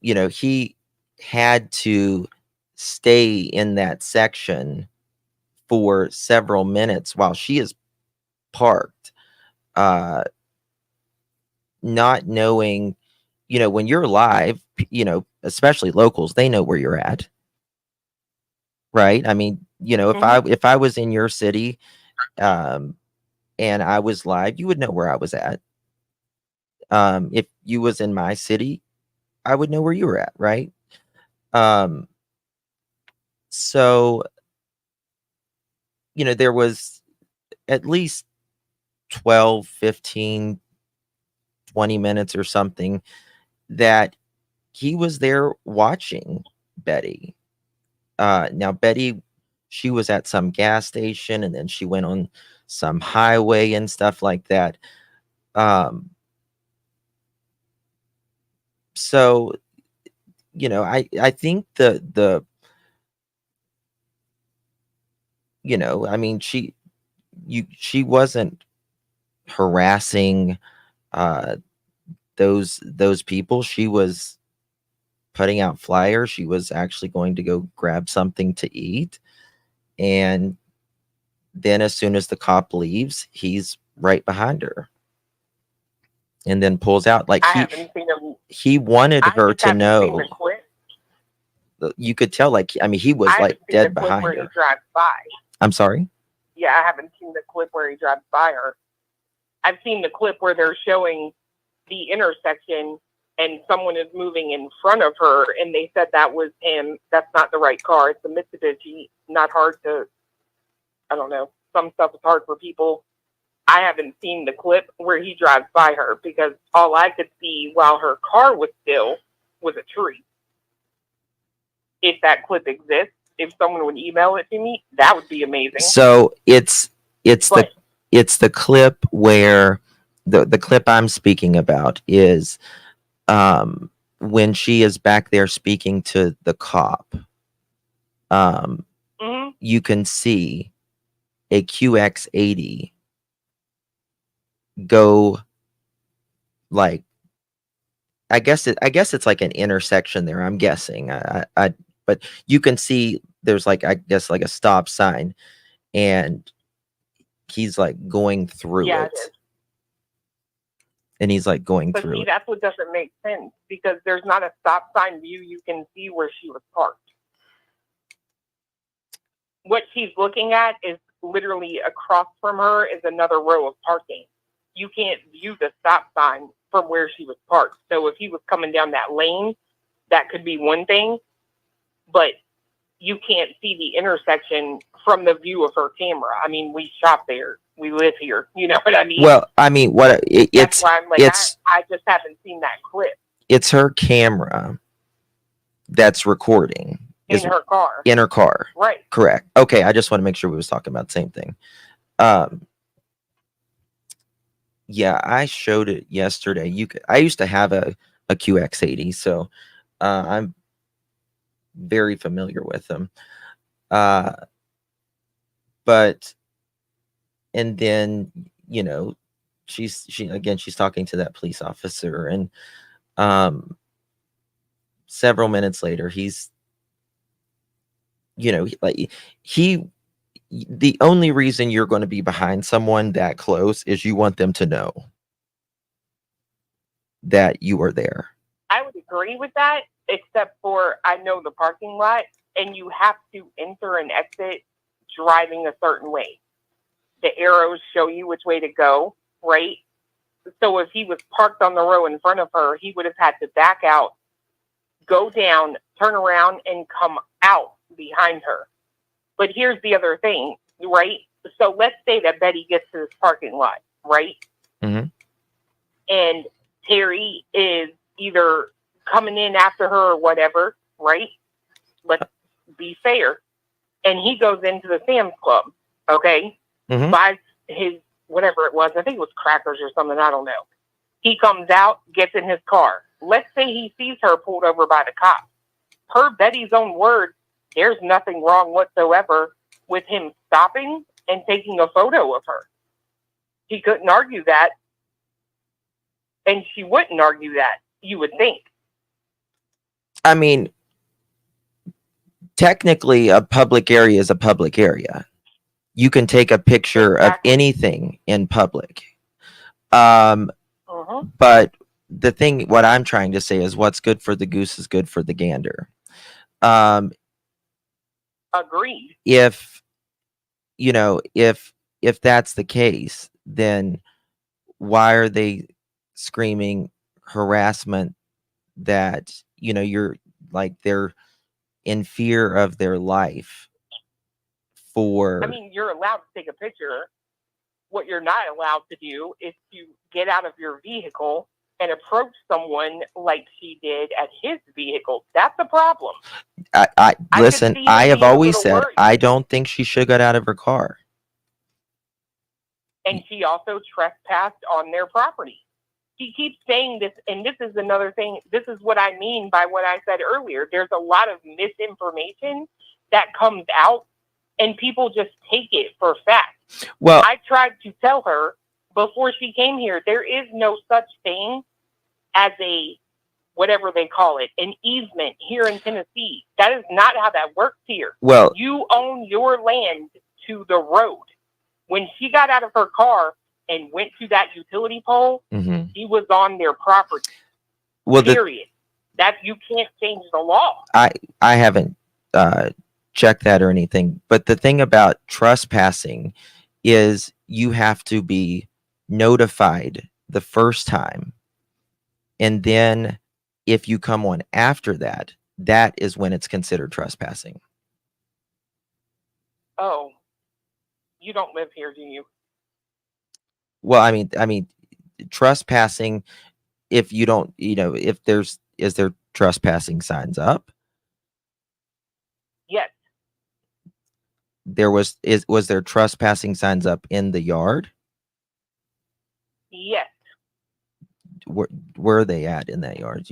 He had to stay in that section for several minutes while she is parked, not knowing, when you're live, especially locals, they know where you're at, right? I mean, if I was in your city, and I was live, you would know where I was at. If you was in my city, I would know where you were at, right? So, there was at least 12, 15, 20 minutes or something that he was there watching Betty. Now, Betty, she was at some gas station and then she went on some highway and stuff like that. So, you know, I think the you know, I mean, she wasn't harassing those people. She was putting out flyers. She was actually going to go grab something to eat, and then as soon as the cop leaves, he's right behind her and then pulls out. Like he wanted her to know. You could tell, like, I mean, he was like dead behind her. He drives by. I'm sorry? Yeah, I haven't seen the clip where he drives by her. I've seen the clip where they're showing the intersection and someone is moving in front of her, and they said that was him. That's not the right car. It's a Mitsubishi. Not hard to, I don't know. Some stuff is hard for people. I haven't seen the clip where he drives by her, because all I could see while her car was still was a tree. If that clip exists, if someone would email it to me, that would be amazing. So it's the clip where the clip I'm speaking about is when she is back there speaking to the cop. You can see a QX80 go, like, I guess it's like an intersection there. I'm guessing. But you can see there's, like, I guess, like a stop sign, and he's like going through it. And he's like going But through see, it. that's what doesn't make sense, because there's not a stop sign view you can see where she was parked. What she's looking at is literally across from her is another row of parking. You can't view the stop sign from where she was parked. So if he was coming down that lane, that could be one thing, but you can't see the intersection from the view of her camera. I mean, we shop there. We live here. You know what I mean? Well, I mean, That's why I'm like, I just haven't seen that clip. It's her camera that's recording. In her car. In her car. Right. Correct. Okay, I just want to make sure we was talking about the same thing. Yeah, I showed it yesterday. I used to have a QX80, so I'm very familiar with them. But and then, you know, she's talking to that police officer, and several minutes later, he's, you know, the only reason you're going to be behind someone that close is you want them to know that you are there. I would agree with that, except for I know the parking lot, and you have to enter and exit driving a certain way. The arrows show you which way to go, right? So if he was parked on the row in front of her, he would have had to back out, go down, turn around, and come out behind her. But here's the other thing, right? So let's say that Betty gets to this parking lot, right? Mm-hmm. And Terry is either coming in after her or whatever, right? Let's be fair. And he goes into the Sam's Club, okay? Mm-hmm. Buys his, whatever it was, I think it was crackers or something, I don't know. He comes out, gets in his car. Let's say he sees her pulled over by the cops. Per Betty's own word, there's nothing wrong whatsoever with him stopping and taking a photo of her. He couldn't argue that. And she wouldn't argue that, you would think. I mean, technically, a public area is a public area. You can take a picture of anything in public. But the thing, what I'm trying to say is, what's good for the goose is good for the gander. Agreed. If, you know, if that's the case, then why are they screaming harassment that, you know, you're like, they're in fear of their life for... I mean, you're allowed to take a picture. What you're not allowed to do is to get out of your vehicle and approach someone like she did at his vehicle. That's a problem. I listen, I have always said worried. I don't think she should get out of her car. And she also trespassed on their property. She keeps saying this, and this is another thing. This is what I mean by what I said earlier. There's a lot of misinformation that comes out, and people just take it for fact. Well, I tried to tell her before she came here, there is no such thing as a, whatever they call it, an easement here in Tennessee. That is not how that works here. Well, you own your land to the road. When she got out of her car and went to that utility pole, she was on their property. Well, period. That you can't change the law. I haven't checked that or anything, but the thing about trespassing is you have to be notified the first time, and then if you come on after that, that is when it's considered trespassing. Oh, you don't live here, do you? Well, I mean, trespassing, if you don't, if is there trespassing signs up? Yes. Was there trespassing signs up in the yard? Yes. Where are they at in that yard?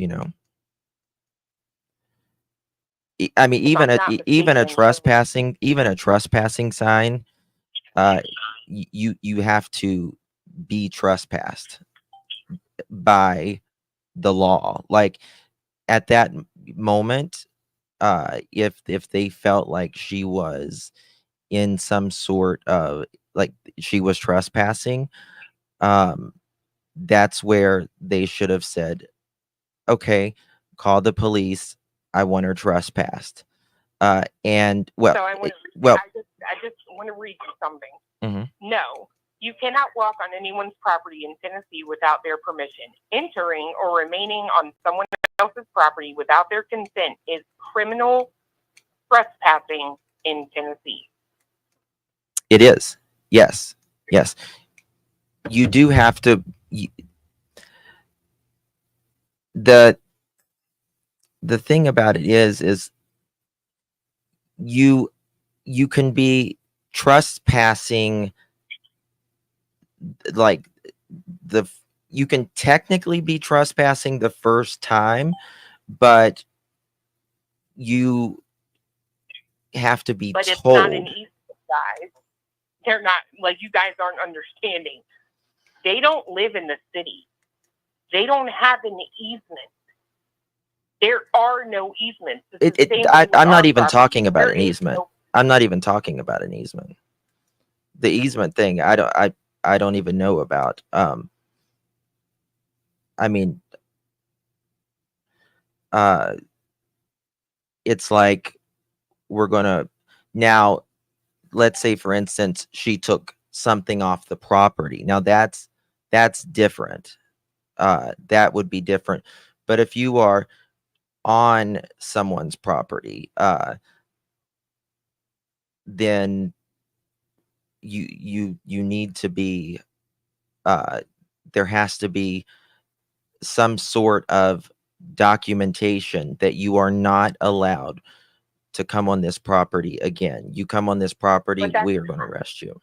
I mean, even a trespassing sign, you have to be trespassed by the law. Like at that moment, if they felt like she was in some sort of, like, she was trespassing, that's where they should have said, okay, call the police, I want her trespassed. And well, so I just want to read you something. No, you cannot walk on anyone's property in Tennessee without their permission. Entering or remaining on someone else's property without their consent is criminal trespassing in Tennessee. It is. Yes. You do have to. The thing about it is you can be trespassing, like you can technically be trespassing the first time, but you have to be but told. It's not an easement, guys. They're not, like, you guys aren't understanding. They don't live in the city. They don't have an easement. There are no easements. I'm not even talking about an easement. I'm not even talking about an easement. The easement thing, I don't even know about. I mean, it's like we're gonna now. Let's say, for instance, she took something off the property. Now that's different. That would be different. But if you are on someone's property, then you need to be, there has to be some sort of documentation that you are not allowed to come on this property again. You come on this property, we are going to arrest you.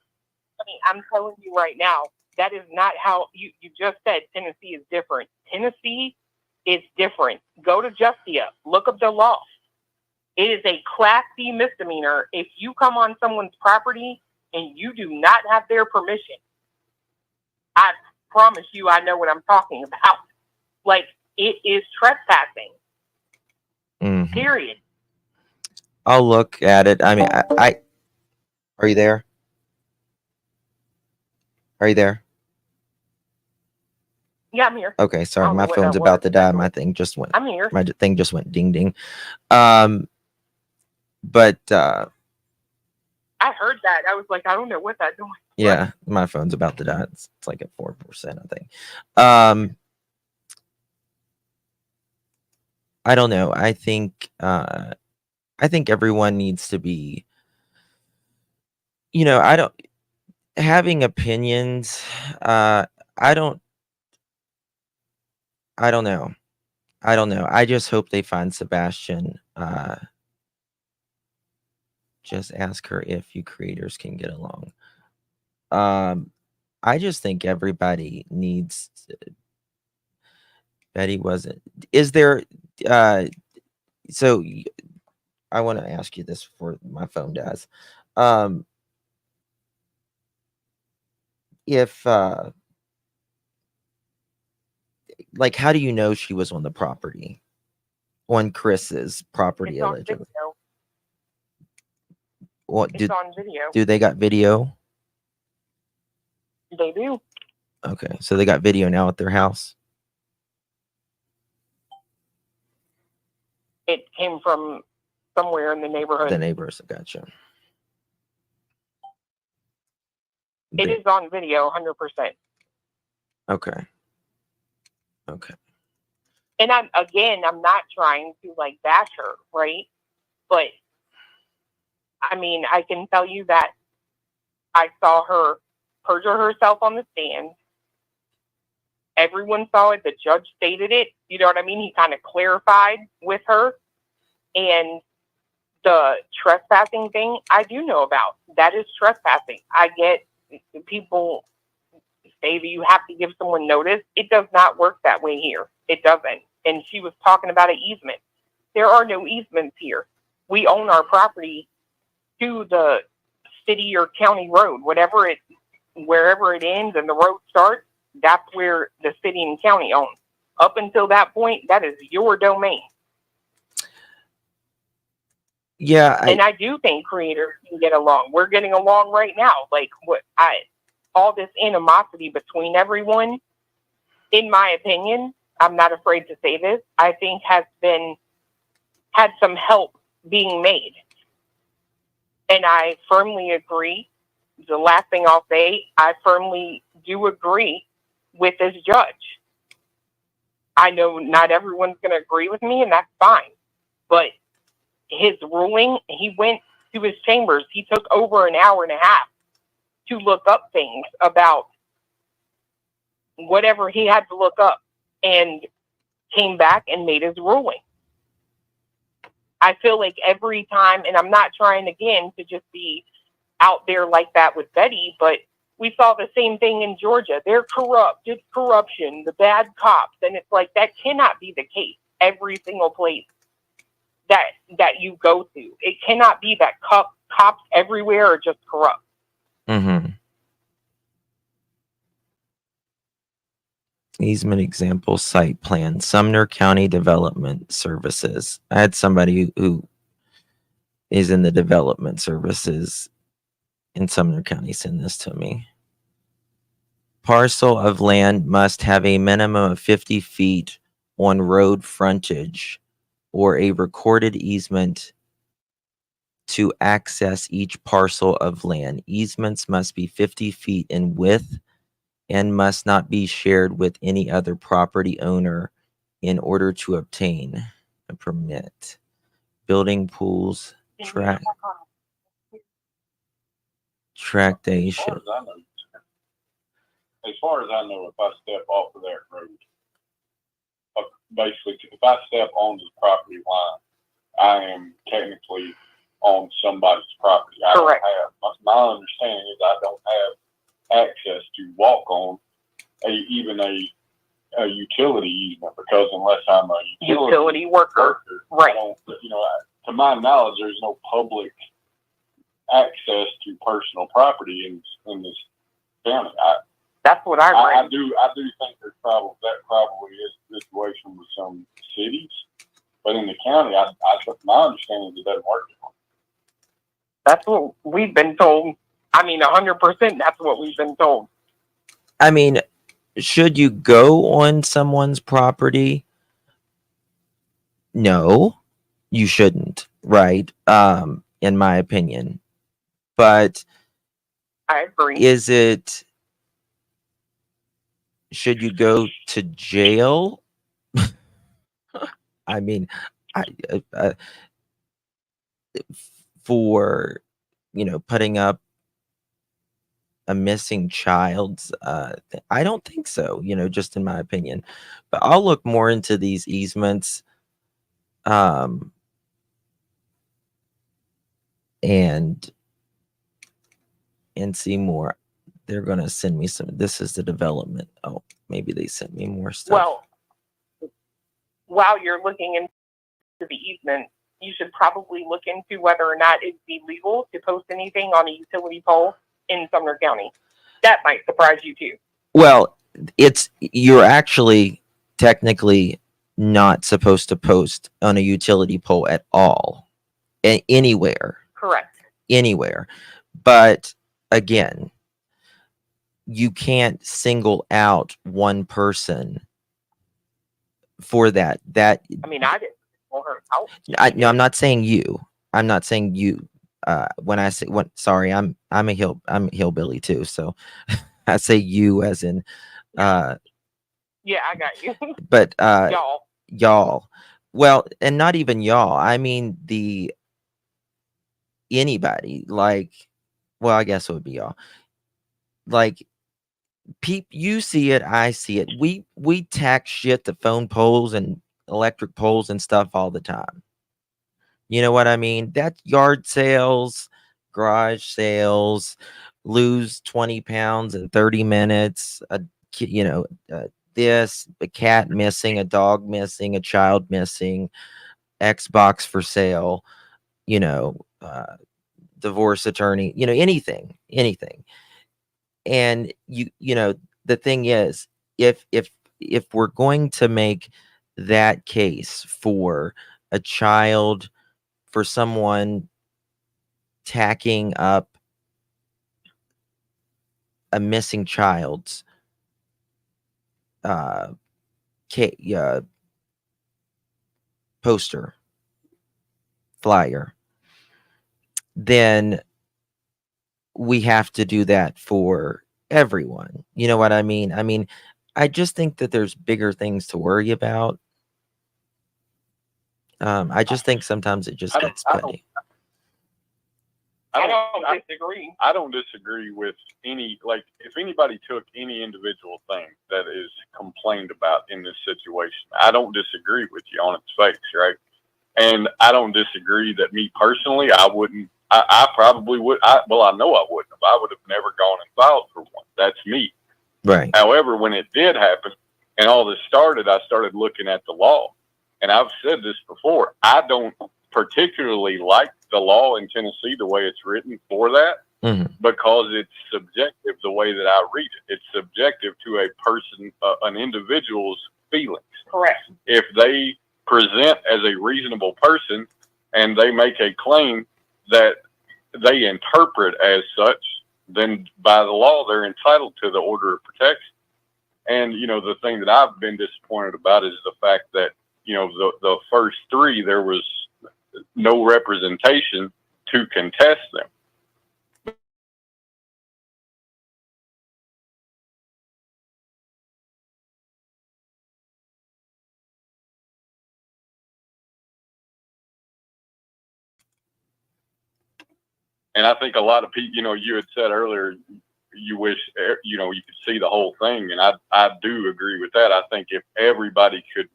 I mean, I'm telling you right now, that is not how you just said Tennessee is different. Tennessee is different. Go to Judicial, look up the law. It is a Class C misdemeanor if you come on someone's property and you do not have their permission. I promise you, I know what I'm talking about. Like, it is trespassing. Period. I'll look at it. I mean, I are you there? Are you there? Yeah, I'm here. Okay, sorry, my phone's about to die. My thing just went. I'm here. My thing just went ding ding. But I heard that. I was like, I don't know what that's doing. Yeah, my phone's about to die. It's like at 4%, I think. I don't know. I think everyone needs to be, I don't having opinions. I don't I don't know. I just hope they find Sebastian. Just ask her if you creators can get along. I just think everybody needs. Betty wasn't. Is there? So I want to ask you this before my phone dies. If like, how do you know she was on the property, on Chris's property It's on allegedly? video. What It's on video. do they got video? They do. Okay, so they got video now at their house. It came from somewhere in the neighborhood. The neighbors, gotcha. It is on video, 100%. Okay. And I'm not trying to like bash her, right? But I mean, I can tell you that I saw her perjure herself on the stand. Everyone saw it. The judge stated it. You know what I mean? He kind of clarified with her. And the trespassing thing, I do know about. That is trespassing. I get people say that you have to give someone notice. It does not work that way here. It doesn't. And she was talking about an easement. There are no easements here. We own our property to the city or county road, wherever it ends and the road starts, that's where the city and county own. Up until that point, that is your domain. Yeah, and I do think creators can get along. We're getting along right now. Like all this animosity between everyone, in my opinion, I'm not afraid to say this, I think had some help being made. And I firmly agree. The last thing I'll say, I firmly do agree with this judge. I know not everyone's going to agree with me, and that's fine. But his ruling, he went to his chambers. He took over an hour and a half to look up things about whatever he had to look up and came back and made his ruling. I feel like every time, and I'm not trying again to just be out there like that with Betty, but we saw the same thing in Georgia. They're corrupt. It's corruption, the bad cops. And it's like, that cannot be the case every single place that you go to. It cannot be that cops everywhere are just corrupt. Mm-hmm. Easement example, site plan, Sumner County Development Services. I had somebody who is in the development services in Sumner County send this to me. Parcel of land must have a minimum of 50 feet on road frontage or a recorded easement to access each parcel of land. Easements must be 50 feet in width and must not be shared with any other property owner in order to obtain a permit. Building pools, tractation. As far as I know, if I step off of that road, basically, if I step onto the property line, I am technically on somebody's property. Correct. My understanding is I don't have access to walk on even a utility easement, because unless I'm a utility worker, right? To my knowledge, there's no public access to personal property in this county. That's what I read. I do think that probably is the situation with some cities, but in the county, my understanding is it doesn't work. That's what we've been told. I mean, 100%. That's what we've been told. I mean, should you go on someone's property? No, you shouldn't, right? In my opinion. But I agree. Should you go to jail? I mean, for putting up a missing child's, I don't think so, just in my opinion. But I'll look more into these easements, and see more. They're gonna send me some. This is the development. Oh, maybe they sent me more stuff. Well, while you're looking into the easement, you should probably look into whether or not it'd be legal to post anything on a utility pole in Sumner County. That might surprise you too. Well, you're actually technically not supposed to post on a utility pole at all, anywhere. Correct. Anywhere. But again, you can't single out one person for that. I mean, I didn't pull her out. No, I'm not saying you. I'm not saying you. When I say sorry, I'm a hillbilly too. So I say you as in yeah, I got you. But y'all. Well, and not even y'all. I mean anybody. Like, well, I guess it would be y'all. Like, you see it, I see it. We tack shit to phone poles and electric poles and stuff all the time. You know what I mean? That's yard sales, garage sales, lose 20 pounds in 30 minutes, this, a cat missing, a dog missing, a child missing, Xbox for sale, divorce attorney, anything. And the thing is, if we're going to make that case for a child, for someone tacking up a missing child's poster, flyer, then we have to do that for everyone. You know what I mean? I mean, I just think that there's bigger things to worry about. I just think sometimes it just gets petty. I don't disagree. I don't disagree with if anybody took any individual thing that is complained about in this situation, I don't disagree with you on its face, right? And I don't disagree that me personally, I wouldn't, I probably would, I know I wouldn't have. I would have never gone and filed for one. That's me. Right. However, when it did happen and all this started, I started looking at the law. And I've said this before, I don't particularly like the law in Tennessee the way it's written for that, because it's subjective the way that I read it. It's subjective to a person, an individual's feelings. Correct. If they present as a reasonable person and they make a claim that they interpret as such, then by the law they're entitled to the order of protection. And the thing that I've been disappointed about is the fact that the first three, there was no representation to contest them. And I think a lot of people, you had said earlier, you wish, you could see the whole thing. And I do agree with that. I think if everybody could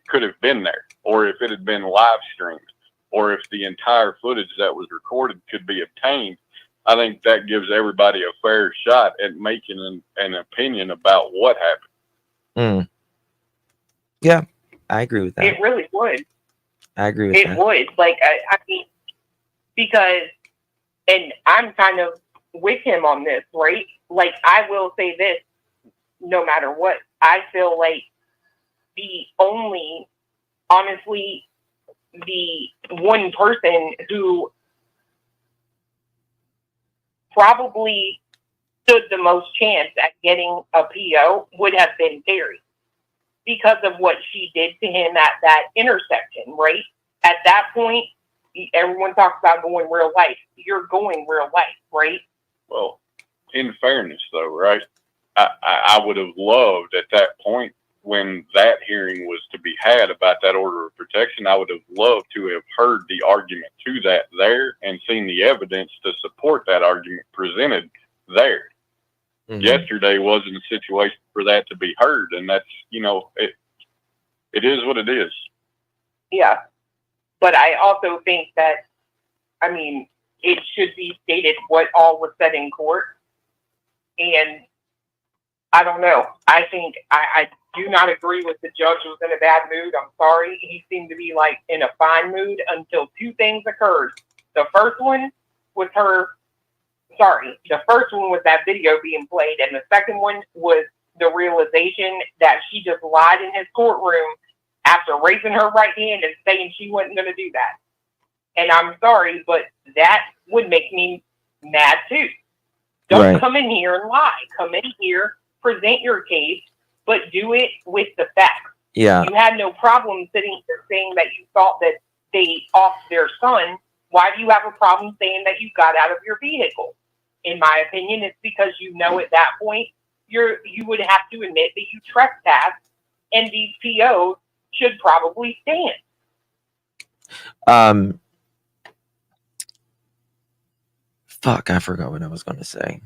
could have been there, or if it had been live streamed, or if the entire footage that was recorded could be obtained, I think that gives everybody a fair shot at making an opinion about what happened. Yeah, I agree with that. It really would. I agree with that. It would. I mean, because, and I'm kind of with him on this, right? I will say this, no matter what, I feel like honestly, the one person who probably stood the most chance at getting a PO would have been Terry, because of what she did to him at that intersection, right? At that point, everyone talks about going real life. You're going real life, right? Well, in fairness, though, right? I would have loved at that point, when that hearing was to be had about that order of protection, I would have loved to have heard the argument to that there and seen the evidence to support that argument presented there. Mhm. Yesterday wasn't a situation for that to be heard, and that's, it is what it is. Yeah. But I also think that, it should be stated what all was said in court. And I don't know. I think I do not agree with the judge was in a bad mood. I'm sorry. He seemed to be like in a fine mood until two things occurred. The first one was the first one was that video being played. And the second one was the realization that she just lied in his courtroom after raising her right hand and saying she wasn't going to do that. And I'm sorry, but that would make me mad too. Don't come in here and lie. Come in here, present your case, but do it with the facts. Yeah. You had no problem sitting here saying that you thought that they offed their son. Why do you have a problem saying that you got out of your vehicle? In my opinion, it's because at that point you would have to admit that you trespassed, and these POs should probably stand. Fuck, I forgot what I was going to say.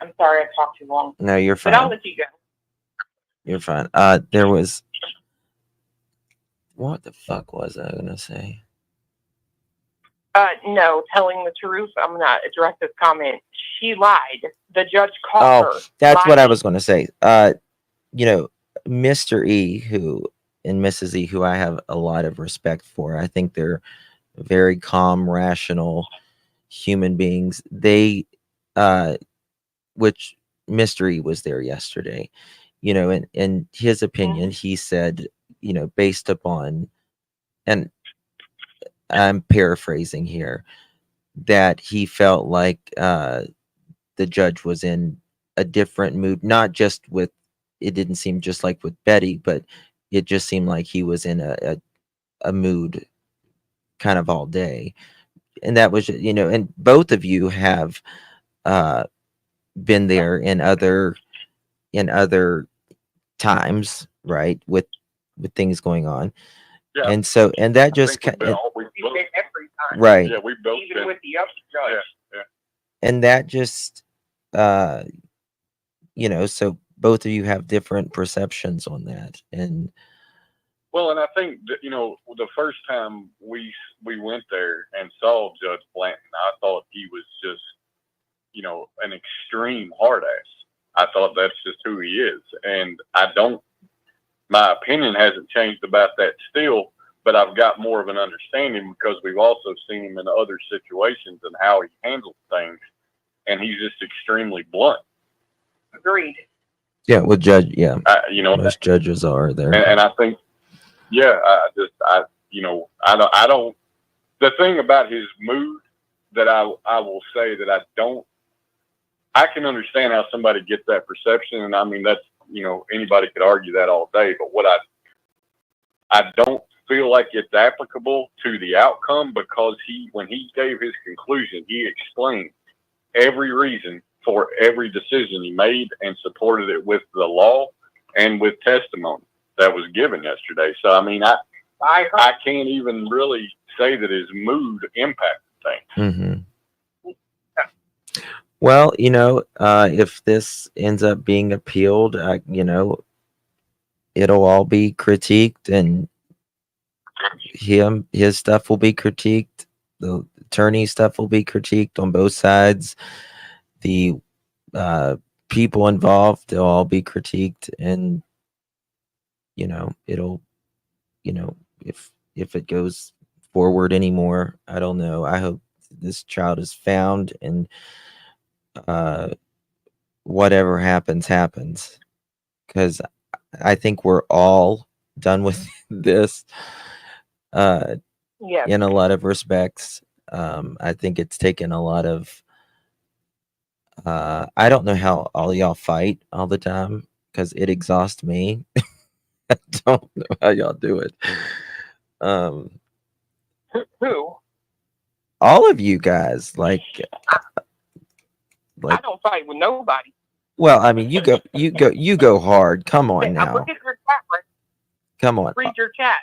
I'm sorry I talked too long. No, you're fine. But I'll let you go. You're fine. There was... What the fuck was I going to say? No, telling the truth. I'm going to address this comment. She lied. The judge caught her. That's lying. what I was going to say. Mr. E, and Mrs. E, who I have a lot of respect for. I think they're very calm, rational human beings. Which Mr. E was there yesterday, in his opinion, he said, based upon, and I'm paraphrasing here, that he felt like the judge was in a different mood, not just with, it didn't seem just like with Betty, but it just seemed like he was in a mood kind of all day. And that was, and both of you have been there in other times, right? With things going on. Yeah. And so, and that just We've been every time. Right. Yeah, we've both Even been. with the other judge. Yeah. And that just, so both of you have different perceptions on that. And Well, and I think that, the first time we went there and saw Judge Blanton, I thought he was just, an extreme hard ass. I thought that's just who he is. And my opinion hasn't changed about that still, but I've got more of an understanding because we've also seen him in other situations and how he handles things. And he's just extremely blunt. Agreed. yeah, with judge, yeah, most judges are there. And I think, I don't, the thing about his mood that I will say that I can understand how somebody gets that perception. And I mean, that's, anybody could argue that all day, but what I don't feel like it's applicable to the outcome because when he gave his conclusion, he explained every reason for every decision he made and supported it with the law and with testimony that was given yesterday. So, I mean, I can't even really say that his mood impacted things. Mm-hmm. Well, if this ends up being appealed, it'll all be critiqued, and his stuff will be critiqued. The attorney stuff will be critiqued on both sides. The people involved, they'll all be critiqued, and it'll, if it goes forward anymore, I don't know. I hope this child is found, and whatever happens, because I think we're all done with this in a lot of respects. I think it's taken a lot of I don't know how all y'all fight all the time because it exhausts me. I don't know how y'all do it. Who? All of you guys, like I don't fight with nobody. Well, I mean, you go hard. Come on now. Look at your chat. Come on. Read your chat.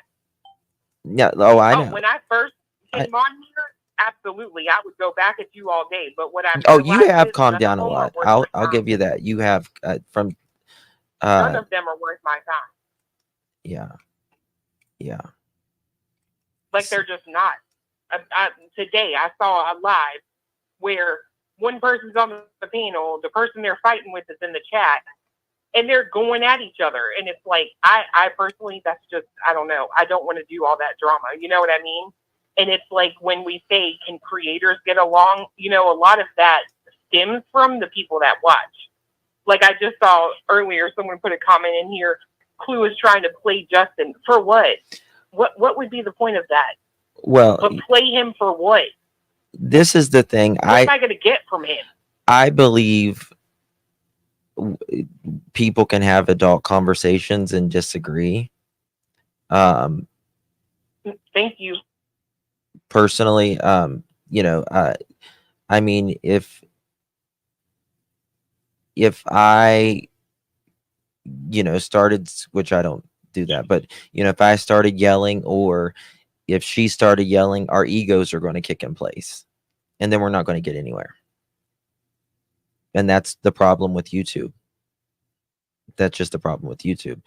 Yeah. Oh, I know. When I first came on here, absolutely, I would go back at you all day. But what I Oh, you realized have is calmed none down of a them are lot. worth I'll my I'll give time. you that. You have from None of them are worth my time. yeah. Like they're just not. Today I saw a live where one person's on the panel, the person they're fighting with is in the chat, and they're going at each other. And it's like, I personally, that's just, I don't know. I don't want to do all that drama. You know what I mean? And it's like when we say, can creators get along? You know, a lot of that stems from the people that watch. Like I just saw earlier, someone put a comment in here, Clue is trying to play Justin. For what? What would be the point of that? Well, But play him for what? this is the thing. What am I going to get from him? I believe people can have adult conversations and disagree. Thank you. Personally, you know, I mean, if I, you know, started, which I don't do that, but you know, if I started yelling or if she started yelling, our egos are going to kick in place, and then we're not going to get anywhere. And that's the problem with YouTube. That's just the problem with YouTube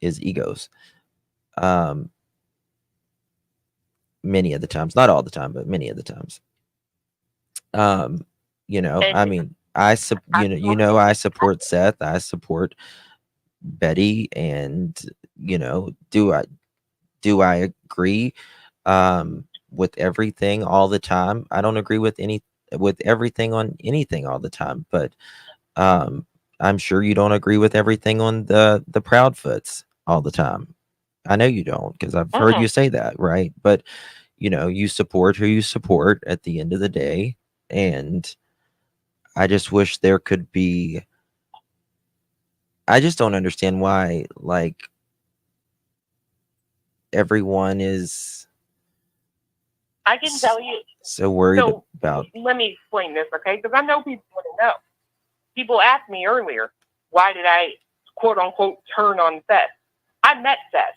is egos. Many of the times, not all the time, but many of the times. You know, I mean, I support Seth, I support Betty, and you know, do I agree with everything all the time? I don't agree with everything on anything all the time, but I'm sure you don't agree with everything on the Proudfoots all the time. I know you don't, because I've heard you say that, right? But you know, you support who you support at the end of the day, and I just wish there could be. I just don't understand why, like, everyone is. I can tell you. So worried about. Let me explain this, okay? Because I know people want to know. People asked me earlier, why did I, quote unquote, turn on Seth? I met Seth.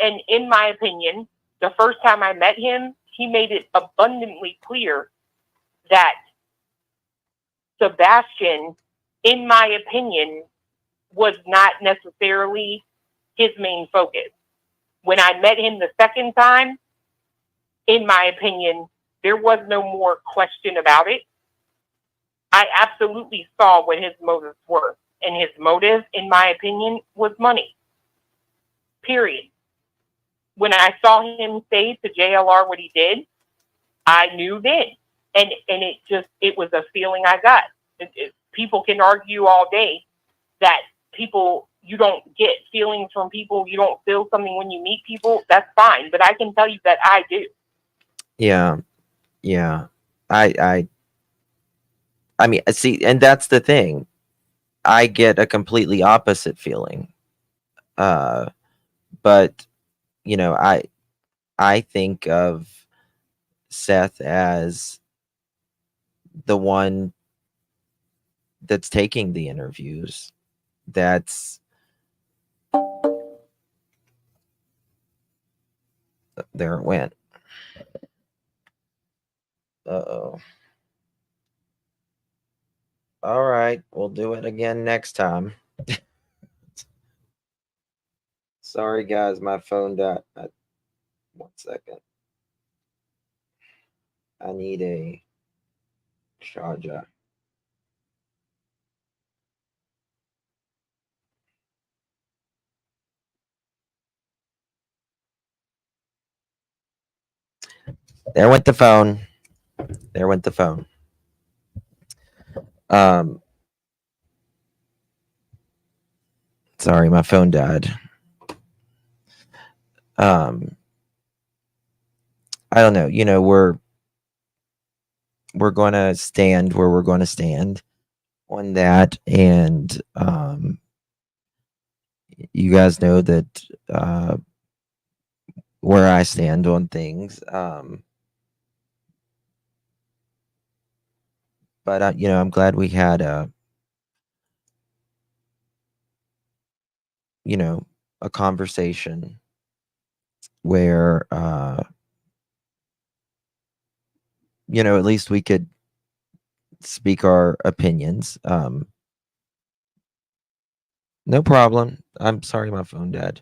And in my opinion, the first time I met him, he made it abundantly clear that Sebastian, in my opinion, was not necessarily his main focus. When I met him the second time, in my opinion, there was no more question about it. I absolutely saw what his motives were. And his motive, in my opinion, was money. Period. When I saw him say to JLR what he did, I knew then. And it was a feeling I got. People can argue all day that you don't get feelings from people, you don't feel something when you meet people. That's fine. But I can tell you that I do. Yeah. I mean, see, and that's the thing. I get a completely opposite feeling. But you know, I think of Seth as the one that's taking the interviews. That's there it went. Uh-oh. All right, we'll do it again next time. Sorry, guys, my phone died. 1 second. I need a charger. There went the phone. There went the phone. Sorry, my phone died. I don't know. You know, we're going to stand where we're going to stand on that, and you guys know that where I stand on things. But you know, I'm glad we had you know, a conversation where at least we could speak our opinions. No problem. I'm sorry my phone died.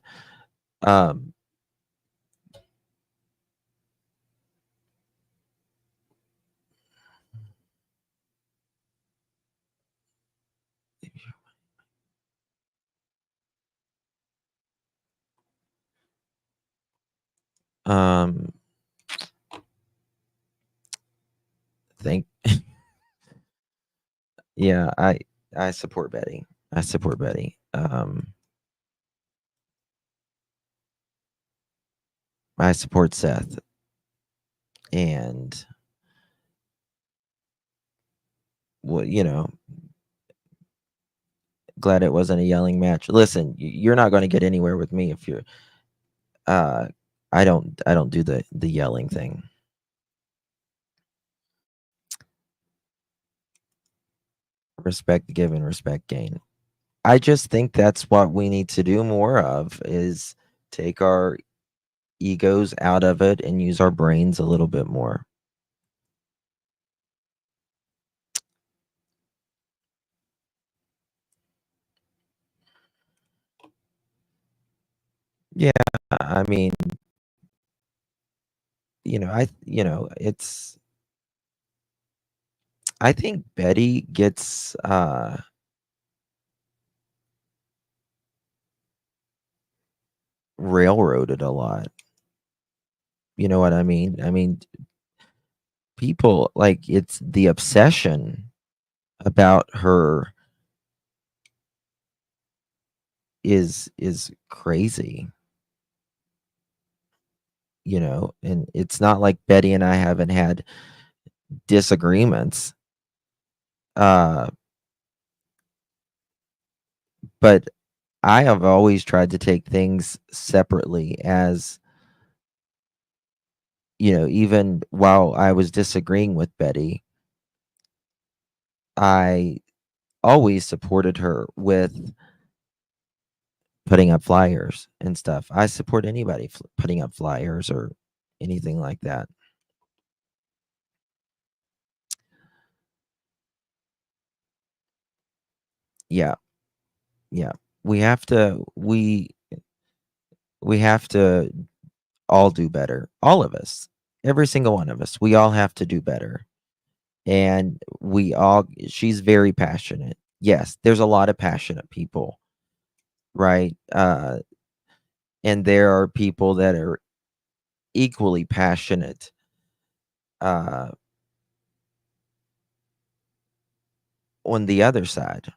Thank yeah, I support Betty. I support Betty. I support Seth. And glad it wasn't a yelling match. Listen, you're not going to get anywhere with me if you're I don't do the yelling thing. Respect given, respect gain. I just think that's what we need to do more of, is take our egos out of it and use our brains a little bit more. Yeah, I mean, it's I think Betty gets railroaded a lot. You know what I mean? I mean, people, like, it's the obsession about her is crazy. And it's not like Betty and I haven't had disagreements. But I have always tried to take things separately, as even while I was disagreeing with Betty, I always supported her with putting up flyers and stuff. I support anybody putting up flyers or anything like that. Yeah. Yeah. We have to all do better. All of us. Every single one of us. We all have to do better. And she's very passionate. Yes, there's a lot of passionate people, right? And there are people that are equally passionate on the other side.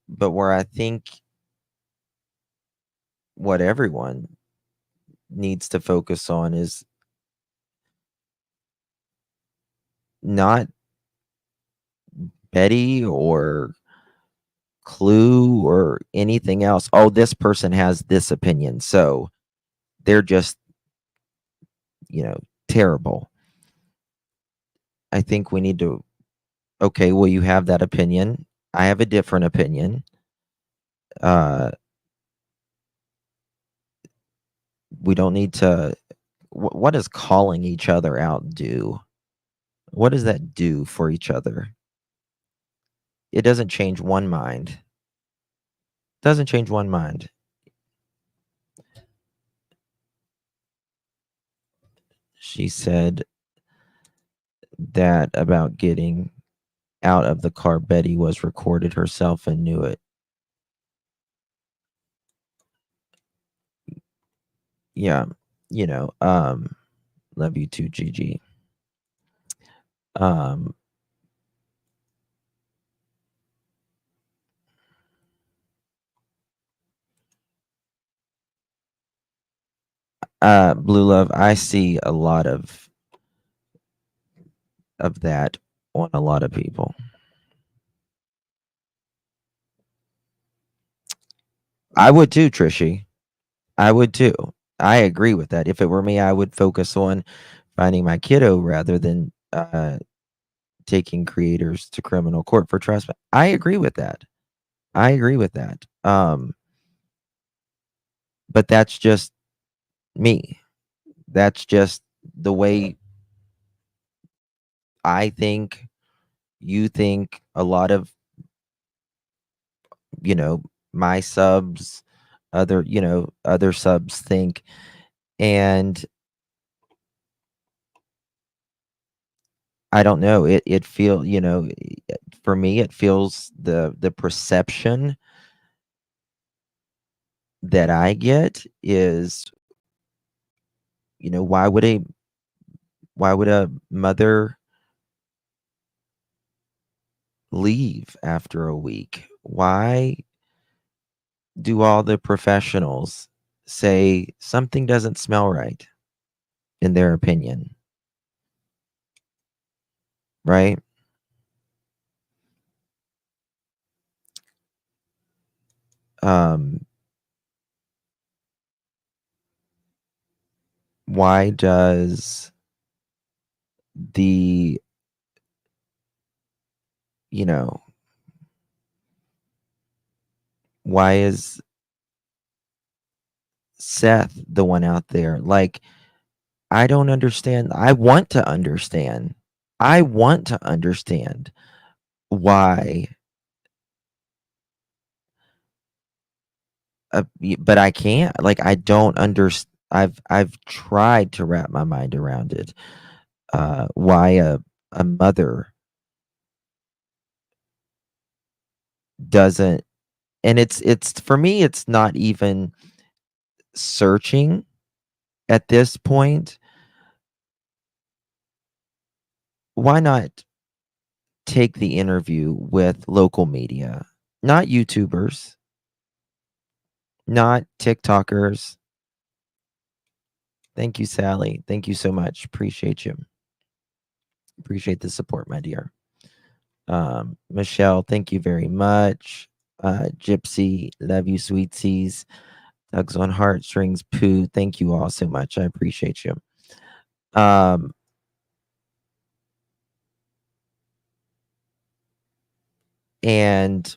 But where I think what everyone needs to focus on is not Betty or Clue or anything else. Oh, this person has this opinion, so they're just terrible. I think we need to, okay, well, you have that opinion. I have a different opinion. We don't need to, what does calling each other out do? What does that do for each other? It doesn't change one mind. Doesn't change one mind. She said that about getting out of the car. Betty was recorded herself and knew it. Yeah, love you too, Gigi. Blue Love, I see a lot of that on a lot of people. I would too, Trishy. I would too. I agree with that. If it were me, I would focus on finding my kiddo rather than taking creators to criminal court for trespass. I agree with that. But that's just me. That's just the way I think, you think, a lot of, my subs, other subs think, and I don't know, it feel, for me, it feels the perception that I get is, why would a mother leave after a week? Why do all the professionals say something doesn't smell right, in their opinion? Right? Um, why does the, why is Seth the one out there? Like, I don't understand. I want to understand. I want to understand why, but I can't. Like, I don't understand. I've tried to wrap my mind around it. Why a mother doesn't, and it's for me, it's not even searching at this point. Why not take the interview with local media, not YouTubers, not TikTokers? Thank you, Sally. Thank you so much. Appreciate you. Appreciate the support, my dear. Michelle, thank you very much. Gypsy, love you, sweetsies. Tugs on heartstrings, Pooh. Thank you all so much. I appreciate you. And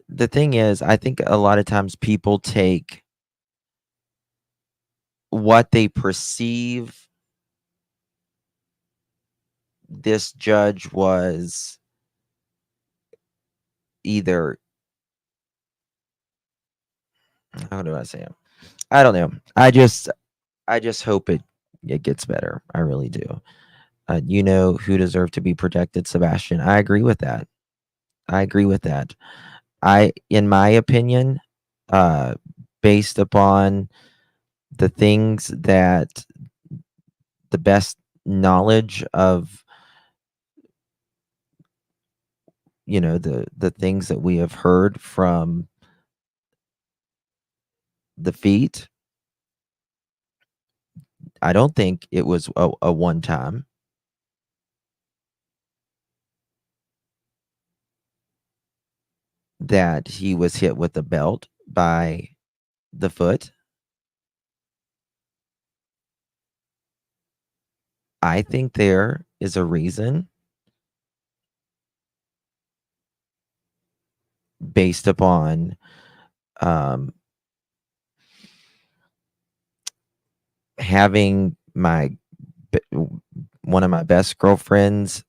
the thing is, I think a lot of times people take what they perceive this judge was either, how do I say it? I don't know. I just hope it gets better. I really do. Who deserve to be protected, Sebastian. I agree with that. In my opinion, based upon the things that the best knowledge of, the things that we have heard from the feet, I don't think it was a one time. That he was hit with a belt by the foot. I think there is a reason, based upon having one of my best girlfriends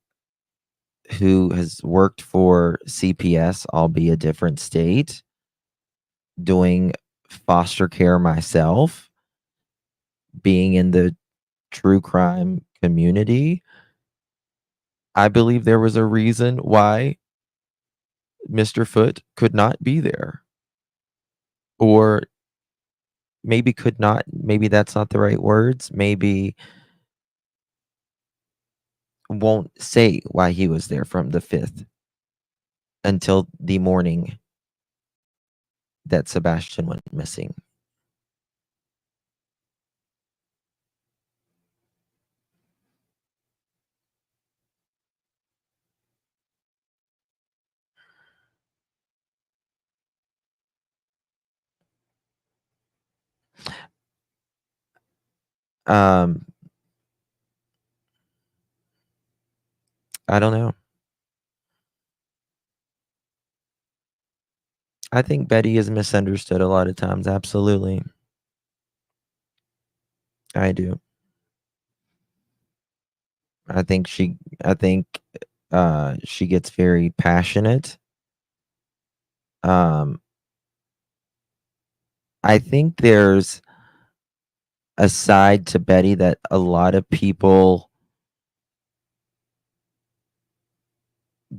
who has worked for CPS, albeit a different state, doing foster care myself, being in the true crime community. I believe there was a reason why Mr. Foot could not be there. Or maybe could not, maybe that's not the right words. Maybe won't say why he was there from the 5th until the morning that Sebastian went missing. I don't know. I think Betty is misunderstood a lot of times. Absolutely. I do. I think she gets very passionate. I think there's a side to Betty that a lot of people,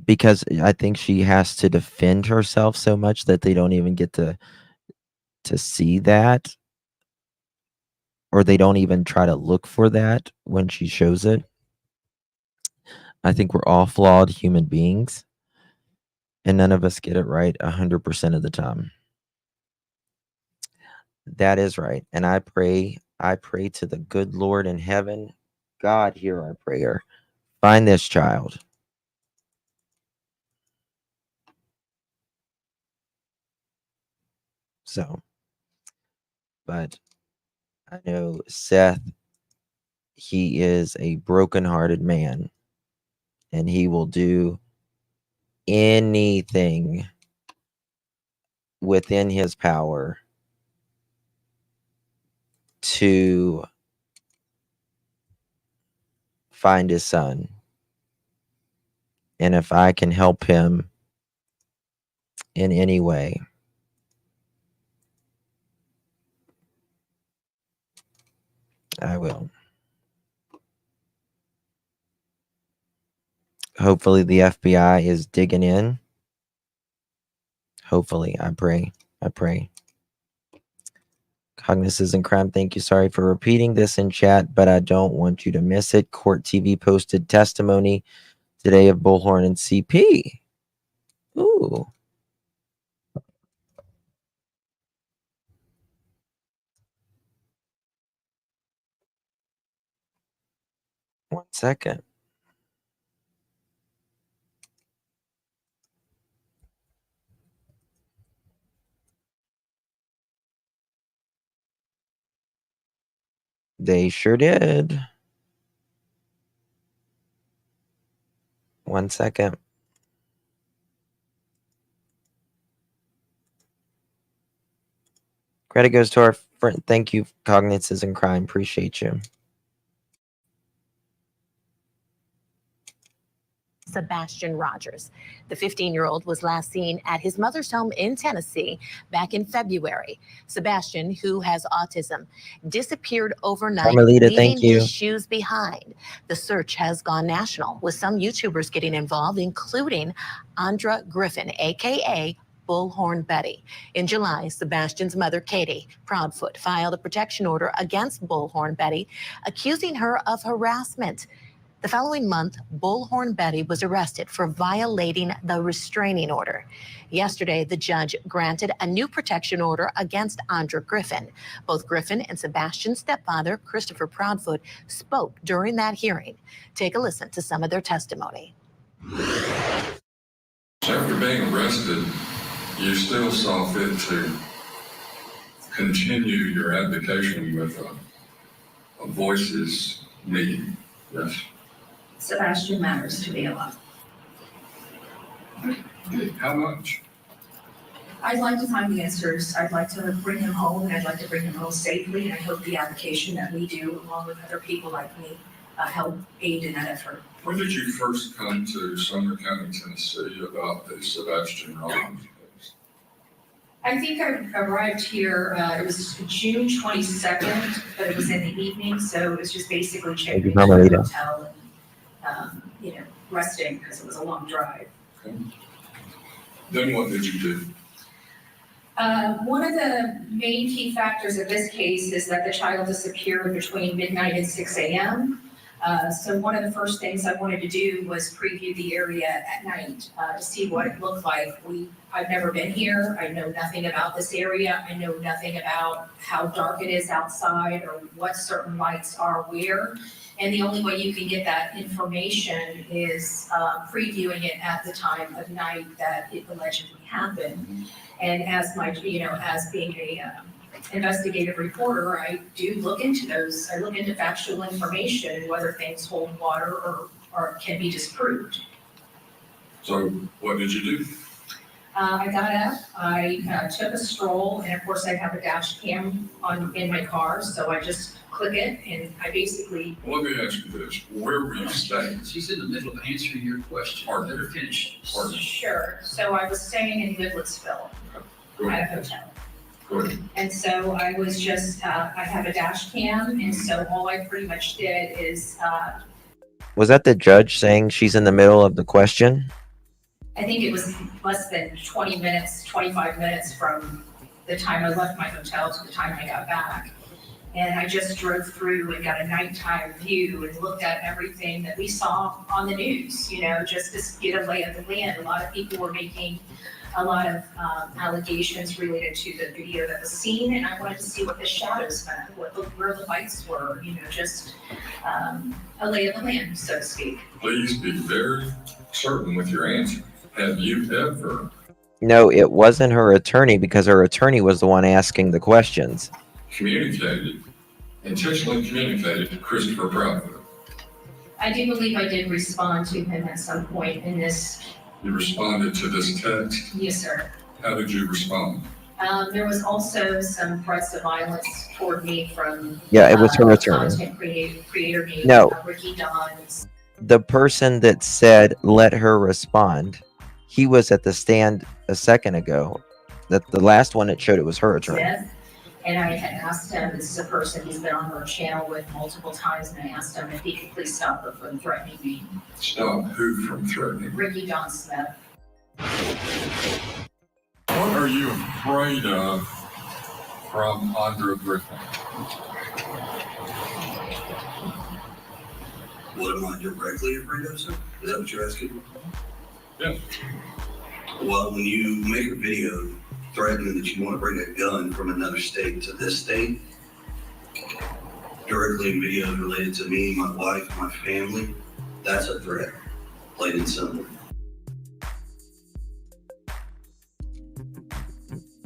because I think she has to defend herself so much that they don't even get to see that, or they don't even try to look for that when she shows it. I think we're all flawed human beings, and none of us get it right 100% of the time. That is right. And I pray to the good Lord in heaven, God, hear our prayer. Find this child. So, but I know Seth, he is a brokenhearted man, and he will do anything within his power to find his son. And if I can help him in any way, I will. Hopefully the FBI is digging in. Hopefully, I pray. Cognizance and crime, thank you. Sorry for repeating this in chat, but I don't want you to miss it. Court TV posted testimony today of Bullhorn and CP. Ooh. One second. They sure did. One second. Credit goes to our friend. Thank you, Cognizance and Crime. Appreciate you. Sebastian Rogers. The 15-year-old was last seen at his mother's home in Tennessee back in February. Sebastian, who has autism, disappeared overnight, Carmelita, leaving thank you. his shoes behind. The search has gone national, with some YouTubers getting involved, including Andra Griffin, aka Bullhorn Betty. In July, Sebastian's mother, Katie Proudfoot, filed a protection order against Bullhorn Betty, accusing her of harassment. The following month, Bullhorn Betty was arrested for violating the restraining order. Yesterday, the judge granted a new protection order against Andra Griffin. Both Griffin and Sebastian's stepfather, Christopher Proudfoot, spoke during that hearing. Take a listen to some of their testimony. After being arrested, you still saw fit to continue your advocacy with a voices meeting. Yes. Sebastian matters to me a lot. How much? I'd like to find the answers. I'd like to bring him home, and I'd like to bring him home safely. And I hope the application that we do, along with other people like me, help aid in that effort. When did you first come to Sumner County, Tennessee about the Sebastian Rogers case? I think I arrived here, it was June 22nd, but it was in the evening, so it was just basically checking into the hotel and, resting because it was a long drive. Okay. Then what did you do? One of the main key factors of this case is that the child disappeared between midnight and 6 a.m. So one of the first things I wanted to do was preview the area at night to see what it looked like. I've never been here. I know nothing about this area. I know nothing about how dark it is outside or what certain lights are where. And the only way you can get that information is previewing it at the time of night that it allegedly happened. And as as being a investigative reporter, I do look into those. I look into factual information, whether things hold water or can be disproved. So what did you do? I got up, I took a stroll, and of course I have a dash cam in my car, so I just click it, and I basically. Let me ask you this, where were you staying? She's in the middle of answering your question. Let her finish. Sure. So I was staying in Goodlettsville at a hotel. Go ahead. And so I was just, I have a dash cam, and so all I pretty much did is, Was that the judge saying she's in the middle of the question? I think it was less than 20 minutes, 25 minutes from the time I left my hotel to the time I got back. And I just drove through and got a nighttime view and looked at everything that we saw on the news, you know, just to get a lay of the land. A lot of people were making a lot of allegations related to the video that was seen, and I wanted to see what the shadows meant, where the lights were, you know, just a lay of the land, so to speak. Please be very certain with your answer. Have you ever No, it wasn't her attorney, because her attorney was the one asking the questions. intentionally communicated to Christopher Proudfoot? I do believe I did respond to him at some point in this. You responded to this text? Yes, sir. How did you respond? There was also some threats of violence toward me from. Yeah, it was her attorney. Content creator named No. Ricky Dons. The person that said, let her respond, he was at the stand a second ago. That the last one it showed it was her attorney. Smith. And I had asked him, this is a person he's been on our channel with multiple times, and I asked him if he could please stop her from threatening me. Stop who from threatening? Ricky Don Smith. What are you afraid of from Andra Griffin? What am I directly afraid of, sir? Is that what you're asking? Yes. Well, when you make a video threatening that you want to bring a gun from another state to this state, directly in videos related to me, my wife, my family, that's a threat, plain and simple.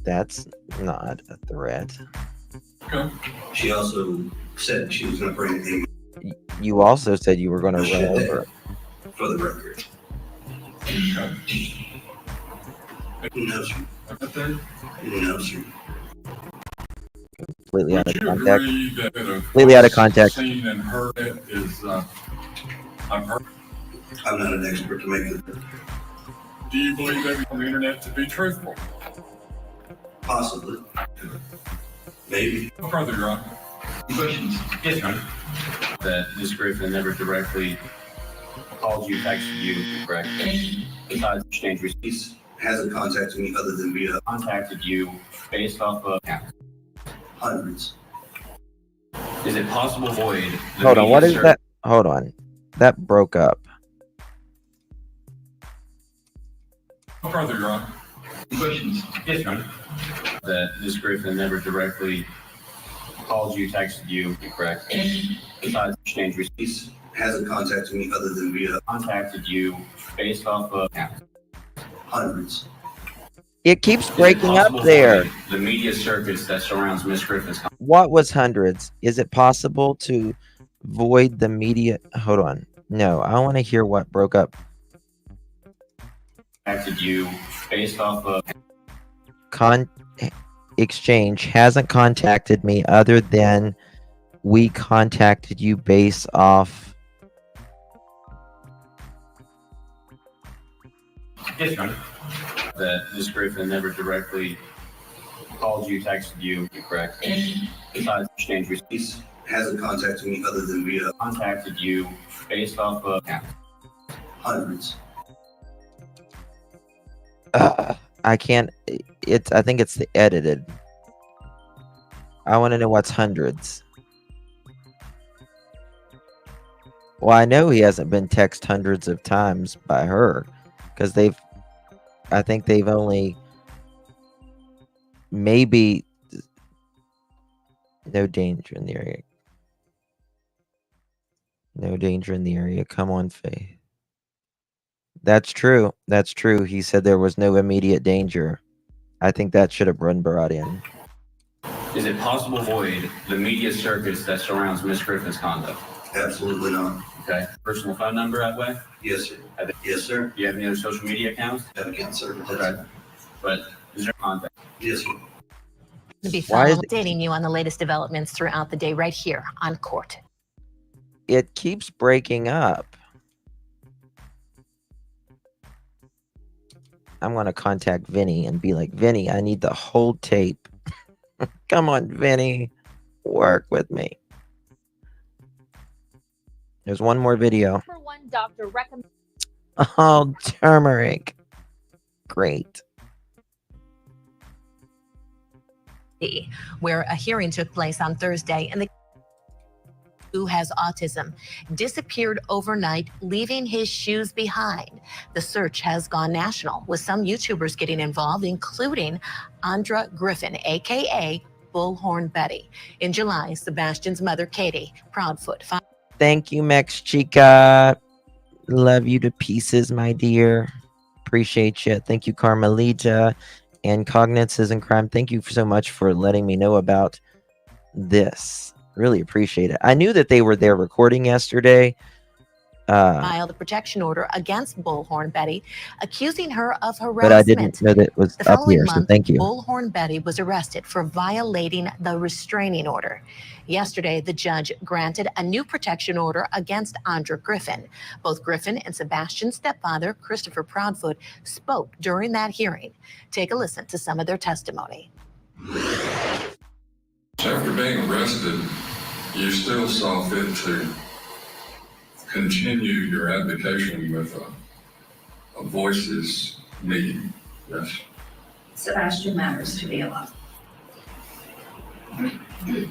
That's not a threat. Okay. She also said she was going to bring a. You also said you were going to run over. For the record. No, sir. No, sir. Completely out of Would you context. agree that a Completely out of context. seen and heard it is I've heard. I'm not an expert to make it. Do you believe everything on the internet to be truthful? Possibly. Maybe. No further, Your Honor. Questions? Yes, Your Honor. That Ms. Griffin never directly called you, texted you, correct? Besides exchange receipts? Hasn't contacted me other than via. Contacted you based off of hundreds. Is it possible to avoid the Hold on, media what is search? that? Hold on. That broke up. No further, Your Honor. Questions? Yes, Your Honor. That Ms. Griffin never directly called you, texted you, correct? Besides exchange receipts? Hasn't contacted me other than via. Contacted you based off of hundreds. It keeps Is it breaking up possible to there. avoid the media circus that surrounds Ms. Griffin's What was hundreds? Is it possible to void the media? Hold on. No, I want to hear what broke up. contacted you based off of Exchange hasn't contacted me other than we contacted you based off. Yes, Your Honor. That Ms. Griffin never directly called you, texted you, correct? Besides exchange receipts? Hasn't contacted me other than via. Contacted you based off of hundreds. I can't. I think it's the edited. I want to know what's hundreds. Well, I know he hasn't been texted hundreds of times by her, because I think they've only maybe no danger in the area. No danger in the area. Come on, Faith. That's true. That's true. He said there was no immediate danger. I think that should have been brought in. Is it possible to avoid the media circus that surrounds Ms. Griffin's conduct? Absolutely not. Okay. Personal phone number that way? Yes, sir. Yes, sir. Do you have any other social media accounts? Have account, sir. Okay. But is there contact? Yes, sir. be Why is updating you on the latest developments throughout the day right here on court. it keeps breaking up? I'm going to contact Vinny and be like, Vinny, I need the whole tape. Come on, Vinny. Work with me. There's one more video. Number one doctor recommends. Oh, turmeric. Great. Where a hearing took place on Thursday, and the who has autism disappeared overnight, leaving his shoes behind. The search has gone national, with some YouTubers getting involved, including Andra Griffin, aka Bullhorn Betty. In July, Sebastian's mother, Katie Proudfoot. Thank you, Mex Chica. Love you to pieces, my dear. Appreciate you. Thank you, Carmelita and Cognizance and Crime. Thank you so much for letting me know about this. Really appreciate it. I knew that they were there recording yesterday. Filed a protection order against Bullhorn Betty, accusing her of harassment. But I didn't know that it was The up following here, so month, thank you. Bullhorn Betty was arrested for violating the restraining order. Yesterday, the judge granted a new protection order against Andra Griffin. Both Griffin and Sebastian's stepfather, Christopher Proudfoot, spoke during that hearing. Take a listen to some of their testimony. After being arrested, you still saw fit to continue your advocation with a voices meeting, yes? Sebastian matters to me a lot.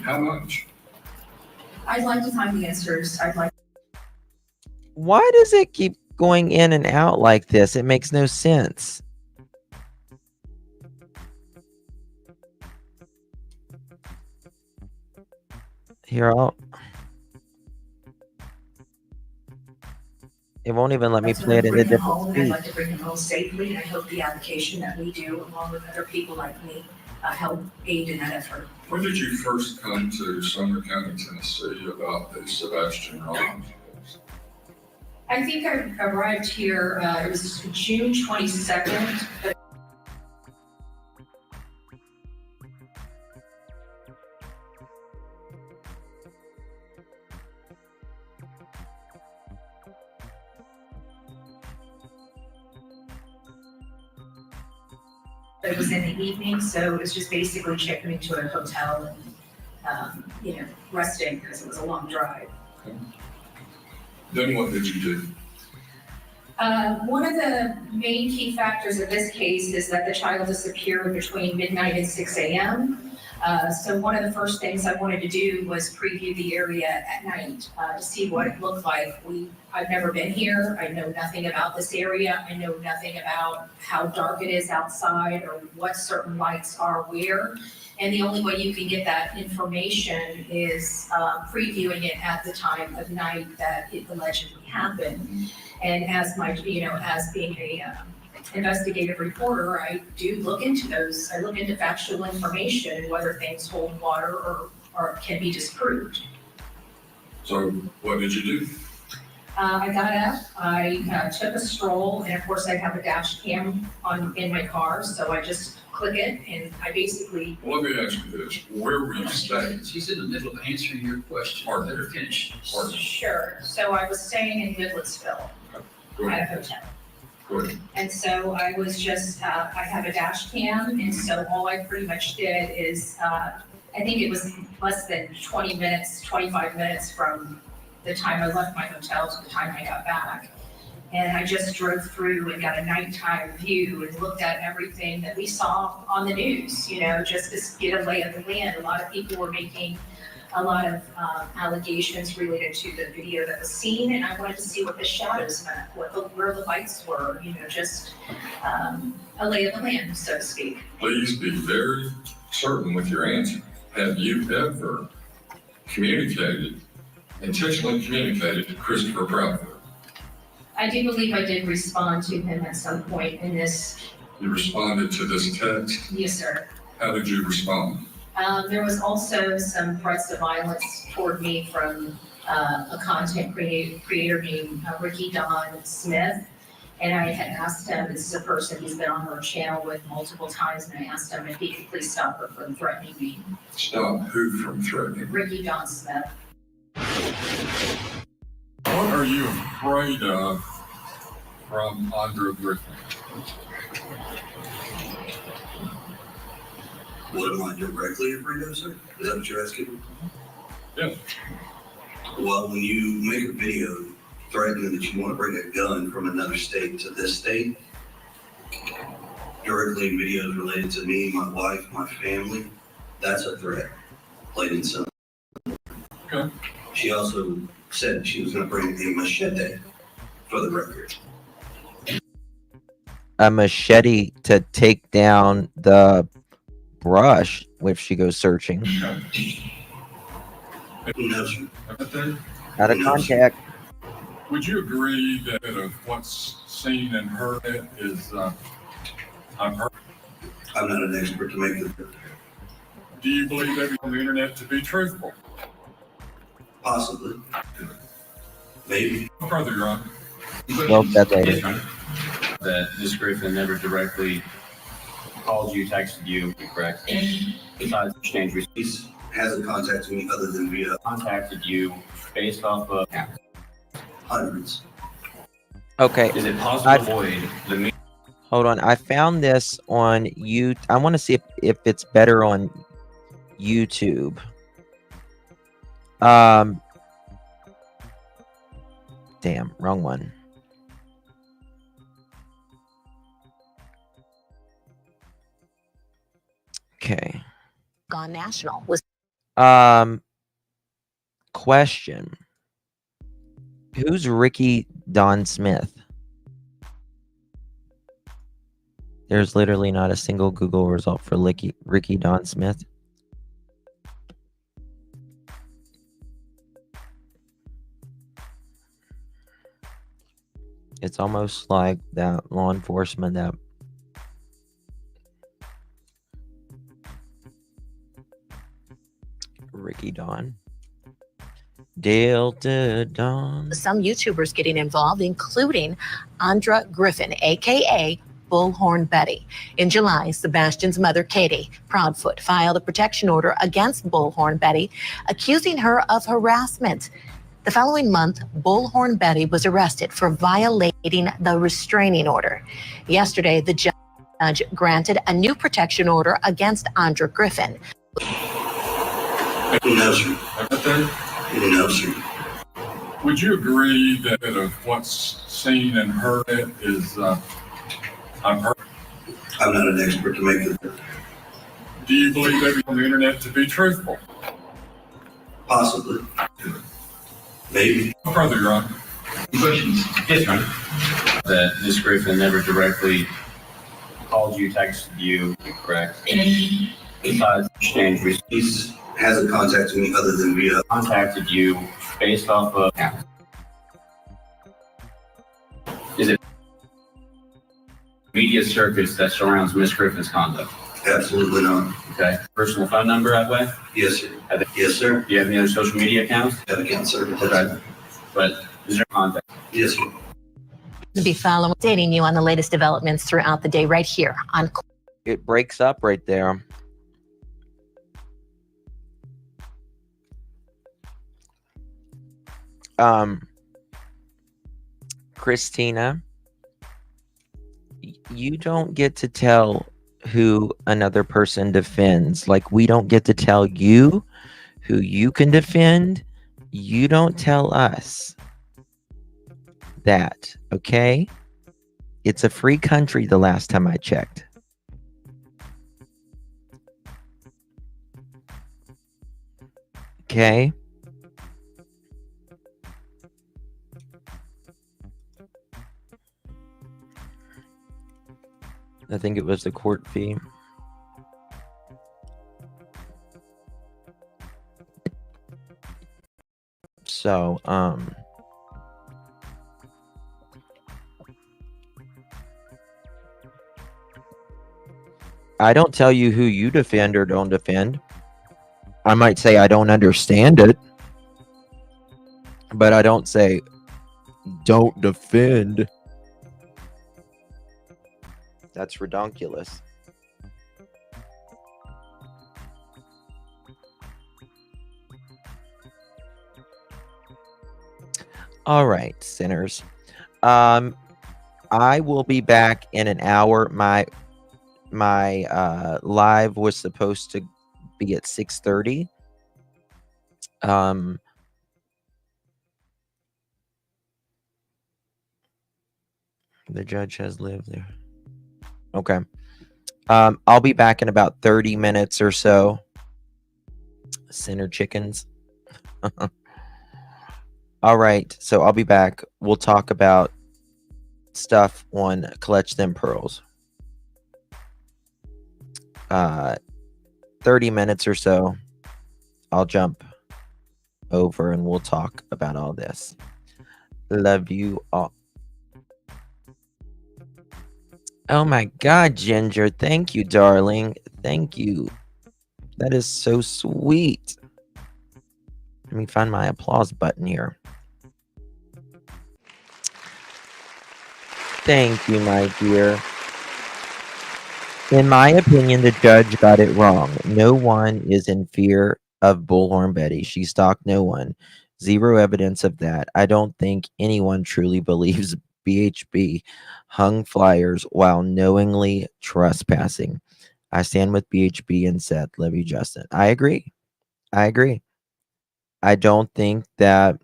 How much? I'd like to find the answers. Why does it keep going in and out like this? It makes no sense. Here, it won't even let me play it at a different I'd speed. like to bring him home safely, and I hope the application that we do, along with other people like me, help aid in that effort. When did you first come to Sumner County, Tennessee about the Sebastian Rollins case? I think I arrived here, it was June 22nd. It was in the evening, so it was just basically checking into a hotel and, resting because it was a long drive. Okay. Then what did you do? One of the main key factors of this case is that the child disappeared between midnight and 6 a.m. So one of the first things I wanted to do was preview the area at night to see what it looked like. I've never been here. I know nothing about this area. I know nothing about how dark it is outside or what certain lights are where. And the only way you can get that information is previewing it at the time of night that it allegedly happened. And as as being a investigative reporter, I do look into those. I look into factual information, whether things hold water or can be disproved. So what did you do? I got up, I took a stroll, and of course I have a dash cam in my car, so I just click it, and I basically... Well, let me ask you this. Where were you staying? She's in the middle of answering your question. Let her finish. Sure. So I was staying in Midlettsville at a hotel. Go ahead. And so I was just, I have a dash cam, and so all I pretty much did is, I think it was less than 20 minutes, 25 minutes from the time I left my hotel to the time I got back. And I just drove through and got a nighttime view and looked at everything that we saw on the news, just to get a lay of the land. A lot of people were making a lot of allegations related to the video that was seen, and I wanted to see what the shadows meant, where the lights were, just a lay of the land, so to speak. Please be very certain with your answer. Have you ever intentionally communicated to Christopher Proudfoot? I do believe I did respond to him at some point in this. You responded to this text? Yes, sir. How did you respond? There was also some threats of violence toward me from a content creator named Ricky Don Smith. And I had asked him, this is a person he's been on our channel with multiple times, and I asked him if he could please stop her from threatening me. Stop who from threatening? Ricky Don Smith. What are you afraid of from Andra Griffin? What am I directly afraid of, sir? Is that what you're asking? Yes. Well, when you make a video threatening that you want to bring a gun from another state to this state, directly in videos related to me, my wife, my family, that's a threat, plain and simple. Okay. She also said she was going to bring a machete, for the record. A machete to take down the brush if she goes searching. No, sir. Out of contact. Would you agree that what's seen and heard is I've heard? I'm not an expert to make it. Do you believe everything on the internet to be truthful? Possibly. Maybe. Further, Your Honor. Well said, lady. That Ms. Griffin never directly called you, texted you, correct? Besides exchange receipts, hasn't contacted me other than via contacted you based off of hundreds. Okay. Is it possible to avoid the Hold on. I found this on you. I want to see if it's better on YouTube. Damn, wrong one. Okay. Gone national was question. Who's Ricky Don Smith? There's literally not a single Google result for Ricky Don Smith. It's almost like that law enforcement that Ricky Don. Delta Dawn. Some YouTubers getting involved, including Andra Griffin, aka Bullhorn Betty. In July, Sebastian's mother, Katie Proudfoot, filed a protection order against Bullhorn Betty, accusing her of harassment. The following month, Bullhorn Betty was arrested for violating the restraining order. Yesterday, the judge granted a new protection order against Andra Griffin. No, sir. No, sir. Would you agree that what's seen and heard is I've heard? I'm not an expert to make it. Do you believe everything on the internet to be truthful? Possibly. Maybe. Further, Your Honor. Questions? Yes, Your Honor. That Ms. Griffin never directly called you, texted you, correct? Besides exchange receipts, hasn't contacted me other than via contacted you based off of is it media circuits that surrounds Ms. Griffin's conduct? Absolutely not. Okay. Personal phone number that way? Yes, sir. Yes, sir. Do you have any other social media accounts? Have account service. Okay. But is there contact? Yes, sir. To be following, updating you on the latest developments throughout the day right here on. It breaks up right there. Christina, you don't get to tell who another person defends. Like, we don't get to tell you who you can defend. You don't tell us that, okay? It's a free country the last time I checked. Okay? I think it was the court fee. So, I don't tell you who you defend or don't defend. I might say I don't understand it, but I don't say don't defend. That's redonkulous. All right, sinners. I will be back in an hour. My live was supposed to be at 6:30. The judge has lived there. Okay. I'll be back in about 30 minutes or so. Sinner chickens. All right. So I'll be back. We'll talk about stuff on Clutch Them Pearls. 30 minutes or so. I'll jump over and we'll talk about all this. Love you all. Oh my God, Ginger. Thank you, darling. Thank you. That is so sweet. Let me find my applause button here. Thank you, my dear. In my opinion, the judge got it wrong. No one is in fear of Bullhorn Betty. She stalked no one. Zero evidence of that. I don't think anyone truly believes BHB hung flyers while knowingly trespassing. I stand with BHB and Seth. Love you, Justin. I agree. I agree. I don't think that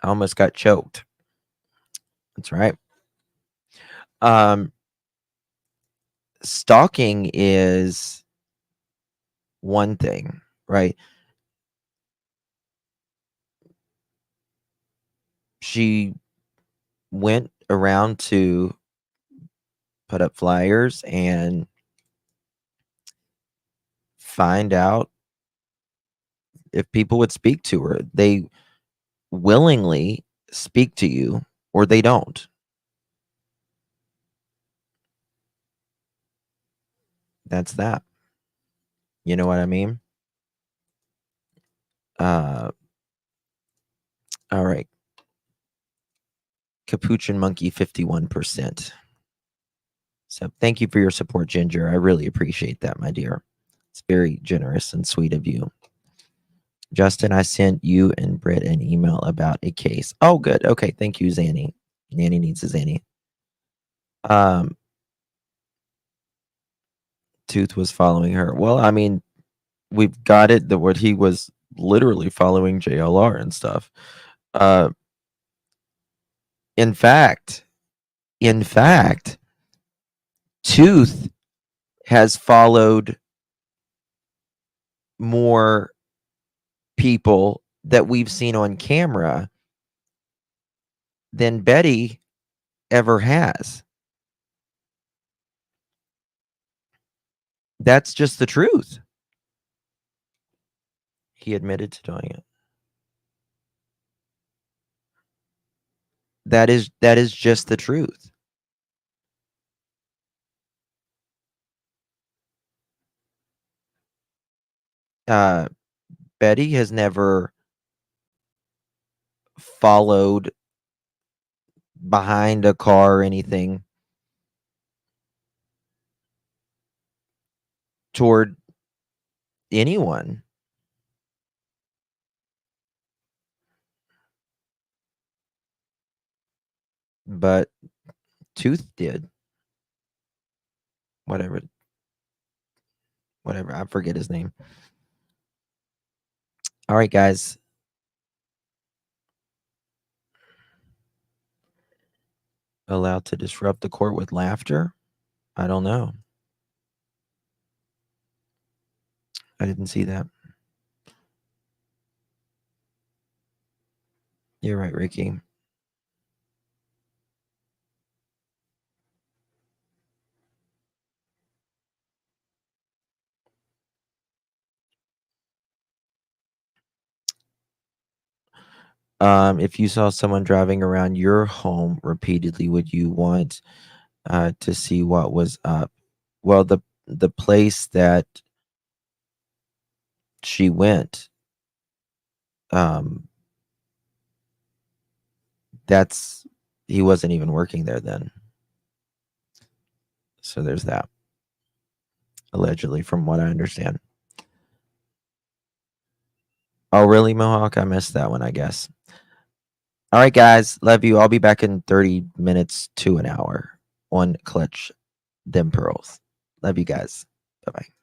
I almost got choked. That's right. Stalking is one thing, right? She went around to put up flyers and find out if people would speak to her. They willingly speak to you or they don't. That's that. You know what I mean? All right. Capuchin Monkey 51%. So thank you for your support, Ginger. I really appreciate that, my dear. It's very generous and sweet of you. Justin, I sent you and Britt an email about a case. Oh, good. Okay. Thank you, Zanny. Nanny needs a Zanny. Tooth was following her. Well, I mean, we've got it that what he was literally following JLR and stuff. In fact, Tooth has followed more people that we've seen on camera than Betty ever has. That's just the truth. He admitted to doing it. That is just the truth. Betty has never followed behind a car or anything toward anyone. But Tooth did. Whatever. I forget his name. All right, guys. Allowed to disrupt the court with laughter? I don't know. I didn't see that. You're right, Ricky. If you saw someone driving around your home repeatedly, would you want to see what was up? Well, the place that she went, he wasn't even working there then. So there's that. Allegedly, from what I understand. Oh, really, Mohawk? I missed that one, I guess. All right, guys. Love you. I'll be back in 30 minutes to an hour on Clutch Them Pearls. Love you guys. Bye-bye.